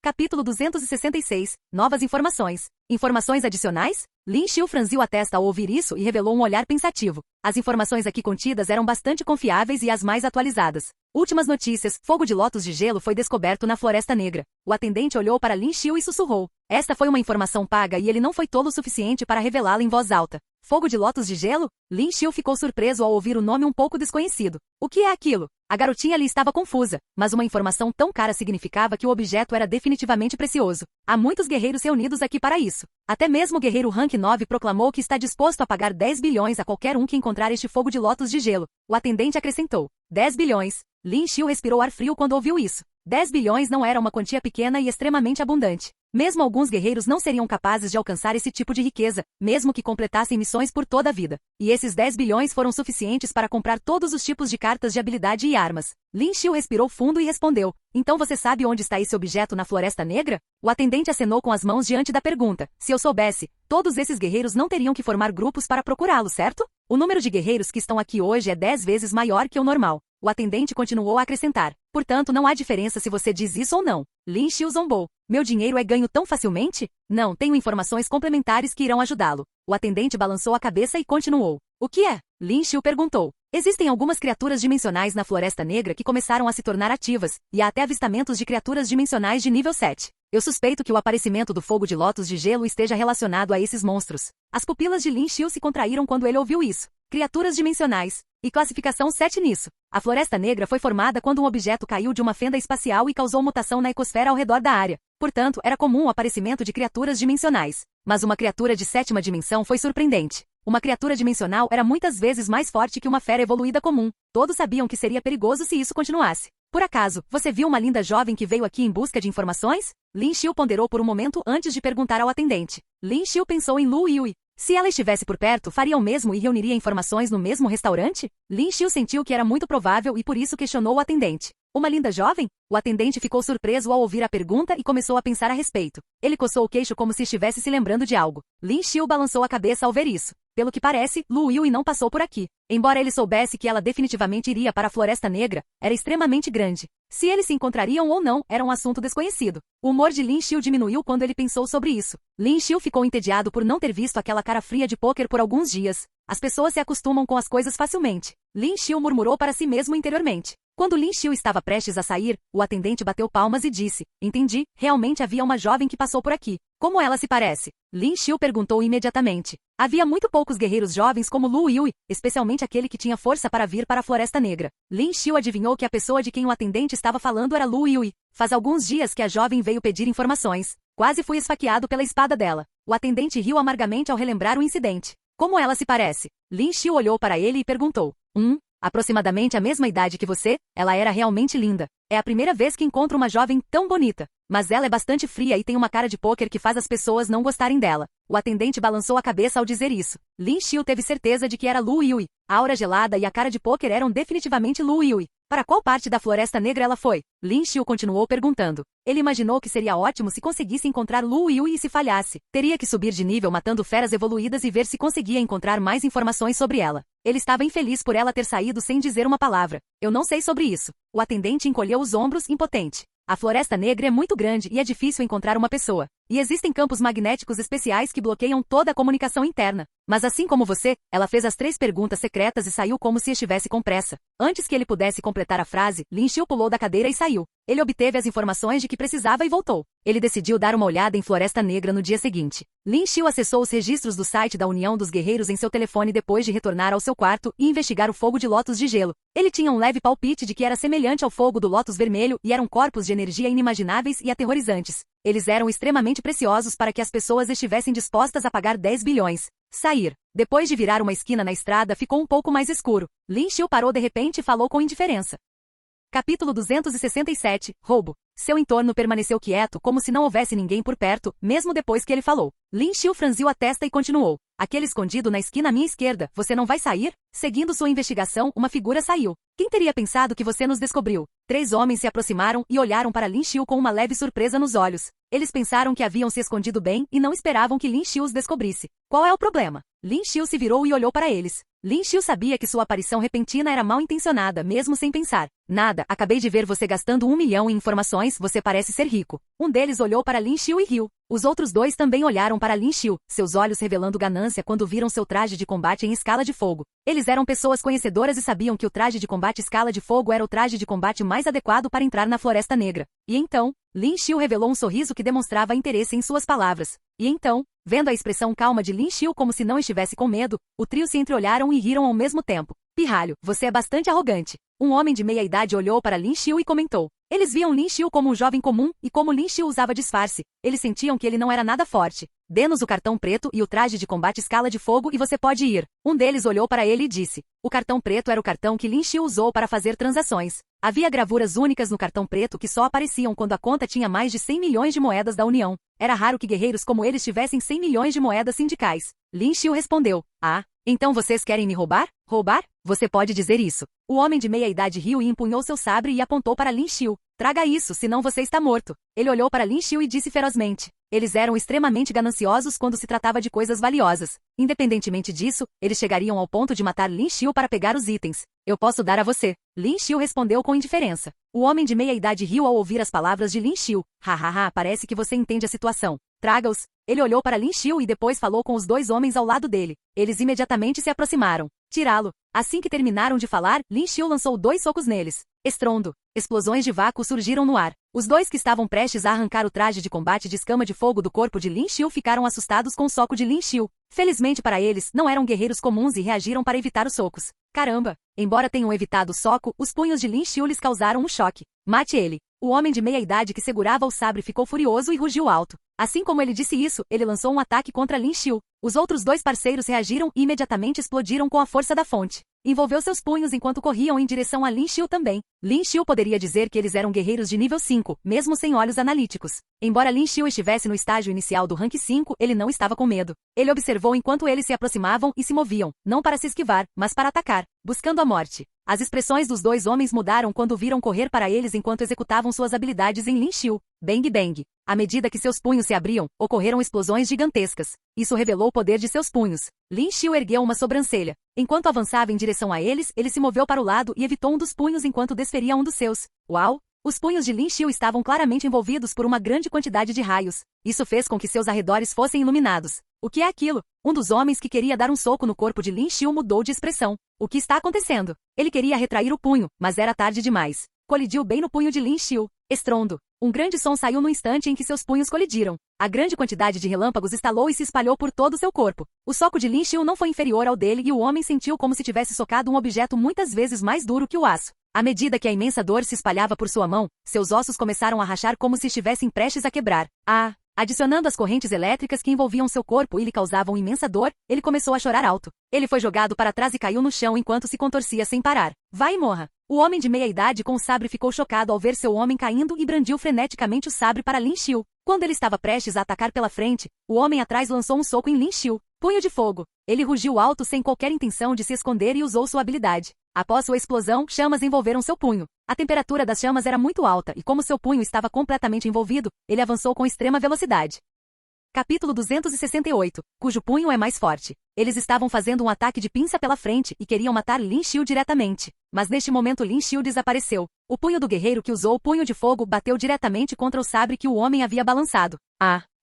Capítulo 266. Novas informações. Informações adicionais? Lin Xiu franziu a testa ao ouvir isso e revelou um olhar pensativo. As informações aqui contidas eram bastante confiáveis e as mais atualizadas. Últimas notícias, fogo de lótus de gelo foi descoberto na Floresta Negra. O atendente olhou para Lin Xiu e sussurrou. Esta foi uma informação paga e ele não foi tolo o suficiente para revelá-la em voz alta. Fogo de lótus de gelo? Lin Xiu ficou surpreso ao ouvir o nome um pouco desconhecido. O que é aquilo? A garotinha ali estava confusa, mas uma informação tão cara significava que o objeto era definitivamente precioso. Há muitos guerreiros reunidos aqui para isso. Até mesmo o guerreiro Rank 9 proclamou que está disposto a pagar 10 bilhões a qualquer um que encontrar este fogo de lótus de gelo. O atendente acrescentou. 10 bilhões. Lin Xiu respirou ar frio quando ouviu isso. 10 bilhões não era uma quantia pequena e extremamente abundante. Mesmo alguns guerreiros não seriam capazes de alcançar esse tipo de riqueza, mesmo que completassem missões por toda a vida. E esses 10 bilhões foram suficientes para comprar todos os tipos de cartas de habilidade e armas. Lin Xiu respirou fundo e respondeu. Então você sabe onde está esse objeto na Floresta Negra? O atendente acenou com as mãos diante da pergunta. Se eu soubesse, todos esses guerreiros não teriam que formar grupos para procurá-lo, certo? O número de guerreiros que estão aqui hoje é 10 vezes maior que o normal. O atendente continuou a acrescentar. Portanto, não há diferença se você diz isso ou não. Lin Xiu zombou. Meu dinheiro é ganho tão facilmente? Não, tenho informações complementares que irão ajudá-lo. O atendente balançou a cabeça e continuou. O que é? Lin Xiu perguntou. Existem algumas criaturas dimensionais na Floresta Negra que começaram a se tornar ativas, e há até avistamentos de criaturas dimensionais de nível 7. Eu suspeito que o aparecimento do fogo de lótus de gelo esteja relacionado a esses monstros. As pupilas de Lin Xiu se contraíram quando ele ouviu isso. Criaturas dimensionais. E classificação 7 nisso. A Floresta Negra foi formada quando um objeto caiu de uma fenda espacial e causou mutação na ecosfera ao redor da área. Portanto, era comum o aparecimento de criaturas dimensionais. Mas uma criatura de 7ª dimensão foi surpreendente. Uma criatura dimensional era muitas vezes mais forte que uma fera evoluída comum. Todos sabiam que seria perigoso se isso continuasse. Por acaso, você viu uma linda jovem que veio aqui em busca de informações? Lin Xiu ponderou por um momento antes de perguntar ao atendente. Lin Xiu pensou em Lu Yui. Se ela estivesse por perto, faria o mesmo e reuniria informações no mesmo restaurante? Lin Xiu sentiu que era muito provável e por isso questionou o atendente. Uma linda jovem? O atendente ficou surpreso ao ouvir a pergunta e começou a pensar a respeito. Ele coçou o queixo como se estivesse se lembrando de algo. Lin Xiu balançou a cabeça ao ver isso. Pelo que parece, Lu Yui não passou por aqui. Embora ele soubesse que ela definitivamente iria para a Floresta Negra, era extremamente grande. Se eles se encontrariam ou não, era um assunto desconhecido. O humor de Lin Xiu diminuiu quando ele pensou sobre isso. Lin Xiu ficou entediado por não ter visto aquela cara fria de pôquer por alguns dias. As pessoas se acostumam com as coisas facilmente. Lin Xiu murmurou para si mesmo interiormente. Quando Lin Xiu estava prestes a sair, o atendente bateu palmas e disse: "Entendi, realmente havia uma jovem que passou por aqui. Como ela se parece?" Lin Xiu perguntou imediatamente. Havia muito poucos guerreiros jovens como Lu Yui, especialmente aquele que tinha força para vir para a Floresta Negra. Lin Xiu adivinhou que a pessoa de quem o atendente estava falando era Lu Yui. Faz alguns dias que a jovem veio pedir informações. Quase fui esfaqueado pela espada dela. O atendente riu amargamente ao relembrar o incidente. Como ela se parece? Lin Xiu olhou para ele e perguntou. Aproximadamente a mesma idade que você, ela era realmente linda. É a primeira vez que encontro uma jovem tão bonita. Mas ela é bastante fria e tem uma cara de pôquer que faz as pessoas não gostarem dela. O atendente balançou a cabeça ao dizer isso. Lin Xiu teve certeza de que era Lu Yui. A aura gelada e a cara de pôquer eram definitivamente Lu Yui. Para qual parte da Floresta Negra ela foi? Lin Xiu continuou perguntando. Ele imaginou que seria ótimo se conseguisse encontrar Lu Yui e se falhasse. Teria que subir de nível matando feras evoluídas e ver se conseguia encontrar mais informações sobre ela. Ele estava infeliz por ela ter saído sem dizer uma palavra. Eu não sei sobre isso. O atendente encolheu os ombros, impotente. A Floresta Negra é muito grande e é difícil encontrar uma pessoa. E existem campos magnéticos especiais que bloqueiam toda a comunicação interna. Mas assim como você, ela fez as 3 perguntas secretas e saiu como se estivesse com pressa. Antes que ele pudesse completar a frase, Lin Xiu pulou da cadeira e saiu. Ele obteve as informações de que precisava e voltou. Ele decidiu dar uma olhada em Floresta Negra no dia seguinte. Lin Xiu acessou os registros do site da União dos Guerreiros em seu telefone depois de retornar ao seu quarto e investigar o fogo de lótus de gelo. Ele tinha um leve palpite de que era semelhante ao fogo do lótus vermelho e eram corpos de energia inimagináveis e aterrorizantes. Eles eram extremamente preciosos para que as pessoas estivessem dispostas a pagar 10 bilhões. Sair. Depois de virar uma esquina na estrada, ficou um pouco mais escuro. Lin Xiu parou de repente e falou com indiferença. Capítulo 267, Roubo. Seu entorno permaneceu quieto, como se não houvesse ninguém por perto, mesmo depois que ele falou. Lin Xiu franziu a testa e continuou. Aquele escondido na esquina à minha esquerda, você não vai sair? Seguindo sua investigação, uma figura saiu. Quem teria pensado que você nos descobriu? 3 homens se aproximaram e olharam para Lin Xiu com uma leve surpresa nos olhos. Eles pensaram que haviam se escondido bem e não esperavam que Lin Xiu os descobrisse. Qual é o problema? Lin Xiu se virou e olhou para eles. Lin Xiu sabia que sua aparição repentina era mal intencionada, mesmo sem pensar. Nada, acabei de ver você gastando 1 milhão em informações, você parece ser rico. Um deles olhou para Lin Xiu e riu. Os outros 2 também olharam para Lin Xiu, seus olhos revelando ganância quando viram seu traje de combate em escala de fogo. Eles eram pessoas conhecedoras e sabiam que o traje de combate escala de fogo era o traje de combate mais adequado para entrar na Floresta Negra. E então, Lin Xiu revelou um sorriso que demonstrava interesse em suas palavras. E então, vendo a expressão calma de Lin Xiu como se não estivesse com medo, o trio se entreolharam e riram ao mesmo tempo. Pirralho, você é bastante arrogante. Um homem de meia idade olhou para Lin Xiu e comentou. Eles viam Lin Xiu como um jovem comum e como Lin Xiu usava disfarce. Eles sentiam que ele não era nada forte. Dê-nos o cartão preto e o traje de combate escala de fogo e você pode ir. Um deles olhou para ele e disse. O cartão preto era o cartão que Lin Xiu usou para fazer transações. Havia gravuras únicas no cartão preto que só apareciam quando a conta tinha mais de 100 milhões de moedas da União. Era raro que guerreiros como eles tivessem 100 milhões de moedas sindicais. Lin Xiu respondeu. Ah, então vocês querem me roubar? Roubar? Você pode dizer isso. O homem de meia idade riu e empunhou seu sabre e apontou para Lin Xiu. Traga isso, senão você está morto. Ele olhou para Lin Xiu e disse ferozmente. Eles eram extremamente gananciosos quando se tratava de coisas valiosas. Independentemente disso, eles chegariam ao ponto de matar Lin Xiu para pegar os itens. Eu posso dar a você. Lin Xiu respondeu com indiferença. O homem de meia idade riu ao ouvir as palavras de Lin Xiu. Hahaha, parece que você entende a situação. Traga-os. Ele olhou para Lin Xiu e depois falou com os 2 homens ao lado dele. Eles imediatamente se aproximaram. Tirá-lo. Assim que terminaram de falar, Lin Xiu lançou 2 socos neles. Estrondo. Explosões de vácuo surgiram no ar. Os 2 que estavam prestes a arrancar o traje de combate de escama de fogo do corpo de Lin Xiu ficaram assustados com o soco de Lin Xiu. Felizmente para eles, não eram guerreiros comuns e reagiram para evitar os socos. Caramba! Embora tenham evitado o soco, os punhos de Lin Xiu lhes causaram um choque. Mate ele! O homem de meia idade que segurava o sabre ficou furioso e rugiu alto. Assim como ele disse isso, ele lançou um ataque contra Lin Xiu. Os outros 2 parceiros reagiram e imediatamente explodiram com a força da fonte. Envolveu seus punhos enquanto corriam em direção a Lin Xiu também. Lin Xiu poderia dizer que eles eram guerreiros de nível 5, mesmo sem olhos analíticos. Embora Lin Xiu estivesse no estágio inicial do rank 5, ele não estava com medo. Ele observou enquanto eles se aproximavam e se moviam, não para se esquivar, mas para atacar, buscando a morte. As expressões dos dois homens mudaram quando viram correr para eles enquanto executavam suas habilidades em Lin Xiu. Bang bang. À medida que seus punhos se abriam, ocorreram explosões gigantescas. Isso revelou o poder de seus punhos. Lin Xiu ergueu uma sobrancelha. Enquanto avançava em direção a eles, ele se moveu para o lado e evitou um dos punhos enquanto desferia um dos seus. Uau! Os punhos de Lin Xiu estavam claramente envolvidos por uma grande quantidade de raios. Isso fez com que seus arredores fossem iluminados. O que é aquilo? Um dos homens que queria dar um soco no corpo de Lin Xiu mudou de expressão. O que está acontecendo? Ele queria retrair o punho, mas era tarde demais. Colidiu bem no punho de Lin Xiu. Estrondo. Um grande som saiu no instante em que seus punhos colidiram. A grande quantidade de relâmpagos estalou e se espalhou por todo o seu corpo. O soco de Lin Xiu não foi inferior ao dele e o homem sentiu como se tivesse socado um objeto muitas vezes mais duro que o aço. À medida que a imensa dor se espalhava por sua mão, seus ossos começaram a rachar como se estivessem prestes a quebrar. Adicionando as correntes elétricas que envolviam seu corpo e lhe causavam imensa dor, ele começou a chorar alto. Ele foi jogado para trás e caiu no chão enquanto se contorcia sem parar. Vai e morra. O homem de meia-idade com o sabre ficou chocado ao ver seu homem caindo e brandiu freneticamente o sabre para Lin Xiu. Quando ele estava prestes a atacar pela frente, o homem atrás lançou um soco em Lin Xiu. Punho de fogo. Ele rugiu alto sem qualquer intenção de se esconder e usou sua habilidade. Após sua explosão, chamas envolveram seu punho. A temperatura das chamas era muito alta e como seu punho estava completamente envolvido, ele avançou com extrema velocidade. Capítulo 268, cujo punho é mais forte. Eles estavam fazendo um ataque de pinça pela frente e queriam matar Lin Xiu diretamente. Mas neste momento Lin Xiu desapareceu. O punho do guerreiro que usou o punho de fogo bateu diretamente contra o sabre que o homem havia balançado.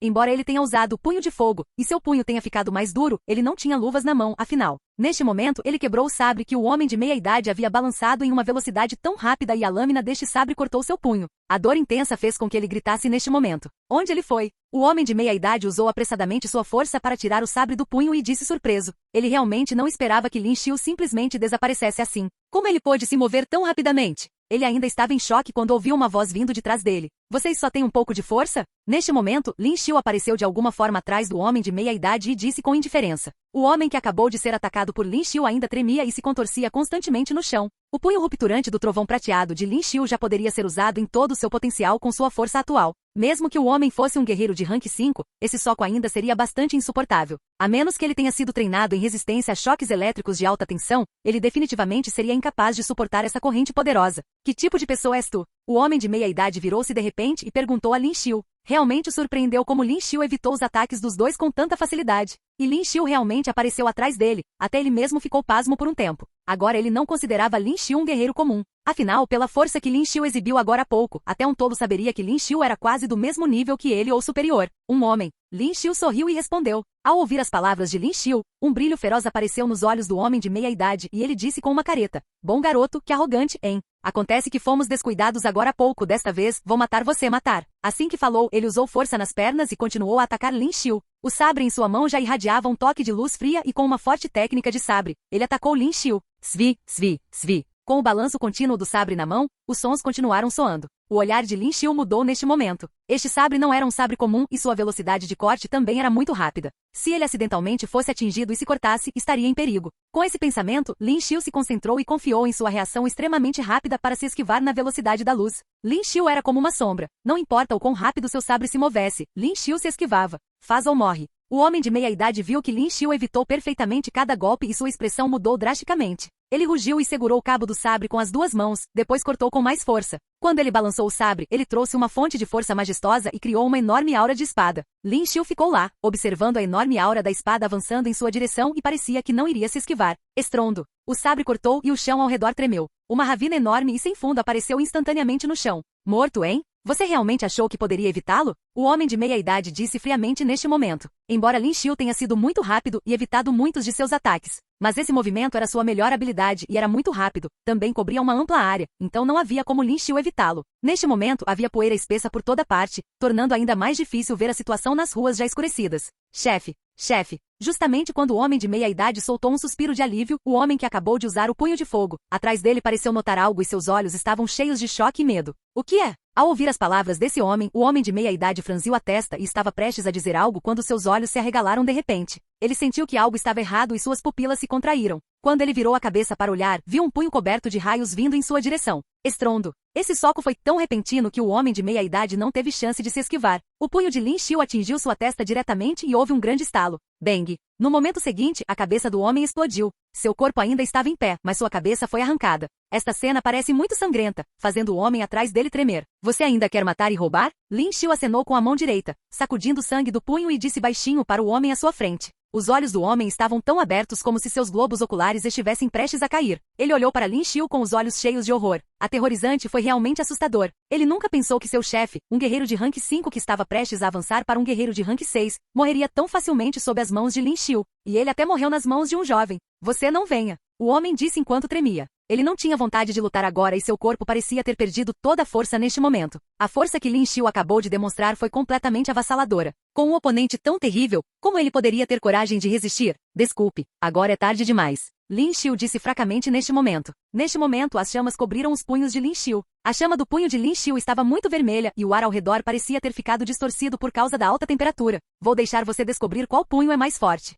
Embora ele tenha usado o punho de fogo, e seu punho tenha ficado mais duro, ele não tinha luvas na mão, afinal. Neste momento, ele quebrou o sabre que o homem de meia-idade havia balançado em uma velocidade tão rápida e a lâmina deste sabre cortou seu punho. A dor intensa fez com que ele gritasse neste momento. Onde ele foi? O homem de meia-idade usou apressadamente sua força para tirar o sabre do punho e disse surpreso. Ele realmente não esperava que Lin Xiu simplesmente desaparecesse assim. Como ele pôde se mover tão rapidamente? Ele ainda estava em choque quando ouviu uma voz vindo de trás dele. Vocês só têm um pouco de força? Neste momento, Lin Xiu apareceu de alguma forma atrás do homem de meia-idade e disse com indiferença. O homem que acabou de ser atacado por Lin Xiu ainda tremia e se contorcia constantemente no chão. O punho rupturante do trovão prateado de Lin Xiu já poderia ser usado em todo o seu potencial com sua força atual. Mesmo que o homem fosse um guerreiro de rank 5, esse soco ainda seria bastante insuportável. A menos que ele tenha sido treinado em resistência a choques elétricos de alta tensão, ele definitivamente seria incapaz de suportar essa corrente poderosa. Que tipo de pessoa és tu? O homem de meia-idade virou-se de repente e perguntou a Lin Xiu. Realmente o surpreendeu como Lin Xiu evitou os ataques dos dois com tanta facilidade. E Lin Xiu realmente apareceu atrás dele, até ele mesmo ficou pasmo por um tempo. Agora ele não considerava Lin Xiu um guerreiro comum. Afinal, pela força que Lin Xiu exibiu agora há pouco, até um tolo saberia que Lin Xiu era quase do mesmo nível que ele ou superior. Um homem. Lin Xiu sorriu e respondeu. Ao ouvir as palavras de Lin Xiu, um brilho feroz apareceu nos olhos do homem de meia-idade e ele disse com uma careta. Bom garoto, que arrogante, hein? Acontece que fomos descuidados agora há pouco, desta vez, vou matar você matar. Assim que falou, ele usou força nas pernas e continuou a atacar Lin Xiu. O sabre em sua mão já irradiava um toque de luz fria e com uma forte técnica de sabre, ele atacou Lin Xiu. Svi, svi, svi. Com o balanço contínuo do sabre na mão, os sons continuaram soando. O olhar de Lin Xiu mudou neste momento. Este sabre não era um sabre comum e sua velocidade de corte também era muito rápida. Se ele acidentalmente fosse atingido e se cortasse, estaria em perigo. Com esse pensamento, Lin Xiu se concentrou e confiou em sua reação extremamente rápida para se esquivar na velocidade da luz. Lin Xiu era como uma sombra. Não importa o quão rápido seu sabre se movesse, Lin Xiu se esquivava. Faz ou morre. O homem de meia-idade viu que Lin Xiu evitou perfeitamente cada golpe e sua expressão mudou drasticamente. Ele rugiu e segurou o cabo do sabre com as duas mãos, depois cortou com mais força. Quando ele balançou o sabre, ele trouxe uma fonte de força majestosa e criou uma enorme aura de espada. Lin Xiu ficou lá, observando a enorme aura da espada avançando em sua direção e parecia que não iria se esquivar. Estrondo. O sabre cortou e o chão ao redor tremeu. Uma ravina enorme e sem fundo apareceu instantaneamente no chão. Morto, hein? Você realmente achou que poderia evitá-lo? O homem de meia-idade disse friamente neste momento. Embora Lin Xiu tenha sido muito rápido e evitado muitos de seus ataques. Mas esse movimento era sua melhor habilidade e era muito rápido, também cobria uma ampla área, então não havia como Lin Xiu evitá-lo. Neste momento havia poeira espessa por toda parte, tornando ainda mais difícil ver a situação nas ruas já escurecidas. Chefe! Chefe! Justamente quando o homem de meia-idade soltou um suspiro de alívio, o homem que acabou de usar o punho de fogo, atrás dele pareceu notar algo e seus olhos estavam cheios de choque e medo. O que é? Ao ouvir as palavras desse homem, o homem de meia-idade franziu a testa e estava prestes a dizer algo quando seus olhos se arregalaram de repente. Ele sentiu que algo estava errado e suas pupilas se contraíram. Quando ele virou a cabeça para olhar, viu um punho coberto de raios vindo em sua direção. Estrondo. Esse soco foi tão repentino que o homem de meia-idade não teve chance de se esquivar. O punho de Lin Xiu atingiu sua testa diretamente e houve um grande estalo. Bang! No momento seguinte, a cabeça do homem explodiu. Seu corpo ainda estava em pé, mas sua cabeça foi arrancada. Esta cena parece muito sangrenta, fazendo o homem atrás dele tremer. Você ainda quer matar e roubar? Lin Xiu acenou com a mão direita, sacudindo o sangue do punho e disse baixinho para o homem à sua frente. Os olhos do homem estavam tão abertos como se seus globos oculares estivessem prestes a cair. Ele olhou para Lin Xiu com os olhos cheios de horror. Aterrorizante, foi realmente assustador. Ele nunca pensou que seu chefe, um guerreiro de rank 5 que estava prestes a avançar para um guerreiro de rank 6, morreria tão facilmente sob as mãos de Lin Xiu. E ele até morreu nas mãos de um jovem. Você não venha. O homem disse enquanto tremia. Ele não tinha vontade de lutar agora e seu corpo parecia ter perdido toda a força neste momento. A força que Lin Xiu acabou de demonstrar foi completamente avassaladora. Com um oponente tão terrível, como ele poderia ter coragem de resistir? Desculpe, agora é tarde demais. Lin Xiu disse fracamente neste momento. Neste momento, as chamas cobriram os punhos de Lin Xiu. A chama do punho de Lin Xiu estava muito vermelha e o ar ao redor parecia ter ficado distorcido por causa da alta temperatura. Vou deixar você descobrir qual punho é mais forte.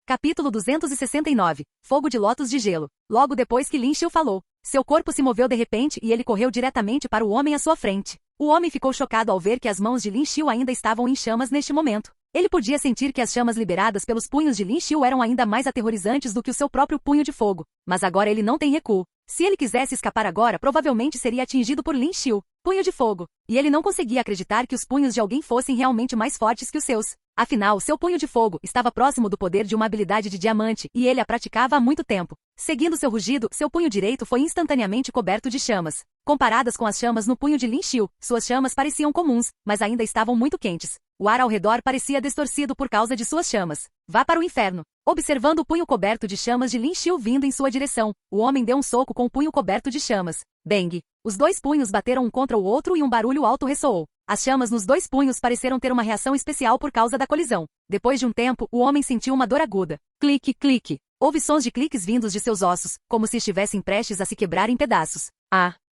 Capítulo 269. Fogo de lótus de gelo. Logo depois que Lin Xiu falou, seu corpo se moveu de repente e ele correu diretamente para o homem à sua frente. O homem ficou chocado ao ver que as mãos de Lin Xiu ainda estavam em chamas neste momento. Ele podia sentir que as chamas liberadas pelos punhos de Lin Xiu eram ainda mais aterrorizantes do que o seu próprio punho de fogo. Mas agora ele não tem recuo. Se ele quisesse escapar agora, provavelmente seria atingido por Lin Xiu. Punho de fogo. E ele não conseguia acreditar que os punhos de alguém fossem realmente mais fortes que os seus. Afinal, seu punho de fogo estava próximo do poder de uma habilidade de diamante e ele a praticava há muito tempo. Seguindo seu rugido, seu punho direito foi instantaneamente coberto de chamas. Comparadas com as chamas no punho de Lin Xiu, suas chamas pareciam comuns, mas ainda estavam muito quentes. O ar ao redor parecia distorcido por causa de suas chamas. Vá para o inferno. Observando o punho coberto de chamas de Lin Xiu vindo em sua direção, o homem deu um soco com o punho coberto de chamas. Bang! Os dois punhos bateram um contra o outro e um barulho alto ressoou. As chamas nos dois punhos pareceram ter uma reação especial por causa da colisão. Depois de um tempo, o homem sentiu uma dor aguda. Clique, clique. Houve sons de cliques vindos de seus ossos, como se estivessem prestes a se quebrar em pedaços.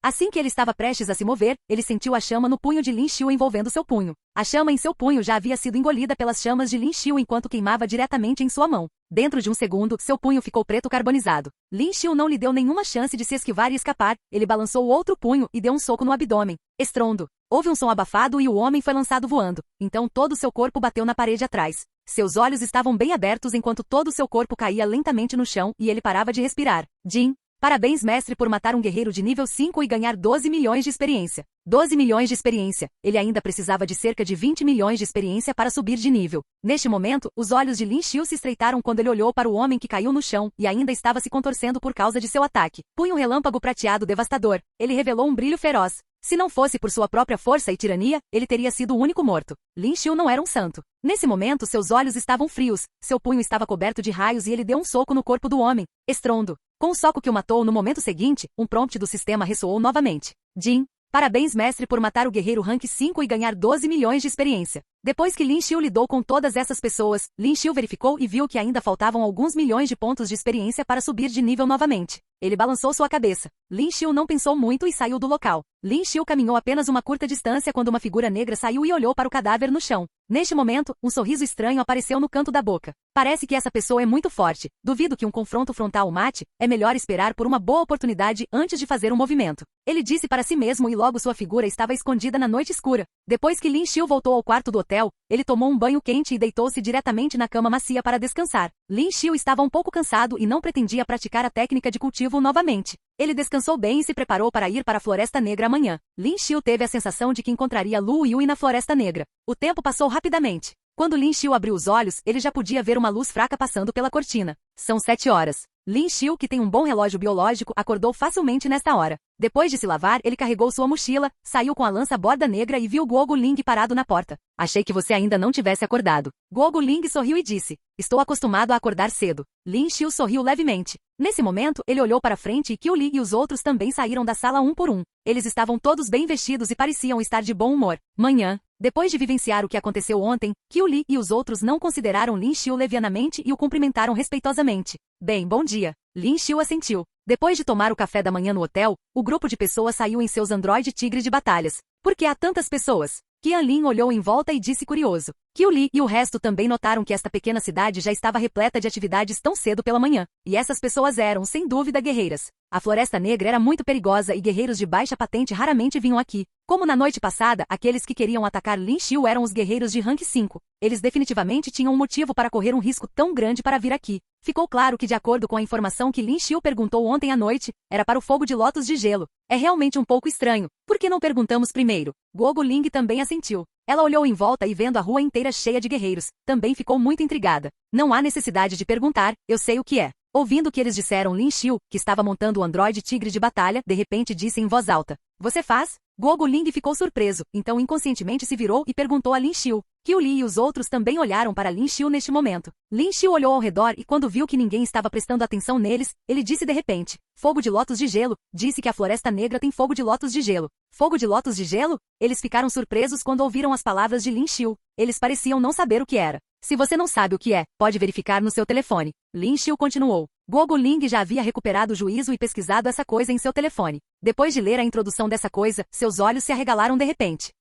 Assim que ele estava prestes a se mover, ele sentiu a chama no punho de Lin Xiu envolvendo seu punho. A chama em seu punho já havia sido engolida pelas chamas de Lin Xiu enquanto queimava diretamente em sua mão. Dentro de um segundo, seu punho ficou preto carbonizado. Lin Xiu não lhe deu nenhuma chance de se esquivar e escapar. Ele balançou o outro punho e deu um soco no abdômen. Estrondo. Houve um som abafado e o homem foi lançado voando. Então todo o seu corpo bateu na parede atrás. Seus olhos estavam bem abertos enquanto todo o seu corpo caía lentamente no chão e ele parava de respirar. Jin. Parabéns, mestre, por matar um guerreiro de nível 5 e ganhar 12 milhões de experiência. 12 milhões de experiência. Ele ainda precisava de cerca de 20 milhões de experiência para subir de nível. Neste momento, os olhos de Lin Xiu se estreitaram quando ele olhou para o homem que caiu no chão e ainda estava se contorcendo por causa de seu ataque. Punho relâmpago prateado devastador. Ele revelou um brilho feroz. Se não fosse por sua própria força e tirania, ele teria sido o único morto. Lin Xiu não era um santo. Nesse momento, seus olhos estavam frios, seu punho estava coberto de raios e ele deu um soco no corpo do homem. Estrondo. Com o soco que o matou no momento seguinte, um prompt do sistema ressoou novamente. Jin. Parabéns, mestre, por matar o guerreiro rank 5 e ganhar 12 milhões de experiência. Depois que Lin Xiu lidou com todas essas pessoas, Lin Xiu verificou e viu que ainda faltavam alguns milhões de pontos de experiência para subir de nível novamente. Ele balançou sua cabeça. Lin Xiu não pensou muito e saiu do local. Lin Xiu caminhou apenas uma curta distância quando uma figura negra saiu e olhou para o cadáver no chão. Neste momento, um sorriso estranho apareceu no canto da boca. Parece que essa pessoa é muito forte. Duvido que um confronto frontal o mate. É melhor esperar por uma boa oportunidade antes de fazer um movimento. Ele disse para si mesmo e logo sua figura estava escondida na noite escura. Depois que Lin Xiu voltou ao quarto do hotel, ele tomou um banho quente e deitou-se diretamente na cama macia para descansar. Lin Xiu estava um pouco cansado e não pretendia praticar a técnica de cultivo novamente. Ele descansou bem e se preparou para ir para a Floresta Negra amanhã. Lin Xiu teve a sensação de que encontraria Lu Yui na Floresta Negra. O tempo passou rapidamente. Quando Lin Xiu abriu os olhos, ele já podia ver uma luz fraca passando pela cortina. São 7 horas. Lin Xiu, que tem um bom relógio biológico, acordou facilmente nesta hora. Depois de se lavar, ele carregou sua mochila, saiu com a lança borda negra e viu Guogu Ling parado na porta. Achei que você ainda não tivesse acordado. Guogu Ling sorriu e disse, estou acostumado a acordar cedo. Lin Xiu sorriu levemente. Nesse momento, ele olhou para frente e Qiu Li e os outros também saíram da sala um por um. Eles estavam todos bem vestidos e pareciam estar de bom humor. Manhã. Depois de vivenciar o que aconteceu ontem, Qiu Li e os outros não consideraram Lin Xiu levianamente e o cumprimentaram respeitosamente. Bem, bom dia. Lin Xiu assentiu. Depois de tomar o café da manhã no hotel, o grupo de pessoas saiu em seus androide tigres de batalhas. Por que há tantas pessoas? Qian Lin olhou em volta e disse curioso. Qiu Li e o resto também notaram que esta pequena cidade já estava repleta de atividades tão cedo pela manhã. E essas pessoas eram, sem dúvida, guerreiras. A Floresta Negra era muito perigosa e guerreiros de baixa patente raramente vinham aqui. Como na noite passada, aqueles que queriam atacar Lin Xiu eram os guerreiros de rank 5. Eles definitivamente tinham um motivo para correr um risco tão grande para vir aqui. Ficou claro que, de acordo com a informação que Lin Xiu perguntou ontem à noite, era para o fogo de lótus de gelo. É realmente um pouco estranho. Por que não perguntamos primeiro? Guogu Ling também assentiu. Ela olhou em volta e vendo a rua inteira cheia de guerreiros, também ficou muito intrigada. Não há necessidade de perguntar, eu sei o que é. Ouvindo o que eles disseram, Lin Xiu, que estava montando o androide tigre de batalha, de repente disse em voz alta. Você faz? Guogu Ling ficou surpreso, então inconscientemente se virou e perguntou a Lin Xiu. Qiu Li e os outros também olharam para Lin Xiu neste momento. Lin Xiu olhou ao redor e quando viu que ninguém estava prestando atenção neles, ele disse de repente. Fogo de lótus de gelo, disse que a Floresta Negra tem fogo de lótus de gelo. Fogo de lótus de gelo? Eles ficaram surpresos quando ouviram as palavras de Lin Xiu. Eles pareciam não saber o que era. Se você não sabe o que é, pode verificar no seu telefone. Lin Xiu continuou. Guogu Ling já havia recuperado o juízo e pesquisado essa coisa em seu telefone. Depois de ler a introdução dessa coisa, seus olhos se arregalaram de repente.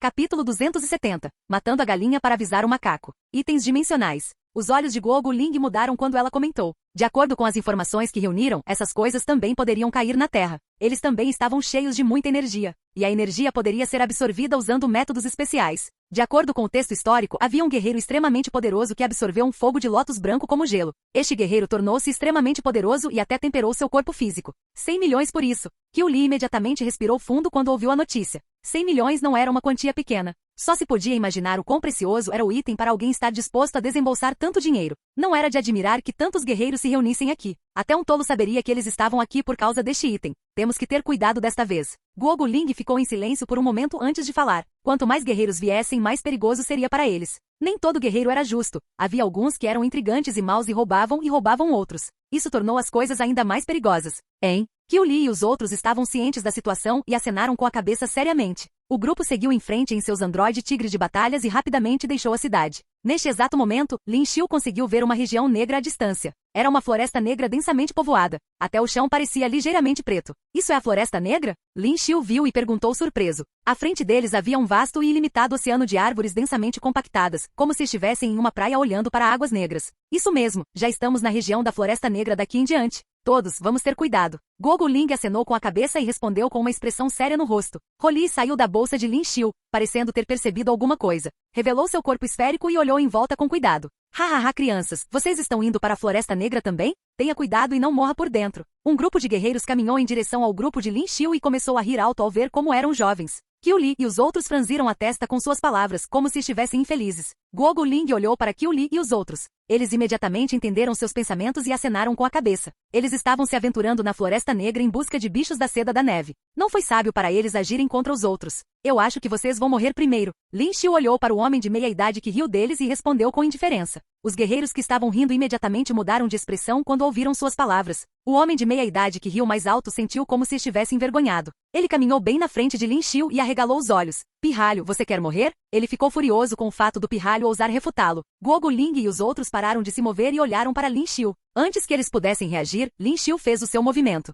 Capítulo 270. Matando a galinha para avisar o macaco. Itens dimensionais. Os olhos de Guogu Ling mudaram quando ela comentou. De acordo com as informações que reuniram, essas coisas também poderiam cair na Terra. Eles também estavam cheios de muita energia. E a energia poderia ser absorvida usando métodos especiais. De acordo com o texto histórico, havia um guerreiro extremamente poderoso que absorveu um fogo de lótus branco como gelo. Este guerreiro tornou-se extremamente poderoso e até temperou seu corpo físico. 100 milhões por isso. Qiu Li imediatamente respirou fundo quando ouviu a notícia. 100 milhões não era uma quantia pequena. Só se podia imaginar o quão precioso era o item para alguém estar disposto a desembolsar tanto dinheiro. Não era de admirar que tantos guerreiros se reunissem aqui. Até um tolo saberia que eles estavam aqui por causa deste item. Temos que ter cuidado desta vez. Guogu Ling ficou em silêncio por um momento antes de falar. Quanto mais guerreiros viessem, mais perigoso seria para eles. Nem todo guerreiro era justo. Havia alguns que eram intrigantes e maus e roubavam outros. Isso tornou as coisas ainda mais perigosas. Hein? Qiu Li e os outros estavam cientes da situação e acenaram com a cabeça seriamente. O grupo seguiu em frente em seus androide tigres de batalhas e rapidamente deixou a cidade. Neste exato momento, Lin Xiu conseguiu ver uma região negra à distância. Era uma floresta negra densamente povoada. Até o chão parecia ligeiramente preto. Isso é a Floresta Negra? Lin Xiu viu e perguntou surpreso. À frente deles havia um vasto e ilimitado oceano de árvores densamente compactadas, como se estivessem em uma praia olhando para águas negras. Isso mesmo, já estamos na região da Floresta Negra daqui em diante. Todos, vamos ter cuidado. Guogu Ling acenou com a cabeça e respondeu com uma expressão séria no rosto. Roli saiu da bolsa de Lin Xiu, parecendo ter percebido alguma coisa. Revelou seu corpo esférico e olhou em volta com cuidado. Hahaha, crianças, vocês estão indo para a Floresta Negra também? Tenha cuidado e não morra por dentro. Um grupo de guerreiros caminhou em direção ao grupo de Lin Xiu e começou a rir alto ao ver como eram jovens. Qiu Li e os outros franziram a testa com suas palavras, como se estivessem infelizes. Guogu Ling olhou para Qiu Li e os outros. Eles imediatamente entenderam seus pensamentos e acenaram com a cabeça. Eles estavam se aventurando na Floresta Negra em busca de bichos da seda da neve. Não foi sábio para eles agirem contra os outros. Eu acho que vocês vão morrer primeiro. Lin Xiu olhou para o homem de meia-idade que riu deles e respondeu com indiferença. Os guerreiros que estavam rindo imediatamente mudaram de expressão quando ouviram suas palavras. O homem de meia-idade que riu mais alto sentiu como se estivesse envergonhado. Ele caminhou bem na frente de Lin Xiu e arregalou os olhos. Pirralho, você quer morrer? Ele ficou furioso com o fato do pirralho ousar refutá-lo. Guogu Ling e os outros pararam de se mover e olharam para Lin Xiu. Antes que eles pudessem reagir, Lin Xiu fez o seu movimento.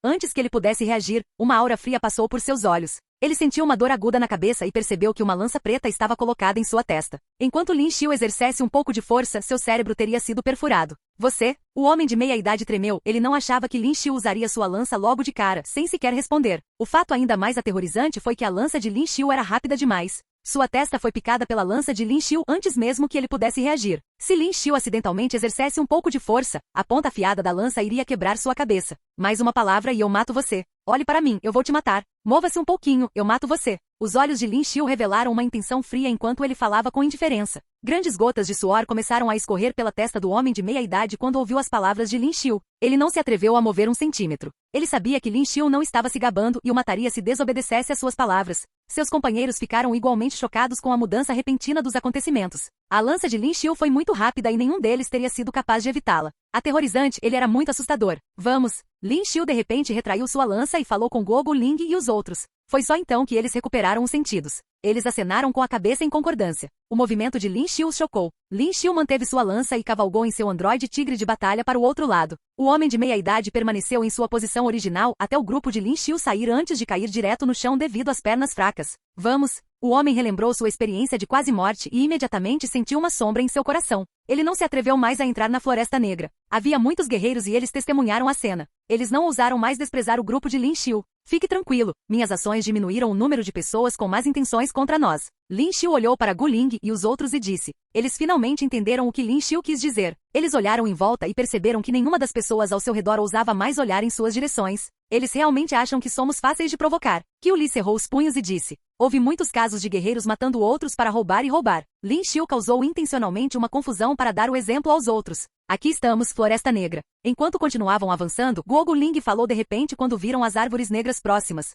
Antes que ele pudesse reagir, uma aura fria passou por seus olhos. Ele sentiu uma dor aguda na cabeça e percebeu que uma lança preta estava colocada em sua testa. Enquanto Lin Xiu exercesse um pouco de força, seu cérebro teria sido perfurado. O homem de meia-idade tremeu. Ele não achava que Lin Xiu usaria sua lança logo de cara, sem sequer responder. O fato ainda mais aterrorizante foi que a lança de Lin Xiu era rápida demais. Sua testa foi picada pela lança de Lin Xiu antes mesmo que ele pudesse reagir. Se Lin Xiu acidentalmente exercesse um pouco de força, a ponta afiada da lança iria quebrar sua cabeça. Mais uma palavra e eu mato você. Olhe para mim, eu vou te matar. Mova-se um pouquinho, eu mato você. Os olhos de Lin Xiu revelaram uma intenção fria enquanto ele falava com indiferença. Grandes gotas de suor começaram a escorrer pela testa do homem de meia-idade quando ouviu as palavras de Lin Xiu. Ele não se atreveu a mover um centímetro. Ele sabia que Lin Xiu não estava se gabando e o mataria se desobedecesse às suas palavras. Seus companheiros ficaram igualmente chocados com a mudança repentina dos acontecimentos. A lança de Lin Xiu foi muito rápida e nenhum deles teria sido capaz de evitá-la. Aterrorizante, ele era muito assustador. Vamos! Lin Xiu de repente retraiu sua lança e falou com Guogu Ling e os outros. Foi só então que eles recuperaram os sentidos. Eles acenaram com a cabeça em concordância. O movimento de Lin Xiu os chocou. Lin Xiu manteve sua lança e cavalgou em seu androide tigre de batalha para o outro lado. O homem de meia-idade permaneceu em sua posição original até o grupo de Lin Xiu sair antes de cair direto no chão devido às pernas fracas. Vamos! O homem relembrou sua experiência de quase morte e imediatamente sentiu uma sombra em seu coração. Ele não se atreveu mais a entrar na Floresta Negra. Havia muitos guerreiros e eles testemunharam a cena. Eles não ousaram mais desprezar o grupo de Lin Xiu. Fique tranquilo, minhas ações diminuíram o número de pessoas com más intenções contra nós. Lin Xiu olhou para Gu Ling e os outros e disse. Eles finalmente entenderam o que Lin Xiu quis dizer. Eles olharam em volta e perceberam que nenhuma das pessoas ao seu redor ousava mais olhar em suas direções. Eles realmente acham que somos fáceis de provocar. Qiu Li cerrou os punhos e disse. Houve muitos casos de guerreiros matando outros para roubar e roubar. Lin Xiu causou intencionalmente uma confusão para dar o exemplo aos outros. Aqui estamos, Floresta Negra. Enquanto continuavam avançando, Guo Ling falou de repente quando viram as árvores negras próximas.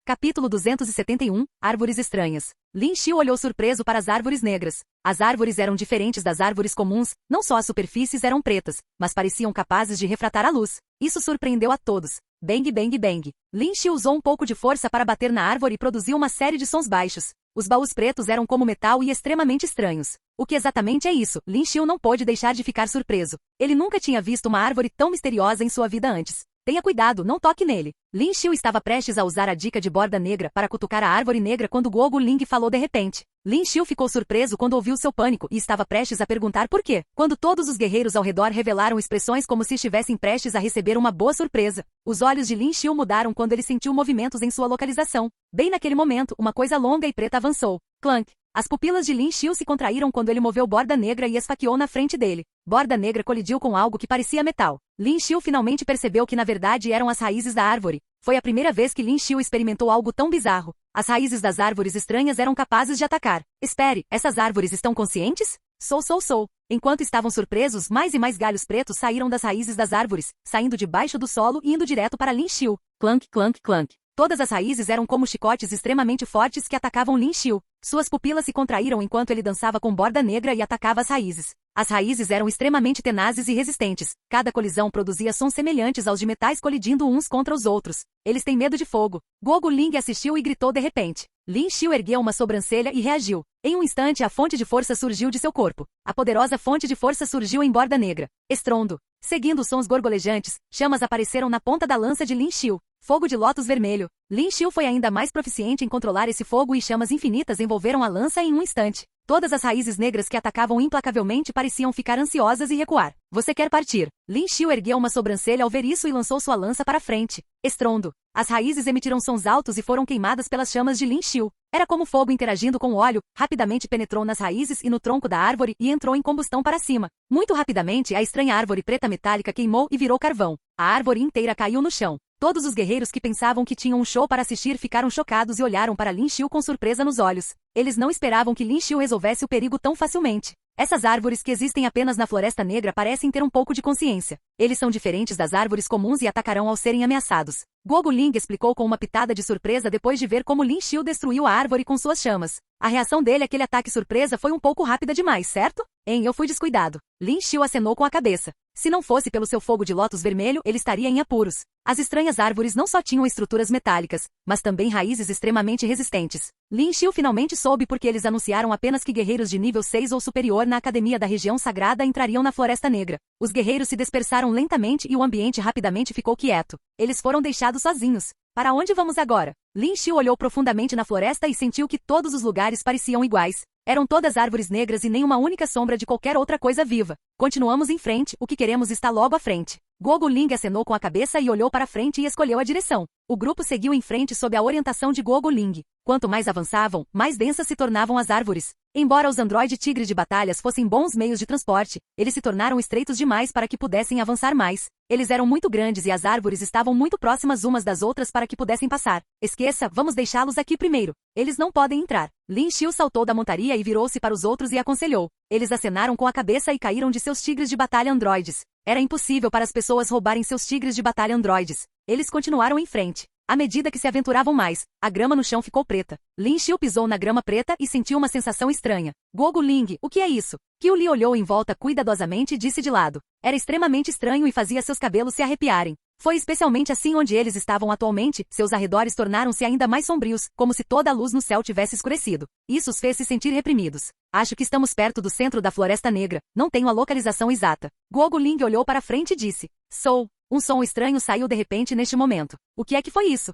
Capítulo 271, Árvores Estranhas. Lin Xiu olhou surpreso para as árvores negras. As árvores eram diferentes das árvores comuns, não só as superfícies eram pretas, mas pareciam capazes de refratar a luz. Isso surpreendeu a todos. Bang, bang, bang. Lin Xiu usou um pouco de força para bater na árvore e produziu uma série de sons baixos. Os baús pretos eram como metal e extremamente estranhos. O que exatamente é isso? Lin Xiu não pôde deixar de ficar surpreso. Ele nunca tinha visto uma árvore tão misteriosa em sua vida antes. Tenha cuidado, não toque nele. Lin Xiu estava prestes a usar a dica de borda negra para cutucar a árvore negra quando Guo Ling falou de repente. Lin Xiu ficou surpreso quando ouviu seu pânico e estava prestes a perguntar por quê. Quando todos os guerreiros ao redor revelaram expressões como se estivessem prestes a receber uma boa surpresa. Os olhos de Lin Xiu mudaram quando ele sentiu movimentos em sua localização. Bem naquele momento, uma coisa longa e preta avançou. Clank! As pupilas de Lin Xiu se contraíram quando ele moveu borda negra e esfaqueou na frente dele. Borda negra colidiu com algo que parecia metal. Lin Xiu finalmente percebeu que na verdade eram as raízes da árvore. Foi a primeira vez que Lin Xiu experimentou algo tão bizarro. As raízes das árvores estranhas eram capazes de atacar. Espere, essas árvores estão conscientes? Sou. Enquanto estavam surpresos, mais e mais galhos pretos saíram das raízes das árvores, saindo debaixo do solo e indo direto para Lin Xiu. Clank, clank, clank. Todas as raízes eram como chicotes extremamente fortes que atacavam Lin Xiu. Suas pupilas se contraíram enquanto ele dançava com borda negra e atacava as raízes. As raízes eram extremamente tenazes e resistentes. Cada colisão produzia sons semelhantes aos de metais colidindo uns contra os outros. Eles têm medo de fogo. Guo Ling assistiu e gritou de repente. Lin Xiu ergueu uma sobrancelha e reagiu. Em um instante a fonte de força surgiu de seu corpo. A poderosa fonte de força surgiu em borda negra. Estrondo. Seguindo os sons gorgolejantes, chamas apareceram na ponta da lança de Lin Xiu. Fogo de lótus vermelho. Lin Xiu foi ainda mais proficiente em controlar esse fogo e chamas infinitas envolveram a lança em um instante. Todas as raízes negras que atacavam implacavelmente pareciam ficar ansiosas e recuar. Você quer partir? Lin Xiu ergueu uma sobrancelha ao ver isso e lançou sua lança para frente. Estrondo. As raízes emitiram sons altos e foram queimadas pelas chamas de Lin Xiu. Era como fogo interagindo com o óleo, rapidamente penetrou nas raízes e no tronco da árvore e entrou em combustão para cima. Muito rapidamente a estranha árvore preta metálica queimou e virou carvão. A árvore inteira caiu no chão. Todos os guerreiros que pensavam que tinham um show para assistir ficaram chocados e olharam para Lin Xiu com surpresa nos olhos. Eles não esperavam que Lin Xiu resolvesse o perigo tão facilmente. Essas árvores que existem apenas na Floresta Negra parecem ter um pouco de consciência. Eles são diferentes das árvores comuns e atacarão ao serem ameaçados. Guo Ling explicou com uma pitada de surpresa depois de ver como Lin Xiu destruiu a árvore com suas chamas. A reação dele àquele ataque surpresa foi um pouco rápida demais, certo? Eu fui descuidado. Lin Xiu acenou com a cabeça. Se não fosse pelo seu fogo de lótus vermelho, ele estaria em apuros. As estranhas árvores não só tinham estruturas metálicas, mas também raízes extremamente resistentes. Lin Xiu finalmente soube porque eles anunciaram apenas que guerreiros de nível 6 ou superior na Academia da Região Sagrada entrariam na Floresta Negra. Os guerreiros se dispersaram lentamente e o ambiente rapidamente ficou quieto. Eles foram deixados sozinhos. Para onde vamos agora? Lin Xiu olhou profundamente na floresta e sentiu que todos os lugares pareciam iguais. Eram todas árvores negras e nem uma única sombra de qualquer outra coisa viva. Continuamos em frente, o que queremos está logo à frente. Guo Ling acenou com a cabeça e olhou para frente e escolheu a direção. O grupo seguiu em frente sob a orientação de Guo Ling. Quanto mais avançavam, mais densas se tornavam as árvores. Embora os androide tigres de batalhas fossem bons meios de transporte, eles se tornaram estreitos demais para que pudessem avançar mais. Eles eram muito grandes e as árvores estavam muito próximas umas das outras para que pudessem passar. Esqueça, vamos deixá-los aqui primeiro. Eles não podem entrar. Lin Xiu saltou da montaria e virou-se para os outros e aconselhou. Eles acenaram com a cabeça e caíram de seus tigres de batalha androides. Era impossível para as pessoas roubarem seus tigres de batalha androides. Eles continuaram em frente. À medida que se aventuravam mais, a grama no chão ficou preta. Lin Xiu pisou na grama preta e sentiu uma sensação estranha. Guo Ling, o que é isso? Qiu Li olhou em volta cuidadosamente e disse de lado. Era extremamente estranho e fazia seus cabelos se arrepiarem. Foi especialmente assim onde eles estavam atualmente, seus arredores tornaram-se ainda mais sombrios, como se toda a luz no céu tivesse escurecido. Isso os fez se sentir reprimidos. Acho que estamos perto do centro da Floresta Negra, não tenho a localização exata. Guogu Ling olhou para frente e disse, Sou. Um som estranho saiu de repente neste momento. O que é que foi isso?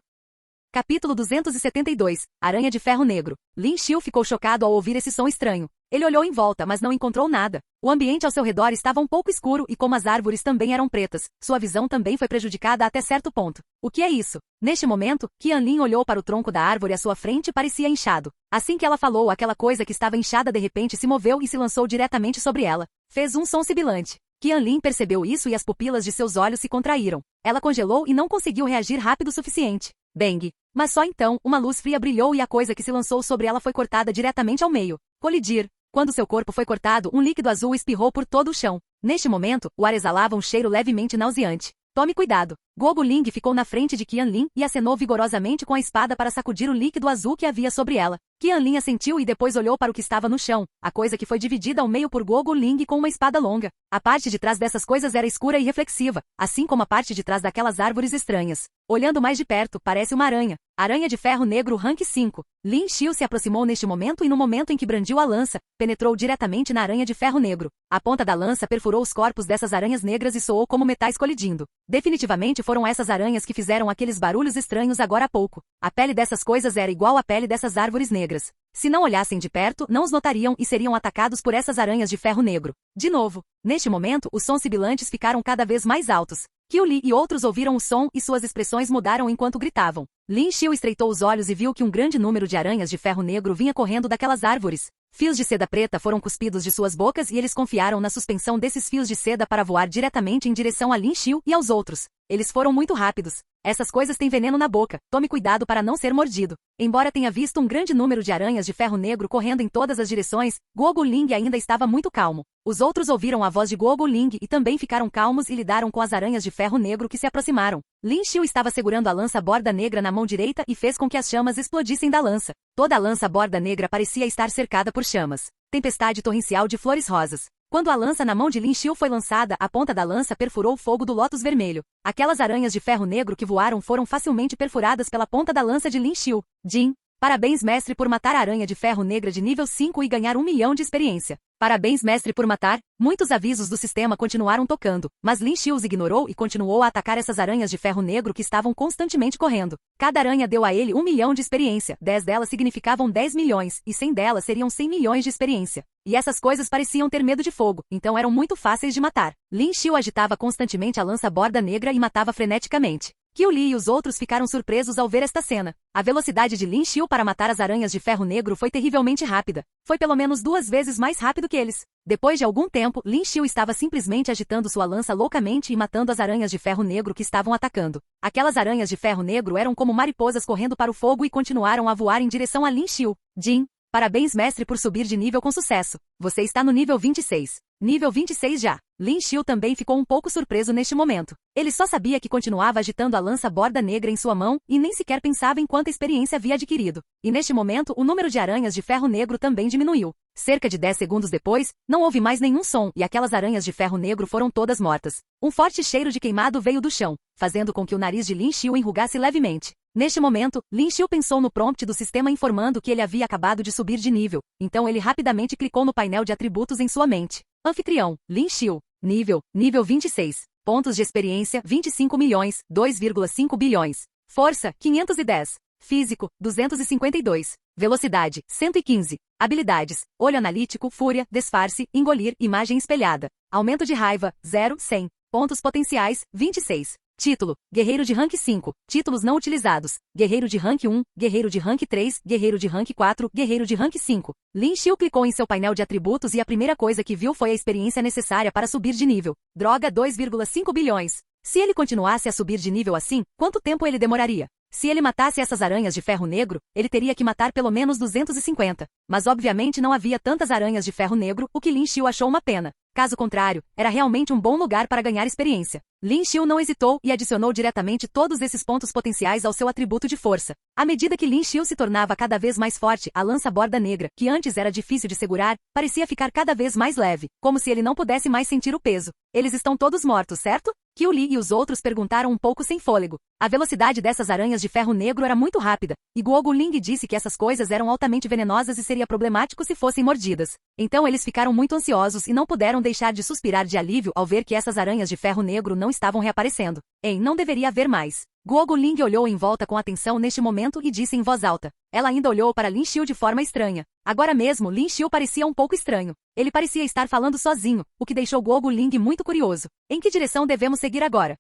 Capítulo 272, Aranha de Ferro Negro. Lin Xiu ficou chocado ao ouvir esse som estranho. Ele olhou em volta, mas não encontrou nada. O ambiente ao seu redor estava um pouco escuro e como as árvores também eram pretas, sua visão também foi prejudicada até certo ponto. O que é isso? Neste momento, Qianlin olhou para o tronco da árvore à sua frente e parecia inchado. Assim que ela falou, aquela coisa que estava inchada de repente se moveu e se lançou diretamente sobre ela. Fez um som sibilante. Qianlin percebeu isso e as pupilas de seus olhos se contraíram. Ela congelou e não conseguiu reagir rápido o suficiente. Bang! Mas só então, uma luz fria brilhou e a coisa que se lançou sobre ela foi cortada diretamente ao meio. Colidir. Quando seu corpo foi cortado, um líquido azul espirrou por todo o chão. Neste momento, o ar exalava um cheiro levemente nauseante. Tome cuidado. Guogu Ling ficou na frente de Qianlin e acenou vigorosamente com a espada para sacudir o líquido azul que havia sobre ela. Qianlin assentiu e depois olhou para o que estava no chão, a coisa que foi dividida ao meio por Guogu Ling com uma espada longa. A parte de trás dessas coisas era escura e reflexiva, assim como a parte de trás daquelas árvores estranhas. Olhando mais de perto, parece uma aranha. Aranha de Ferro Negro Rank 5. Lin Xiu se aproximou neste momento e no momento em que brandiu a lança, penetrou diretamente na aranha de ferro negro. A ponta da lança perfurou os corpos dessas aranhas negras e soou como metais colidindo. Definitivamente foram essas aranhas que fizeram aqueles barulhos estranhos agora há pouco. A pele dessas coisas era igual à pele dessas árvores negras. Se não olhassem de perto, não os notariam e seriam atacados por essas aranhas de ferro negro. De novo. Neste momento, os sons sibilantes ficaram cada vez mais altos. Qiu Li e outros ouviram o som e suas expressões mudaram enquanto gritavam. Lin Xiu estreitou os olhos e viu que um grande número de aranhas de ferro negro vinha correndo daquelas árvores. Fios de seda preta foram cuspidos de suas bocas e eles confiaram na suspensão desses fios de seda para voar diretamente em direção a Lin Xiu e aos outros. Eles foram muito rápidos. Essas coisas têm veneno na boca, tome cuidado para não ser mordido. Embora tenha visto um grande número de aranhas de ferro negro correndo em todas as direções, Guogu Ling ainda estava muito calmo. Os outros ouviram a voz de Guogu Ling e também ficaram calmos e lidaram com as aranhas de ferro negro que se aproximaram. Lin Xiu estava segurando a lança borda negra na mão direita e fez com que as chamas explodissem da lança. Toda a lança borda negra parecia estar cercada por chamas. Tempestade torrencial de flores rosas. Quando a lança na mão de Lin Xiu foi lançada, a ponta da lança perfurou o fogo do lótus vermelho. Aquelas aranhas de ferro negro que voaram foram facilmente perfuradas pela ponta da lança de Lin Xiu. Jin. Parabéns, mestre, por matar a aranha de ferro negra de nível 5 e ganhar 1 milhão de experiência. Parabéns, mestre, por matar. Muitos avisos do sistema continuaram tocando, mas Lin Xiu os ignorou e continuou a atacar essas aranhas de ferro negro que estavam constantemente correndo. Cada aranha deu a ele 1 milhão de experiência, 10 delas significavam 10 milhões, e 100 delas seriam 100 milhões de experiência. E essas coisas pareciam ter medo de fogo, então eram muito fáceis de matar. Lin Xiu agitava constantemente a lança borda negra e matava freneticamente. Qiu Li e os outros ficaram surpresos ao ver esta cena. A velocidade de Lin Xiu para matar as aranhas de ferro negro foi terrivelmente rápida. Foi pelo menos 2 vezes mais rápido que eles. Depois de algum tempo, Lin Xiu estava simplesmente agitando sua lança loucamente e matando as aranhas de ferro negro que estavam atacando. Aquelas aranhas de ferro negro eram como mariposas correndo para o fogo e continuaram a voar em direção a Lin Xiu. Jin. Parabéns, mestre, por subir de nível com sucesso. Você está no nível 26. Nível 26 já. Lin Xiu também ficou um pouco surpreso neste momento. Ele só sabia que continuava agitando a lança borda negra em sua mão e nem sequer pensava em quanta experiência havia adquirido. E neste momento, o número de aranhas de ferro negro também diminuiu. Cerca de 10 segundos depois, não houve mais nenhum som e aquelas aranhas de ferro negro foram todas mortas. Um forte cheiro de queimado veio do chão, fazendo com que o nariz de Lin Xiu enrugasse levemente. Neste momento, Lin Xiu pensou no prompt do sistema informando que ele havia acabado de subir de nível, então ele rapidamente clicou no painel de atributos em sua mente. Anfitrião, Lin Xiu. Nível 26. Pontos de experiência, 25 milhões, 2,5 bilhões. Força, 510. Físico, 252. Velocidade, 115. Habilidades, olho analítico, fúria, disfarce, engolir, imagem espelhada. Aumento de raiva, 0, 100. Pontos potenciais, 26. Título, Guerreiro de Rank 5. Títulos não utilizados. Guerreiro de Rank 1, Guerreiro de Rank 3, Guerreiro de Rank 4, Guerreiro de Rank 5. Lin Xiu clicou em seu painel de atributos e a primeira coisa que viu foi a experiência necessária para subir de nível. Droga, 2,5 bilhões. Se ele continuasse a subir de nível assim, quanto tempo ele demoraria? Se ele matasse essas aranhas de ferro negro, ele teria que matar pelo menos 250. Mas obviamente não havia tantas aranhas de ferro negro, o que Lin Xiu achou uma pena. Caso contrário, era realmente um bom lugar para ganhar experiência. Lin Xiu não hesitou e adicionou diretamente todos esses pontos potenciais ao seu atributo de força. À medida que Lin Xiu se tornava cada vez mais forte, a lança borda negra, que antes era difícil de segurar, parecia ficar cada vez mais leve, como se ele não pudesse mais sentir o peso. Eles estão todos mortos, certo? Qiu Li e os outros perguntaram um pouco sem fôlego. A velocidade dessas aranhas de ferro negro era muito rápida, e Guogu Ling disse que essas coisas eram altamente venenosas e seria problemático se fossem mordidas. Então eles ficaram muito ansiosos e não puderam deixar de suspirar de alívio ao ver que essas aranhas de ferro negro não estavam reaparecendo. Não deveria haver mais. Guogu Ling olhou em volta com atenção neste momento e disse em voz alta. Ela ainda olhou para Lin Xiu de forma estranha. Agora mesmo, Lin Xiu parecia um pouco estranho. Ele parecia estar falando sozinho, o que deixou Guogu Ling muito curioso. Em que direção devemos seguir agora?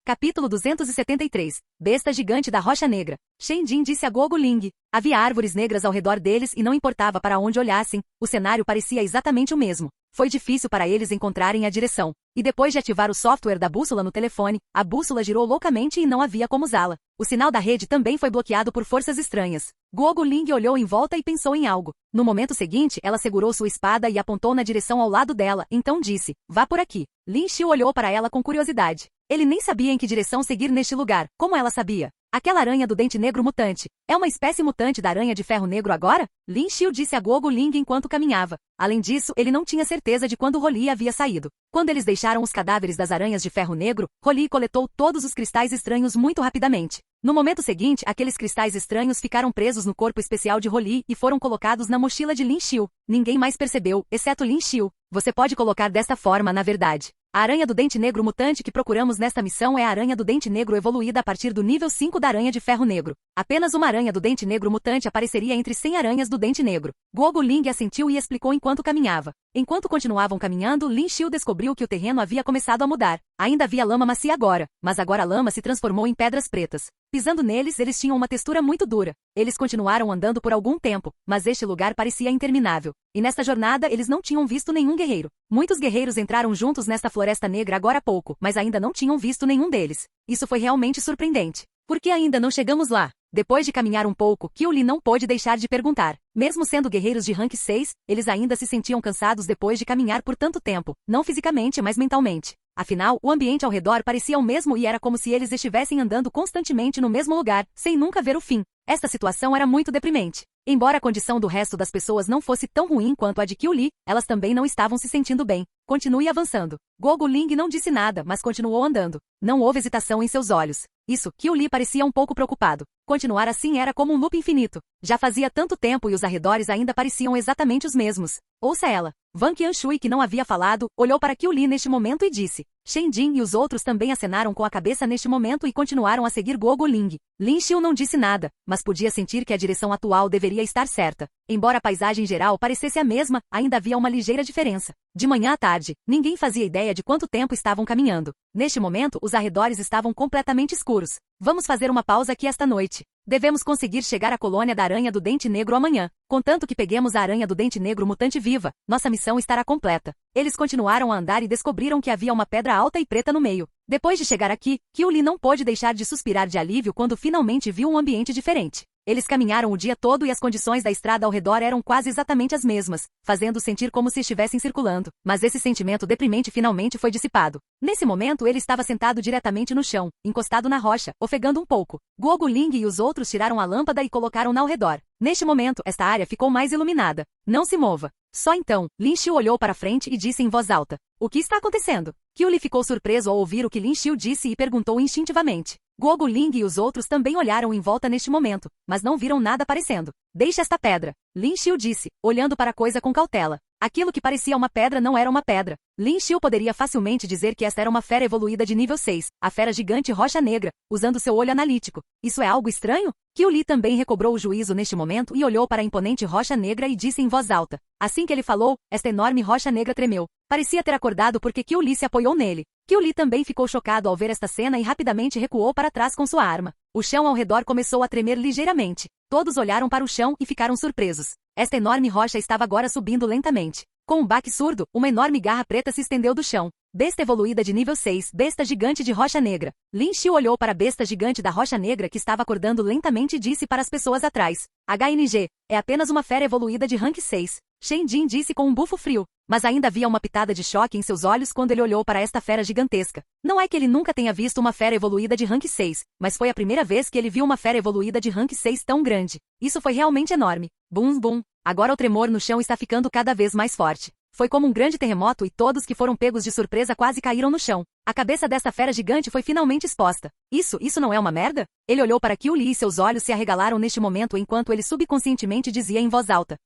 Capítulo 273. Besta gigante da Rocha Negra. Shen Jin disse a Guogu Ling. Havia árvores negras ao redor deles e não importava para onde olhassem, o cenário parecia exatamente o mesmo. Foi difícil para eles encontrarem a direção. E depois de ativar o software da bússola no telefone, a bússola girou loucamente e não havia como usá-la. O sinal da rede também foi bloqueado por forças estranhas. Guogu Ling olhou em volta e pensou em algo. No momento seguinte, ela segurou sua espada e apontou na direção ao lado dela, então disse, vá por aqui. Lin Xiu olhou para ela com curiosidade. Ele nem sabia em que direção seguir neste lugar. Como ela sabia? Aquela aranha do dente negro mutante. É uma espécie mutante da aranha de ferro negro agora? Lin Xiu disse a Guogu Ling enquanto caminhava. Além disso, ele não tinha certeza de quando Roli havia saído. Quando eles deixaram os cadáveres das aranhas de ferro negro, Roli coletou todos os cristais estranhos muito rapidamente. No momento seguinte, aqueles cristais estranhos ficaram presos no corpo especial de Roli e foram colocados na mochila de Lin Xiu. Ninguém mais percebeu, exceto Lin Xiu. Você pode colocar desta forma, na verdade. A aranha do dente negro mutante que procuramos nesta missão é a aranha do dente negro evoluída a partir do nível 5 da aranha de ferro negro. Apenas uma aranha do dente negro mutante apareceria entre 100 aranhas do dente negro. Guogu Ling assentiu e explicou enquanto caminhava. Enquanto continuavam caminhando, Lin Xiu descobriu que o terreno havia começado a mudar. Ainda havia lama macia agora, mas agora a lama se transformou em pedras pretas. Pisando neles, eles tinham uma textura muito dura. Eles continuaram andando por algum tempo, mas este lugar parecia interminável. E nesta jornada eles não tinham visto nenhum guerreiro. Muitos guerreiros entraram juntos nesta floresta negra agora há pouco, mas ainda não tinham visto nenhum deles. Isso foi realmente surpreendente. Por que ainda não chegamos lá? Depois de caminhar um pouco, Qiu Li não pôde deixar de perguntar. Mesmo sendo guerreiros de rank 6, eles ainda se sentiam cansados depois de caminhar por tanto tempo, não fisicamente, mas mentalmente. Afinal, o ambiente ao redor parecia o mesmo e era como se eles estivessem andando constantemente no mesmo lugar, sem nunca ver o fim. Esta situação era muito deprimente. Embora a condição do resto das pessoas não fosse tão ruim quanto a de Qiu Li, elas também não estavam se sentindo bem. Continue avançando. Guogu Ling não disse nada, mas continuou andando. Não houve hesitação em seus olhos. Isso, Qiu Li parecia um pouco preocupado. Continuar assim era como um loop infinito. Já fazia tanto tempo e os arredores ainda pareciam exatamente os mesmos. Ouça ela. Wang Qianshui, que não havia falado, olhou para Qiu Li neste momento e disse. Shen Jin e os outros também acenaram com a cabeça neste momento e continuaram a seguir Guogu Ling. Lin Xiu não disse nada, mas podia sentir que a direção atual deveria estar certa. Embora a paisagem geral parecesse a mesma, ainda havia uma ligeira diferença. De manhã à tarde, ninguém fazia ideia de quanto tempo estavam caminhando. Neste momento, os arredores estavam completamente escuros. Vamos fazer uma pausa aqui esta noite. Devemos conseguir chegar à colônia da aranha do dente negro amanhã. Contanto que peguemos a aranha do dente negro mutante viva, nossa missão estará completa. Eles continuaram a andar e descobriram que havia uma pedra alta e preta no meio. Depois de chegar aqui, Qiu Li não pôde deixar de suspirar de alívio quando finalmente viu um ambiente diferente. Eles caminharam o dia todo e as condições da estrada ao redor eram quase exatamente as mesmas, fazendo sentir como se estivessem circulando. Mas esse sentimento deprimente finalmente foi dissipado. Nesse momento ele estava sentado diretamente no chão, encostado na rocha, ofegando um pouco. Guogu Ling e os outros tiraram a lâmpada e colocaram-na ao redor. Neste momento, esta área ficou mais iluminada. Não se mova. Só então, Lin Xiu olhou para frente e disse em voz alta. O que está acontecendo? Qiu Li ficou surpreso ao ouvir o que Lin Xiu disse e perguntou instintivamente. Guogu Ling e os outros também olharam em volta neste momento, mas não viram nada aparecendo. Deixe esta pedra. Lin Xiu disse, olhando para a coisa com cautela. Aquilo que parecia uma pedra não era uma pedra. Lin Xiu poderia facilmente dizer que esta era uma fera evoluída de nível 6, a fera gigante Rocha Negra, usando seu olho analítico. Isso é algo estranho? Qiu Li também recobrou o juízo neste momento e olhou para a imponente Rocha Negra e disse em voz alta. Assim que ele falou, esta enorme Rocha Negra tremeu. Parecia ter acordado porque Qiu Li se apoiou nele. Qiu Li também ficou chocado ao ver esta cena e rapidamente recuou para trás com sua arma. O chão ao redor começou a tremer ligeiramente. Todos olharam para o chão e ficaram surpresos. Esta enorme rocha estava agora subindo lentamente. Com um baque surdo, uma enorme garra preta se estendeu do chão. Besta evoluída de nível 6, besta gigante de Rocha Negra. Lin Xiu olhou para a besta gigante da Rocha Negra que estava acordando lentamente e disse para as pessoas atrás. HNG, é apenas uma fera evoluída de rank 6. Shen Jin disse com um bufo frio. mas ainda havia uma pitada de choque em seus olhos quando ele olhou para esta fera gigantesca. Não é que ele nunca tenha visto uma fera evoluída de rank 6, mas foi a primeira vez que ele viu uma fera evoluída de rank 6 tão grande. Isso foi realmente enorme. Bum, bum. Agora o tremor no chão está ficando cada vez mais forte. Foi como um grande terremoto e todos que foram pegos de surpresa quase caíram no chão. A cabeça desta fera gigante foi finalmente exposta. Isso não é uma merda? Ele olhou para Qiu Li e seus olhos se arregalaram neste momento enquanto ele subconscientemente dizia em voz alta.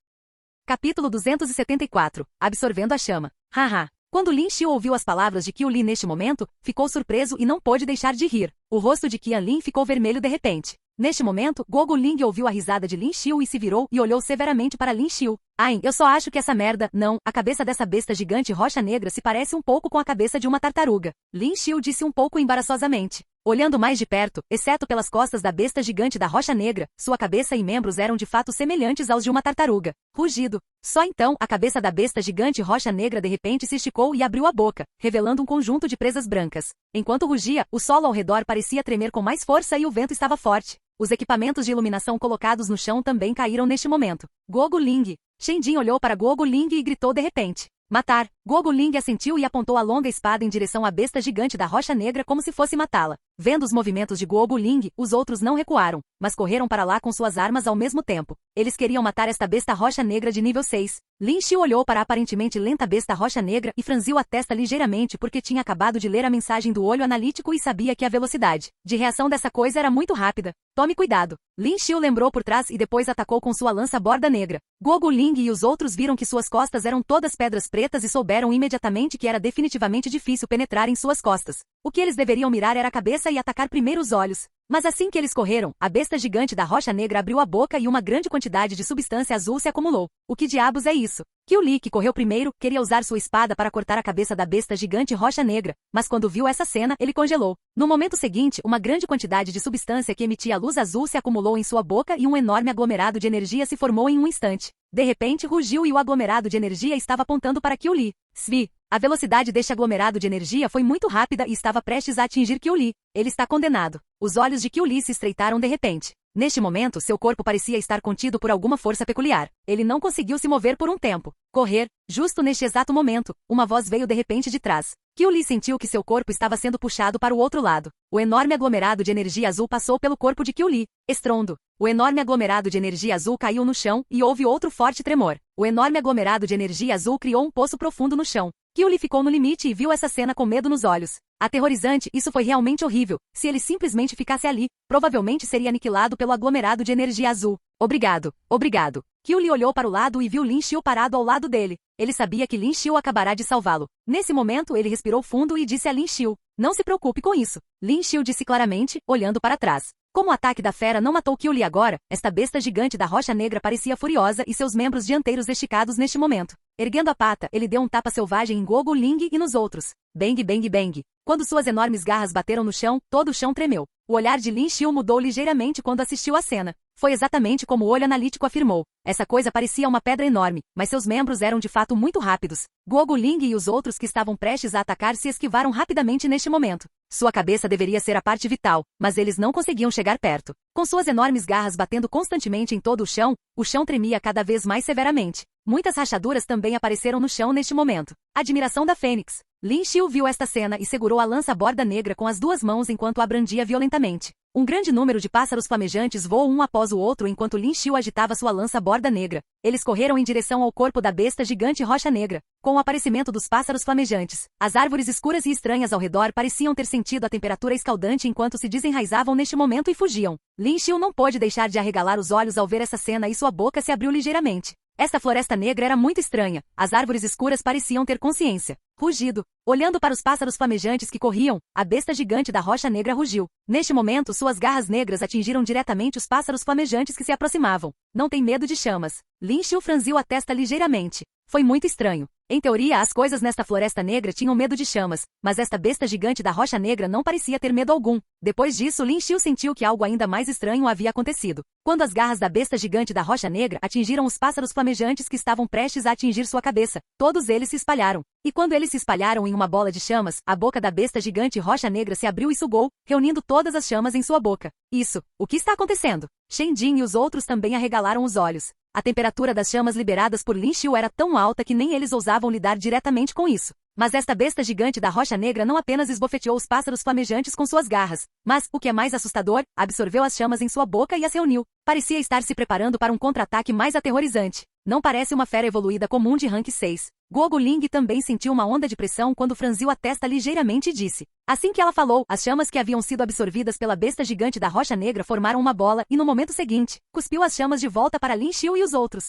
Capítulo 274. Absorvendo a chama. Haha. Quando Lin Xiu ouviu as palavras de Qiu Li neste momento, ficou surpreso e não pôde deixar de rir. O rosto de Qian Lin ficou vermelho de repente. Neste momento, Gogo Ling ouviu a risada de Lin Xiu e se virou e olhou severamente para Lin Xiu. Ai, eu só acho que essa merda, não, a cabeça dessa besta gigante rocha negra se parece um pouco com a cabeça de uma tartaruga. Lin Xiu disse um pouco embaraçosamente. Olhando mais de perto, exceto pelas costas da besta gigante da rocha negra, sua cabeça e membros eram de fato semelhantes aos de uma tartaruga. Rugido. Só então, a cabeça da besta gigante rocha negra de repente se esticou e abriu a boca, revelando um conjunto de presas brancas. Enquanto rugia, o solo ao redor parecia tremer com mais força e o vento estava forte. Os equipamentos de iluminação colocados no chão também caíram neste momento. Gogo Ling. Shen Jin olhou para Gogo Ling e gritou de repente. Matar. Gogo Ling assentiu e apontou a longa espada em direção à besta gigante da rocha negra como se fosse matá-la. Vendo os movimentos de Gogo Ling, os outros não recuaram, mas correram para lá com suas armas ao mesmo tempo. Eles queriam matar esta besta rocha negra de nível 6. Lin Xiu olhou para a aparentemente lenta besta rocha negra e franziu a testa ligeiramente porque tinha acabado de ler a mensagem do olho analítico e sabia que a velocidade de reação dessa coisa era muito rápida. Tome cuidado. Lin Xiu lembrou por trás e depois atacou com sua lança borda negra. Gogo Ling e os outros viram que suas costas eram todas pedras pretas e souberam imediatamente que era definitivamente difícil penetrar em suas costas. O que eles deveriam mirar era a cabeça e atacar primeiro os olhos. Mas assim que eles correram, a besta gigante da rocha negra abriu a boca e uma grande quantidade de substância azul se acumulou. O que diabos é isso? Qiu Li, que correu primeiro, queria usar sua espada para cortar a cabeça da besta gigante rocha negra, mas quando viu essa cena, ele congelou. No momento seguinte, uma grande quantidade de substância que emitia luz azul se acumulou em sua boca e um enorme aglomerado de energia se formou em um instante. De repente, rugiu e o aglomerado de energia estava apontando para Qiu Li. Svi. A velocidade deste aglomerado de energia foi muito rápida e estava prestes a atingir Qiu Li. Ele está condenado. Os olhos de Qiu Li se estreitaram de repente. Neste momento, seu corpo parecia estar contido por alguma força peculiar. Ele não conseguiu se mover por um tempo. Correr. Justo neste exato momento, uma voz veio de repente de trás. Qiu Li sentiu que seu corpo estava sendo puxado para o outro lado. O enorme aglomerado de energia azul passou pelo corpo de Qiu Li. Estrondo. O enorme aglomerado de energia azul caiu no chão e houve outro forte tremor. O enorme aglomerado de energia azul criou um poço profundo no chão. Qiu Li ficou no limite e viu essa cena com medo nos olhos. Aterrorizante, isso foi realmente horrível. Se ele simplesmente ficasse ali, provavelmente seria aniquilado pelo aglomerado de energia azul. Obrigado, obrigado. Qiu Li olhou para o lado e viu Lin Xiu parado ao lado dele. Ele sabia que Lin Xiu acabará de salvá-lo. Nesse momento, ele respirou fundo e disse a Lin Xiu: não se preocupe com isso. Lin Xiu disse claramente, olhando para trás. Como o ataque da fera não matou Qiu Li agora, esta besta gigante da rocha negra parecia furiosa e seus membros dianteiros esticados neste momento. Erguendo a pata, ele deu um tapa selvagem em Gogo Ling e nos outros. Bang, bang, bang. Quando suas enormes garras bateram no chão, todo o chão tremeu. O olhar de Lin Xiu mudou ligeiramente quando assistiu à cena. Foi exatamente como o olho analítico afirmou. Essa coisa parecia uma pedra enorme, mas seus membros eram de fato muito rápidos. Gogo Ling e os outros que estavam prestes a atacar se esquivaram rapidamente neste momento. Sua cabeça deveria ser a parte vital, mas eles não conseguiam chegar perto. Com suas enormes garras batendo constantemente em todo o chão tremia cada vez mais severamente. Muitas rachaduras também apareceram no chão neste momento. Admiração da Fênix. Lin Xiu viu esta cena e segurou a lança borda negra com as duas mãos enquanto a brandia violentamente. Um grande número de pássaros flamejantes voou um após o outro enquanto Lin Xiu agitava sua lança borda negra. Eles correram em direção ao corpo da besta gigante rocha negra. Com o aparecimento dos pássaros flamejantes, as árvores escuras e estranhas ao redor pareciam ter sentido a temperatura escaldante enquanto se desenraizavam neste momento e fugiam. Lin Xiu não pôde deixar de arregalar os olhos ao ver essa cena e sua boca se abriu ligeiramente. Esta floresta negra era muito estranha. As árvores escuras pareciam ter consciência. Rugido. Olhando para os pássaros flamejantes que corriam, a besta gigante da rocha negra rugiu. Neste momento, suas garras negras atingiram diretamente os pássaros flamejantes que se aproximavam. Não tem medo de chamas. Lin Xiu franziu a testa ligeiramente. Foi muito estranho. Em teoria, as coisas nesta floresta negra tinham medo de chamas, mas esta besta gigante da rocha negra não parecia ter medo algum. Depois disso, Lin Xiu sentiu que algo ainda mais estranho havia acontecido. Quando as garras da besta gigante da rocha negra atingiram os pássaros flamejantes que estavam prestes a atingir sua cabeça, todos eles se espalharam. E quando eles se espalharam em uma bola de chamas, a boca da besta gigante rocha negra se abriu e sugou, reunindo todas as chamas em sua boca. Isso, o que está acontecendo? Shen Jin e os outros também arregalaram os olhos. A temperatura das chamas liberadas por Lin Xiu era tão alta que nem eles ousavam lidar diretamente com isso. Mas esta besta gigante da Rocha Negra não apenas esbofeteou os pássaros flamejantes com suas garras, mas, o que é mais assustador, absorveu as chamas em sua boca e as reuniu. Parecia estar se preparando para um contra-ataque mais aterrorizante. Não parece uma fera evoluída comum de rank 6. Guogu Ling também sentiu uma onda de pressão quando franziu a testa ligeiramente e disse. Assim que ela falou, as chamas que haviam sido absorvidas pela besta gigante da Rocha Negra formaram uma bola e no momento seguinte, cuspiu as chamas de volta para Lin Xiu e os outros.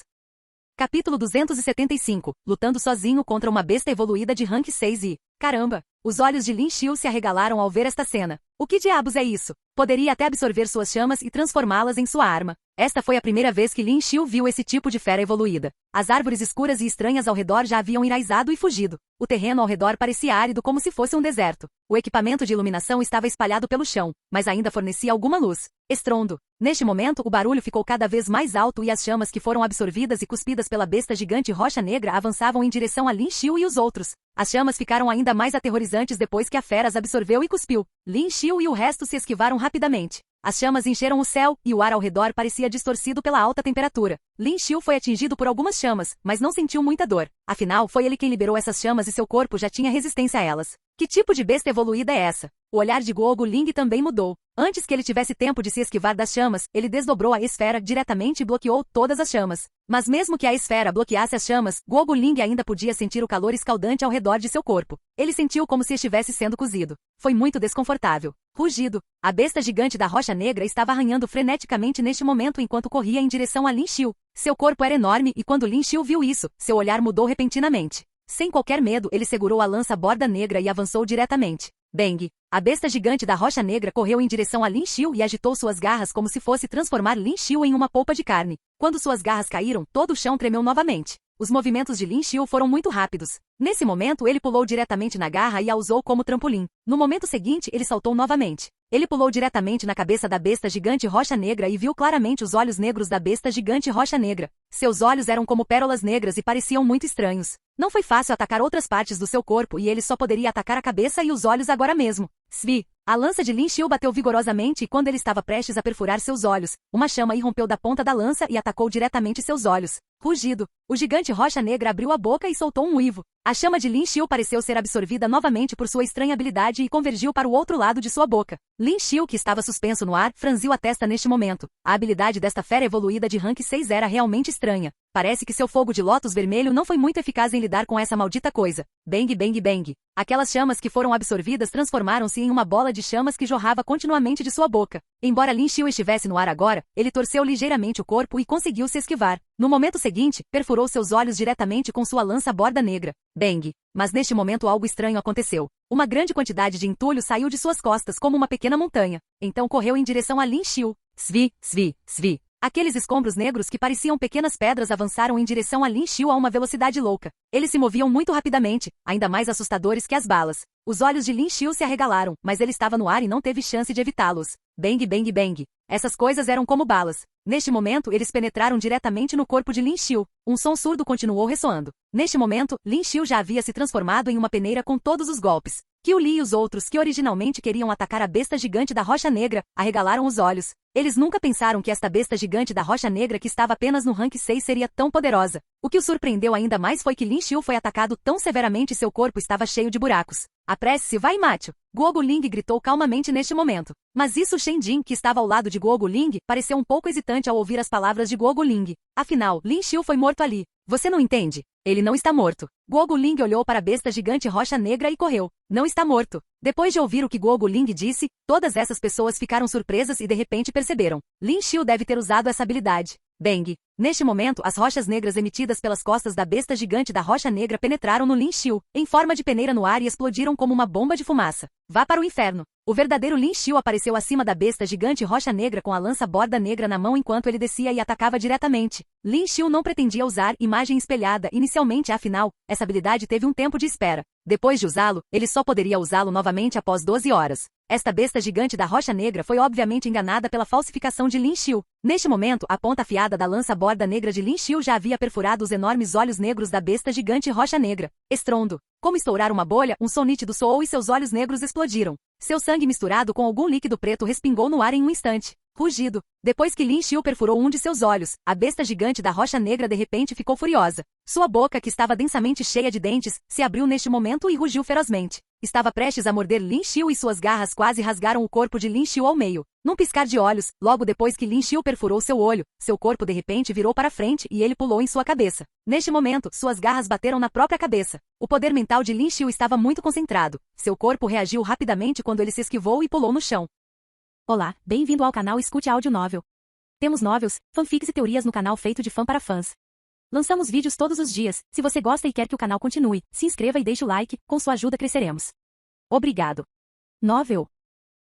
Capítulo 275, lutando sozinho contra uma besta evoluída de rank 6 e... Caramba! Os olhos de Lin Xiu se arregalaram ao ver esta cena. O que diabos é isso? Poderia até absorver suas chamas e transformá-las em sua arma. Esta foi a primeira vez que Lin Xiu viu esse tipo de fera evoluída. As árvores escuras e estranhas ao redor já haviam enraizado e fugido. O terreno ao redor parecia árido como se fosse um deserto. O equipamento de iluminação estava espalhado pelo chão, mas ainda fornecia alguma luz. Estrondo. Neste momento, o barulho ficou cada vez mais alto e as chamas que foram absorvidas e cuspidas pela besta gigante Rocha Negra avançavam em direção a Lin Xiu e os outros. As chamas ficaram ainda mais aterrorizantes depois que a fera as absorveu e cuspiu. Lin Xiu e o resto se esquivaram rapidamente. As chamas encheram o céu, e o ar ao redor parecia distorcido pela alta temperatura. Lin Xiu foi atingido por algumas chamas, mas não sentiu muita dor. Afinal, foi ele quem liberou essas chamas e seu corpo já tinha resistência a elas. Que tipo de besta evoluída é essa? O olhar de Guogu Ling também mudou. Antes que ele tivesse tempo de se esquivar das chamas, ele desdobrou a esfera diretamente e bloqueou todas as chamas. Mas mesmo que a esfera bloqueasse as chamas, Guogu Ling ainda podia sentir o calor escaldante ao redor de seu corpo. Ele sentiu como se estivesse sendo cozido. Foi muito desconfortável. Rugido. A besta gigante da Rocha Negra estava arranhando freneticamente neste momento enquanto corria em direção a Lin Xiu. Seu corpo era enorme e quando Lin Xiu viu isso, seu olhar mudou repentinamente. Sem qualquer medo, ele segurou a lança borda negra e avançou diretamente. Bang! A besta gigante da Rocha Negra correu em direção a Lin Xiu e agitou suas garras como se fosse transformar Lin Xiu em uma polpa de carne. Quando suas garras caíram, todo o chão tremeu novamente. Os movimentos de Lin Xiu foram muito rápidos. Nesse momento, ele pulou diretamente na garra e a usou como trampolim. No momento seguinte, ele saltou novamente. Ele pulou diretamente na cabeça da besta gigante Rocha Negra e viu claramente os olhos negros da besta gigante Rocha Negra. Seus olhos eram como pérolas negras e pareciam muito estranhos. Não foi fácil atacar outras partes do seu corpo e ele só poderia atacar a cabeça e os olhos agora mesmo. Svi! A lança de Lin Xiu bateu vigorosamente e quando ele estava prestes a perfurar seus olhos, uma chama irrompeu da ponta da lança e atacou diretamente seus olhos. Rugido. O gigante Rocha Negra abriu a boca e soltou um uivo. A chama de Lin Xiu pareceu ser absorvida novamente por sua estranha habilidade e convergiu para o outro lado de sua boca. Lin Xiu, que estava suspenso no ar, franziu a testa neste momento. A habilidade desta fera evoluída de rank 6 era realmente estranha. Parece que seu fogo de lótus vermelho não foi muito eficaz em lidar com essa maldita coisa. Bang, bang, bang. Aquelas chamas que foram absorvidas transformaram-se em uma bola de chamas que jorrava continuamente de sua boca. Embora Lin Xiu estivesse no ar agora, ele torceu ligeiramente o corpo e conseguiu se esquivar. No momento seguinte, perfurou seus olhos diretamente com sua lança borda negra. Bang! Mas neste momento algo estranho aconteceu. Uma grande quantidade de entulho saiu de suas costas como uma pequena montanha. Então correu em direção a Lin Xiu. Svi, svi, svi. Aqueles escombros negros que pareciam pequenas pedras avançaram em direção a Lin Xiu a uma velocidade louca. Eles se moviam muito rapidamente, ainda mais assustadores que as balas. Os olhos de Lin Xiu se arregalaram, mas ele estava no ar e não teve chance de evitá-los. Bang, bang, bang. Essas coisas eram como balas. Neste momento, eles penetraram diretamente no corpo de Lin Xiu. Um som surdo continuou ressoando. Neste momento, Lin Xiu já havia se transformado em uma peneira com todos os golpes. Qiu Li e os outros que originalmente queriam atacar a besta gigante da Rocha Negra, arregalaram os olhos. Eles nunca pensaram que esta besta gigante da Rocha Negra que estava apenas no rank 6 seria tão poderosa. O que o surpreendeu ainda mais foi que Lin Xiu foi atacado tão severamente e seu corpo estava cheio de buracos. Apresse-se, vai, macho! Guogu Ling gritou calmamente neste momento. Mas isso Shen Jin, que estava ao lado de Guogu Ling, pareceu um pouco hesitante ao ouvir as palavras de Guogu Ling. Afinal, Lin Xiu foi morto ali. Você não entende? Ele não está morto. Guogu Ling olhou para a besta gigante Rocha Negra e correu. Não está morto. Depois de ouvir o que Guogu Ling disse, todas essas pessoas ficaram surpresas e de repente perceberam. Lin Xiu deve ter usado essa habilidade. Bang! Neste momento, as rochas negras emitidas pelas costas da besta gigante da Rocha Negra penetraram no Lin Xiu, em forma de peneira no ar e explodiram como uma bomba de fumaça. Vá para o inferno! O verdadeiro Lin Xiu apareceu acima da besta gigante Rocha Negra com a lança borda negra na mão enquanto ele descia e atacava diretamente. Lin Xiu não pretendia usar imagem espelhada inicialmente, afinal, essa habilidade teve um tempo de espera. Depois de usá-lo, ele só poderia usá-lo novamente após 12 horas. Esta besta gigante da Rocha Negra foi obviamente enganada pela falsificação de Lin Xiu. Neste momento, a ponta afiada da lança borda negra de Lin Xiu já havia perfurado os enormes olhos negros da besta gigante Rocha Negra. Estrondo. Como estourar uma bolha, um som nítido soou e seus olhos negros explodiram. Seu sangue misturado com algum líquido preto respingou no ar em um instante. Rugido. Depois que Lin Xiu perfurou um de seus olhos, a besta gigante da rocha negra de repente ficou furiosa. Sua boca, que estava densamente cheia de dentes, se abriu neste momento e rugiu ferozmente. Estava prestes a morder Lin Xiu e suas garras quase rasgaram o corpo de Lin Xiu ao meio. Num piscar de olhos, logo depois que Lin Xiu perfurou seu olho, seu corpo de repente virou para frente e ele pulou em sua cabeça. Neste momento, suas garras bateram na própria cabeça. O poder mental de Lin Xiu estava muito concentrado. Seu corpo reagiu rapidamente quando ele se esquivou e pulou no chão. Olá, bem-vindo ao canal Escute Áudio Novel. Temos novels, fanfics e teorias no canal feito de fã para fãs. Lançamos vídeos todos os dias. Se você gosta e quer que o canal continue, se inscreva e deixe o like, com sua ajuda cresceremos. Obrigado. Novel.